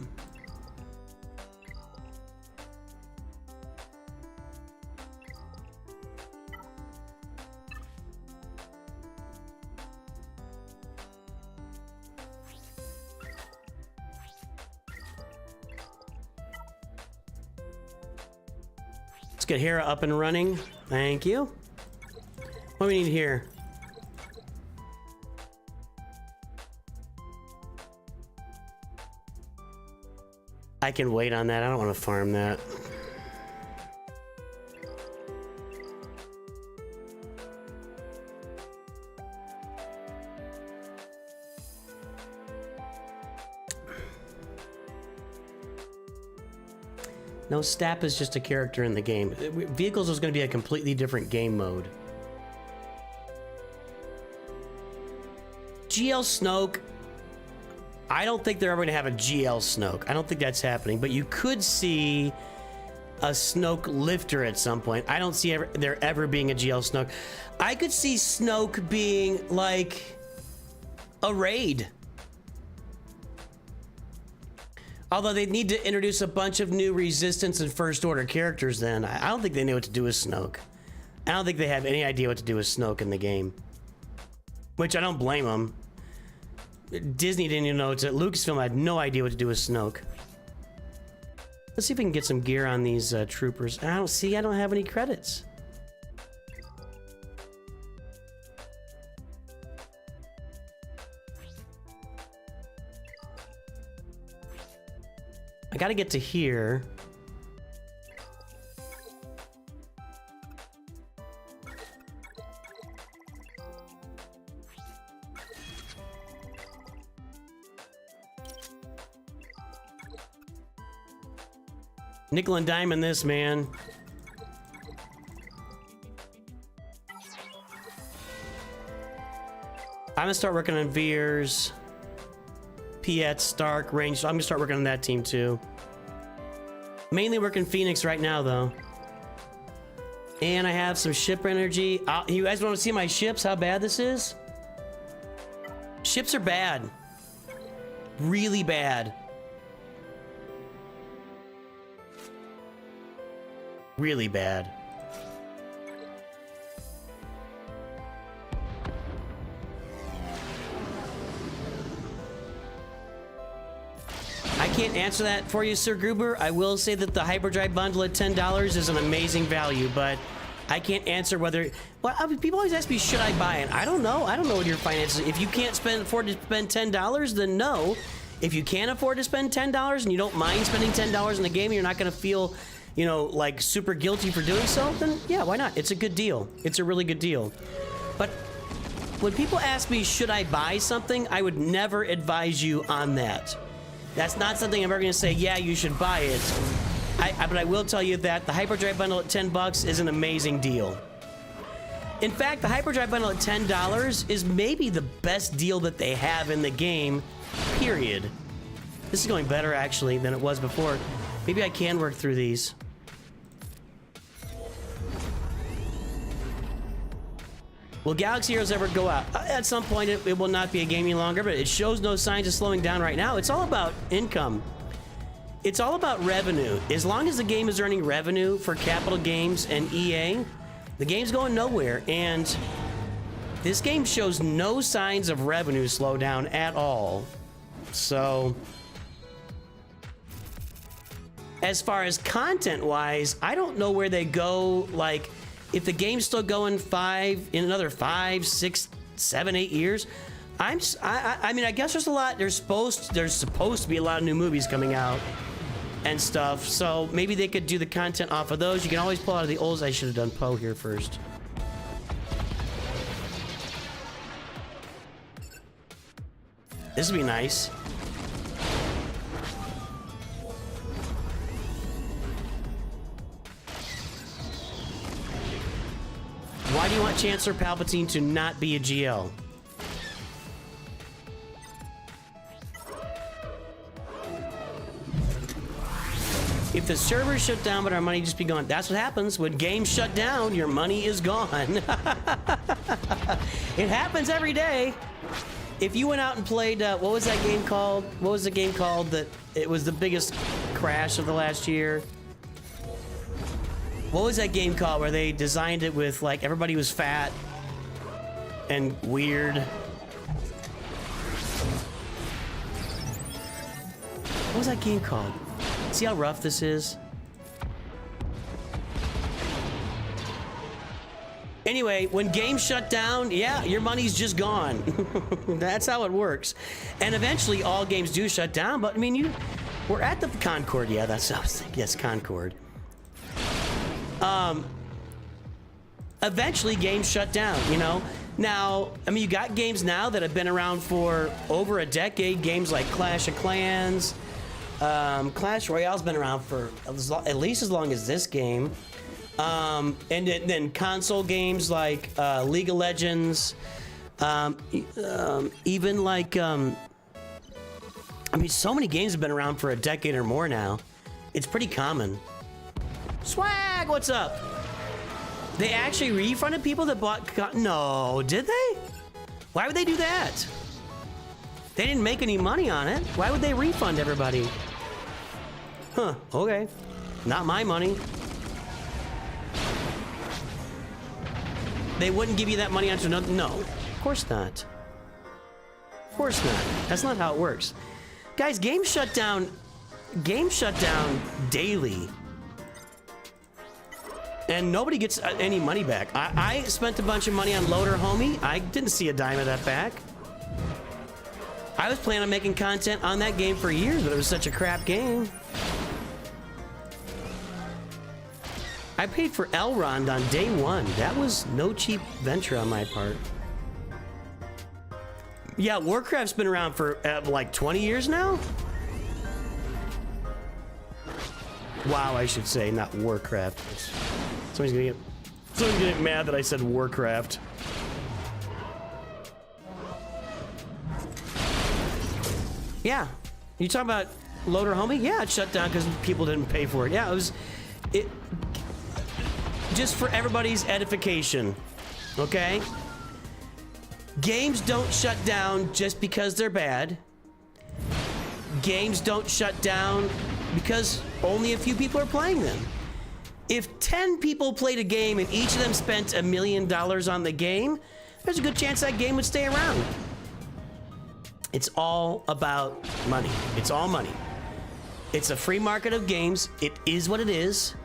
Let's get Hera up and running. Thank you. What do we need here? I can wait on that. I don't want to farm that. No, Stap is just a character in the game. Vehicles is going to be a completely different game mode. GL Snoke. I don't think they're ever going to have a GL Snoke. I don't think that's happening. But you could see a Snoke lifter at some point. I don't see there ever being a GL Snoke. I could see Snoke being like a raid. Although they need to introduce a bunch of new Resistance and First Order characters then. I don't think they know what to do with Snoke. I don't think they have any idea what to do with Snoke in the game. Which I don't blame them. Disney didn't even know what to... Lucasfilm had no idea what to do with Snoke. Let's see if we can get some gear on these troopers. I don't have any credits. I gotta get to here. Nickel and diamond this, man. I'm gonna start working on Veers, Piet, Stark, Range. So I'm gonna start working on that team too. Mainly working Phoenix right now though. And I have some ship energy. You guys want to see my ships? How bad this is? Ships are bad. Really bad. Really bad. can't answer that for you, Sir Gruber. I will say that the Hyperdrive bundle at $10 is an amazing value, but I can't answer whether. Well, people always ask me, should I buy it? I don't know. I don't know what your finances. If you can't afford to spend $10, then no. If you can't afford to spend $10 and you don't mind spending $10 in the game, and you're not going to feel, you know, like super guilty for doing so, then yeah, why not? It's a good deal. It's a really good deal. But when people ask me, should I buy something, I would never advise you on that. That's not something I'm ever going to say, yeah, you should buy it. But I will tell you that the Hyperdrive bundle at $10 is an amazing deal. In fact, the Hyperdrive bundle at $10 is maybe the best deal that they have in the game, period. This is going better, actually, than it was before. Maybe I can work through these. Will Galaxy Heroes ever go out? At some point, it will not be a game any longer, but it shows no signs of slowing down right now. It's all about income. It's all about revenue. As long as the game is earning revenue for Capital Games and EA, the game's going nowhere. And this game shows no signs of revenue slowdown at all. So, as far as content-wise, I don't know where they go. Like, if the game's still going in another 5, 6, 7, 8 years, I mean, I guess there's a lot. There's supposed to be a lot of new movies coming out and stuff. So maybe they could do the content off of those. You can always pull out of the olds. I should have done Poe here first. This would be nice. Why do you want Chancellor Palpatine to not be a GL? If the servers shut down, but our money just be gone. That's what happens when games shut down. Your money is gone. It happens every day. If you went out and played, what was that game called? What was the game called that it was the biggest crash of the last year? What was that game called where they designed it with, like, everybody was fat and weird? What was that game called? See how rough this is? Anyway, when games shut down, yeah, your money's just gone. That's how it works. And eventually all games do shut down, but I mean, we're at the Concord. Yeah, that's what I was thinking. Yes, Concord. Eventually games shut down, you know? Now, I mean, you got games now that have been around for over a decade. Games like Clash of Clans. Clash Royale's been around for at least as long as this game. And then console games like League of Legends. Even like, I mean, so many games have been around for a decade or more now. It's pretty common. Swag, what's up? They actually refunded people that bought... No, did they? Why would they do that? They didn't make any money on it. Why would they refund everybody? Huh, okay. Not my money. They wouldn't give you that money onto another... No, of course not. Of course not. That's not how it works. Guys, games shut down daily. And nobody gets any money back. I spent a bunch of money on Loader Homie. I didn't see a dime of that back. I was planning on making content on that game for years, but it was such a crap game. I paid for Elrond on day one. That was no cheap venture on my part. Yeah, Warcraft's been around for like 20 years now? WoW, I should say, not Warcraft. Somebody's gonna get mad that I said Warcraft. Yeah, you talking about Loader Homie? Yeah, it shut down because people didn't pay for it. Yeah, it just for everybody's edification, okay? Games don't shut down just because they're bad. Games don't shut down because only a few people are playing them. If 10 people played a game and each of them spent $1 million on the game, there's a good chance that game would stay around. It's all about money. It's all money. It's a free market of games. It is what it is.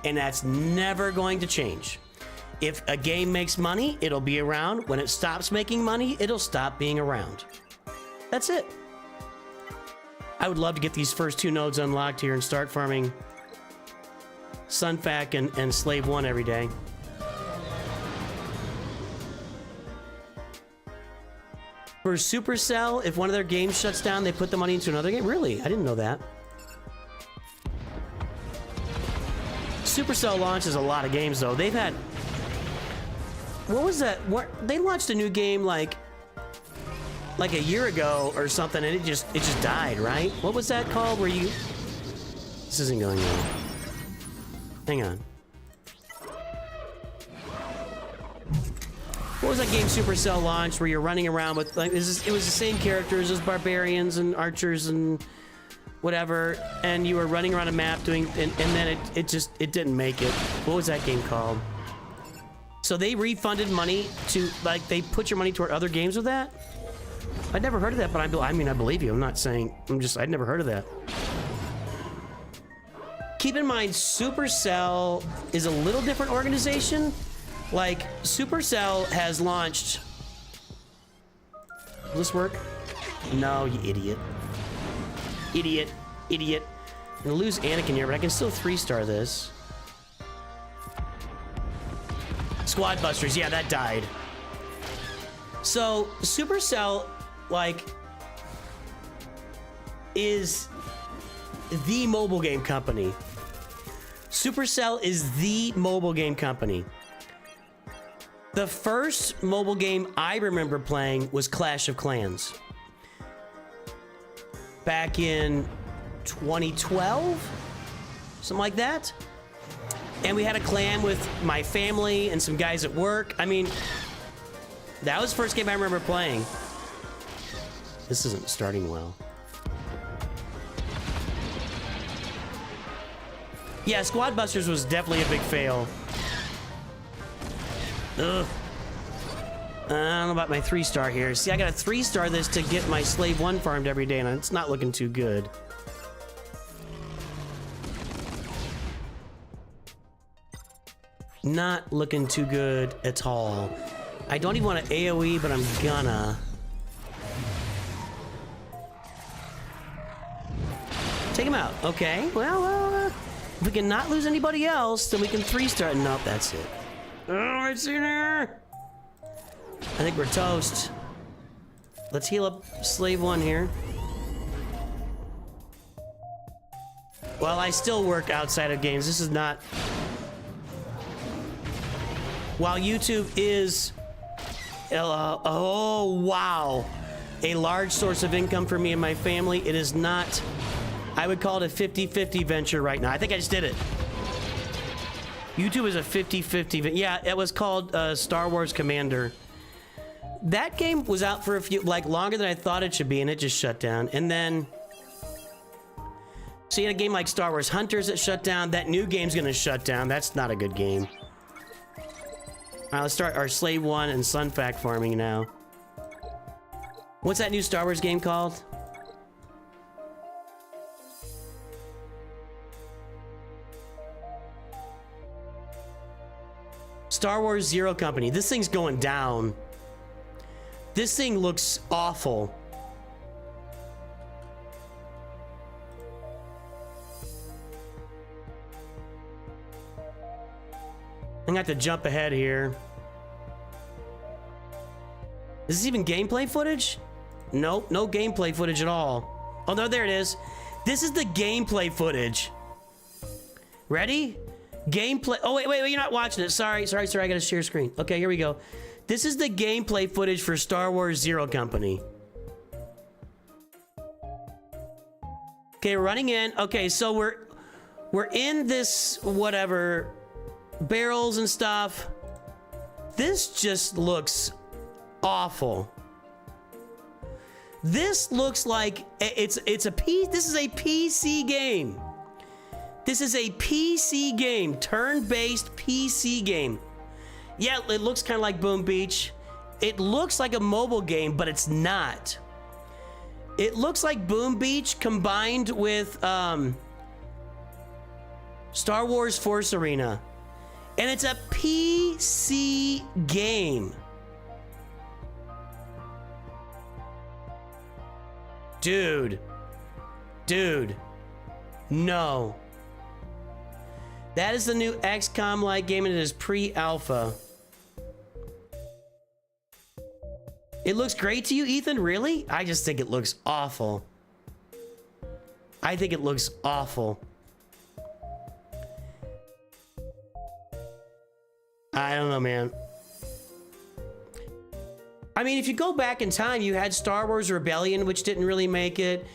And that's never going to change. If a game makes money, it'll be around. When it stops making money, it'll stop being around. That's it. I would love to get these first 2 nodes unlocked here and start farming Sunfac and Slave 1 every day. For Supercell, if one of their games shuts down, they put the money into another game? Really? I didn't know that. Supercell launches a lot of games, though. They've had... What was that? They launched a new game like a year ago or something, and it just died, right? What was that called? Where you... This isn't going well. Hang on. What was that game Supercell launched where you're running around with like it was the same characters as barbarians and archers and whatever, and you were running around a map doing and then it didn't make it. What was that game called? So they refunded money to like they put your money toward other games with that? I'd never heard of that, but I mean I believe you. I'm not saying I'd never heard of that. Keep in mind, Supercell is a little different organization. Like, Supercell has launched... Will this work? No, you idiot. Idiot. Idiot. I'm gonna lose Anakin here, but I can still 3-star this. Squad Busters, yeah, that died. So, Supercell, like, is the mobile game company. Supercell is the mobile game company. The first mobile game I remember playing was Clash of Clans. Back in 2012? Something like that? And we had a clan with my family and some guys at work. I mean, that was the first game I remember playing. This isn't starting well. Yeah, Squad Busters was definitely a big fail. Ugh. I don't know about my 3-star here. See, I gotta 3-star this to get my Slave 1 farmed every day, and it's not looking too good. Not looking too good at all. I don't even want to AoE, but I'm gonna. Take him out. Okay, well, if we can not lose anybody else, then we can 3-star. Nope, that's it. Oh, it's in here. I think we're toast. Let's heal up Slave 1 here. Well, I still work outside of games. This is not... While YouTube is... oh, wow. A large source of income for me and my family, it is not... I would call it a 50-50 venture right now. I think I just did it. YouTube is a 50-50. Yeah, it was called Star Wars Commander. That game was out for a few, like longer than I thought it should be, and it just shut down. And then, so you had a game like Star Wars Hunters that shut down. That new game's gonna shut down. That's not a good game. All right, let's start our Slave 1 and Sunfac farming now. What's that new Star Wars game called? Star Wars Zero Company. This thing's going down. This thing looks awful. I'm gonna have to jump ahead here. Is this even gameplay footage? Nope, no gameplay footage at all. Oh no, there it is. This is the gameplay footage. Ready? Gameplay. Oh, wait, you're not watching it. Sorry, I gotta share screen. Okay, here we go. This is the gameplay footage for Star Wars Zero Company. Okay, we're running in. Okay, so we're in this whatever barrels and stuff. This just looks awful. This looks like this is a PC game. This is a PC game, turn-based PC game. Yeah, it looks kind of like Boom Beach. It looks like a mobile game, but it's not. It looks like Boom Beach combined with Star Wars Force Arena. And it's a PC game. Dude. No. That is the new XCOM-like game, and it is pre-alpha. It looks great to you, Ethan? Really? I just think it looks awful. I think it looks awful. I don't know, man. I mean, if you go back in time, you had Star Wars Rebellion, which didn't really make it.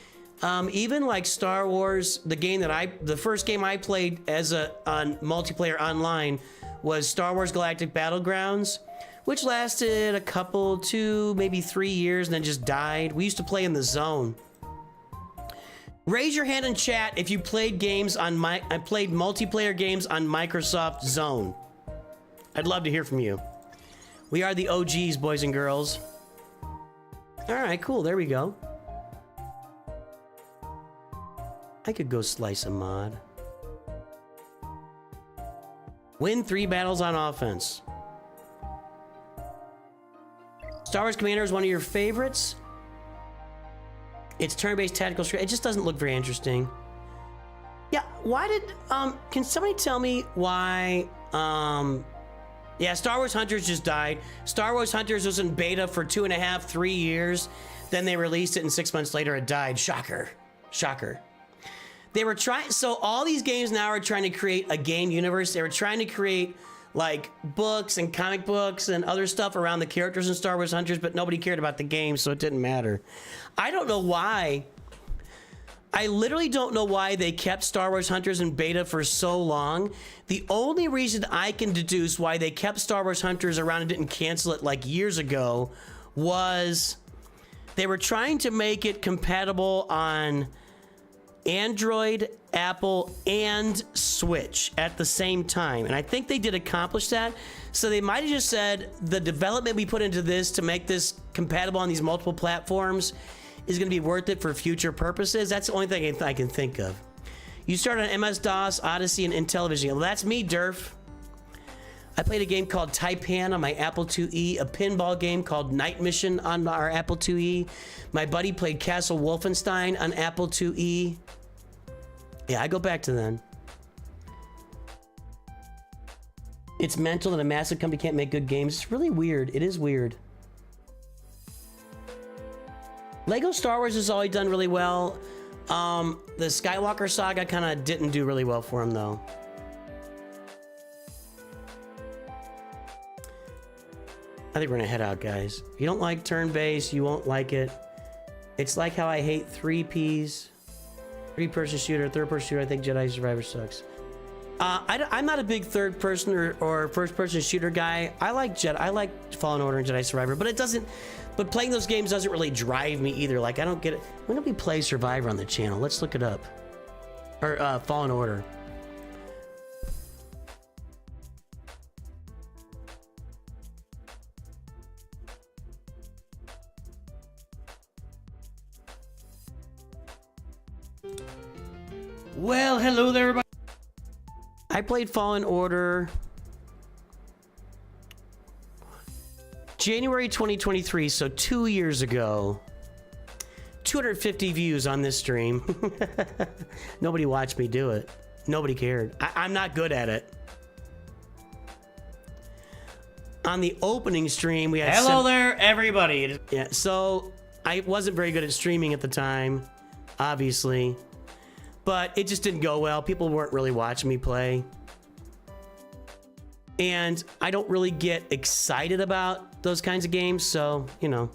Even like Star Wars, the first game I played as on multiplayer online was Star Wars Galactic Battlegrounds, which lasted a couple, 2, maybe 3 years and then just died. We used to play in the Zone. Raise your hand in chat if you played games on I played multiplayer games on Microsoft Zone. I'd love to hear from you. We are the OGs, boys and girls. All right, cool. There we go. I could go slice a mod. Win 3 battles on offense. Star Wars Commander is one of your favorites. It's turn-based tactical strategy. It just doesn't look very interesting. Yeah, why did, can somebody tell me why, yeah, Star Wars Hunters just died. Star Wars Hunters was in beta for 2.5, 3 years. Then they released it and 6 months later it died. Shocker. Shocker. They were trying, so all these games now are trying to create a game universe. They were trying to create like books and comic books and other stuff around the characters in Star Wars Hunters, but nobody cared about the game, so it didn't matter. I don't know why. I literally don't know why they kept Star Wars Hunters in beta for so long. The only reason I can deduce why they kept Star Wars Hunters around and didn't cancel it like years ago was they were trying to make it compatible on Android, Apple, and Switch at the same time. And I think they did accomplish that. So they might have just said the development we put into this to make this compatible on these multiple platforms is going to be worth it for future purposes. That's the only thing I can think of. You started on MS-DOS, Odyssey, and Intellivision. Well, that's me, Durf. I played a game called Taipan on my Apple IIe, a pinball game called Night Mission on our Apple IIe. My buddy played Castle Wolfenstein on Apple IIe. Yeah, I go back to then. It's mental that a massive company can't make good games. It's really weird. It is weird. Lego Star Wars has always done really well. The Skywalker Saga kind of didn't do really well for him, though. I think we're gonna head out, guys. If you don't like turn-based, you won't like it. It's like how I hate 3Ps. 3-person shooter, 3rd-person shooter. I think Jedi Survivor sucks. I'm not a big 3rd-person or 1st-person shooter guy. I like Fallen Order and Jedi Survivor, but it doesn't. But playing those games doesn't really drive me either. Like I don't get it. When did we play Survivor on the channel? Let's look it up. Or Fallen Order. Well, hello there, everybody. I played Fallen Order January 2023, so 2 years ago. 250 views on this stream. Nobody watched me do it. Nobody cared. I'm not good at it. On the opening stream, we had hello there, everybody. Yeah, so I wasn't very good at streaming at the time, obviously. But it just didn't go well. People weren't really watching me play. And I don't really get excited about those kinds of games, so, you know.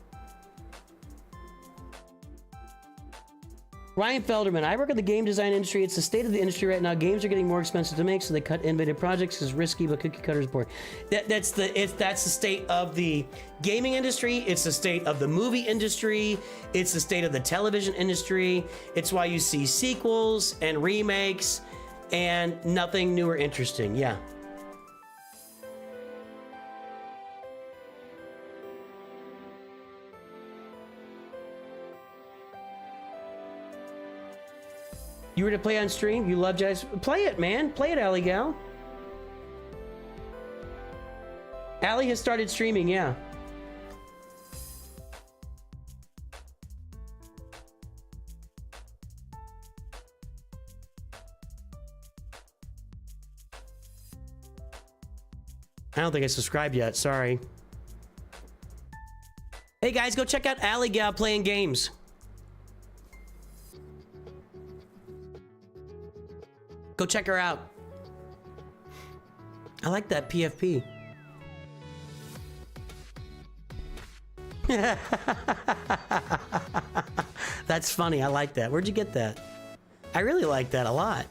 Ryan Felderman, I work in the game design industry. It's the state of the industry right now. Games are getting more expensive to make, so they cut innovative projects. It's risky, but cookie cutters boring. That's the state of the gaming industry. It's the state of the movie industry. It's the state of the television industry. It's why you see sequels and remakes and nothing new or interesting. Yeah. You were to play on stream? You love Jazz? Play it, man. Play it, Allie Gal. Allie has started streaming, yeah. I don't think I subscribed yet, sorry. Hey guys, go check out Allie Gal playing games. Go check her out. I like that PFP. That's funny, I like that. Where'd you get that? I really like that a lot.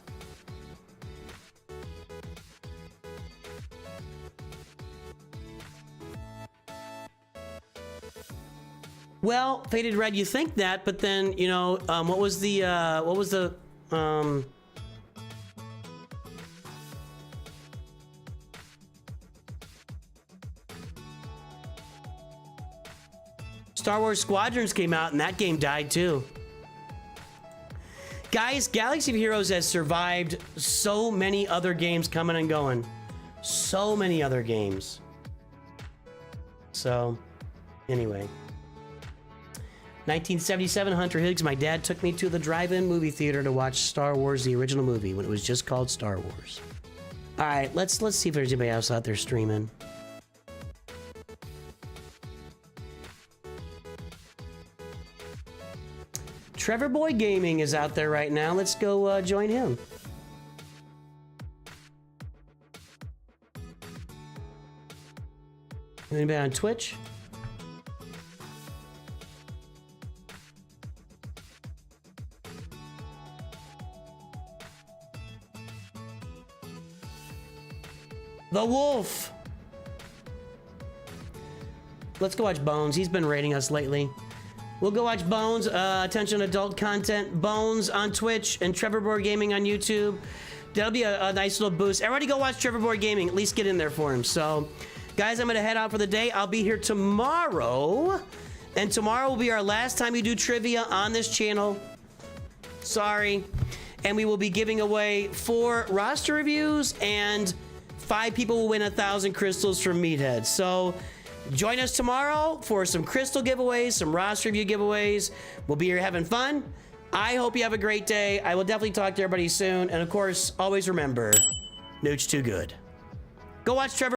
Well, Faded Red, you think that, but then, you know, what was the Star Wars Squadrons came out and that game died too. Guys, Galaxy of Heroes has survived so many other games coming and going. So many other games. So, anyway. 1977, Hunter Higgs. My dad took me to the drive-in movie theater to watch Star Wars, the original movie, when it was just called Star Wars. All right, let's see if there's anybody else out there streaming. Trevor Boy Gaming is out there right now. Let's go join him. Anybody on Twitch? The Wolf. Let's go watch Bones. He's been raiding us lately. We'll go watch Bones. Attention adult content. Bones on Twitch and Trevor Board Gaming on YouTube. That'll be a nice little boost. Everybody go watch Trevor Board Gaming. At least get in there for him. So, guys, I'm going to head out for the day. I'll be here tomorrow. And tomorrow will be our last time we do trivia on this channel. Sorry. And we will be giving away 4 roster reviews and 5 people will win 1,000 crystals from Meathead. So join us tomorrow for some crystal giveaways, some roster review giveaways. We'll be here having fun. I hope you have a great day. I will definitely talk to everybody soon. And of course, always remember, Nooch2Gud. Go watch Trevor.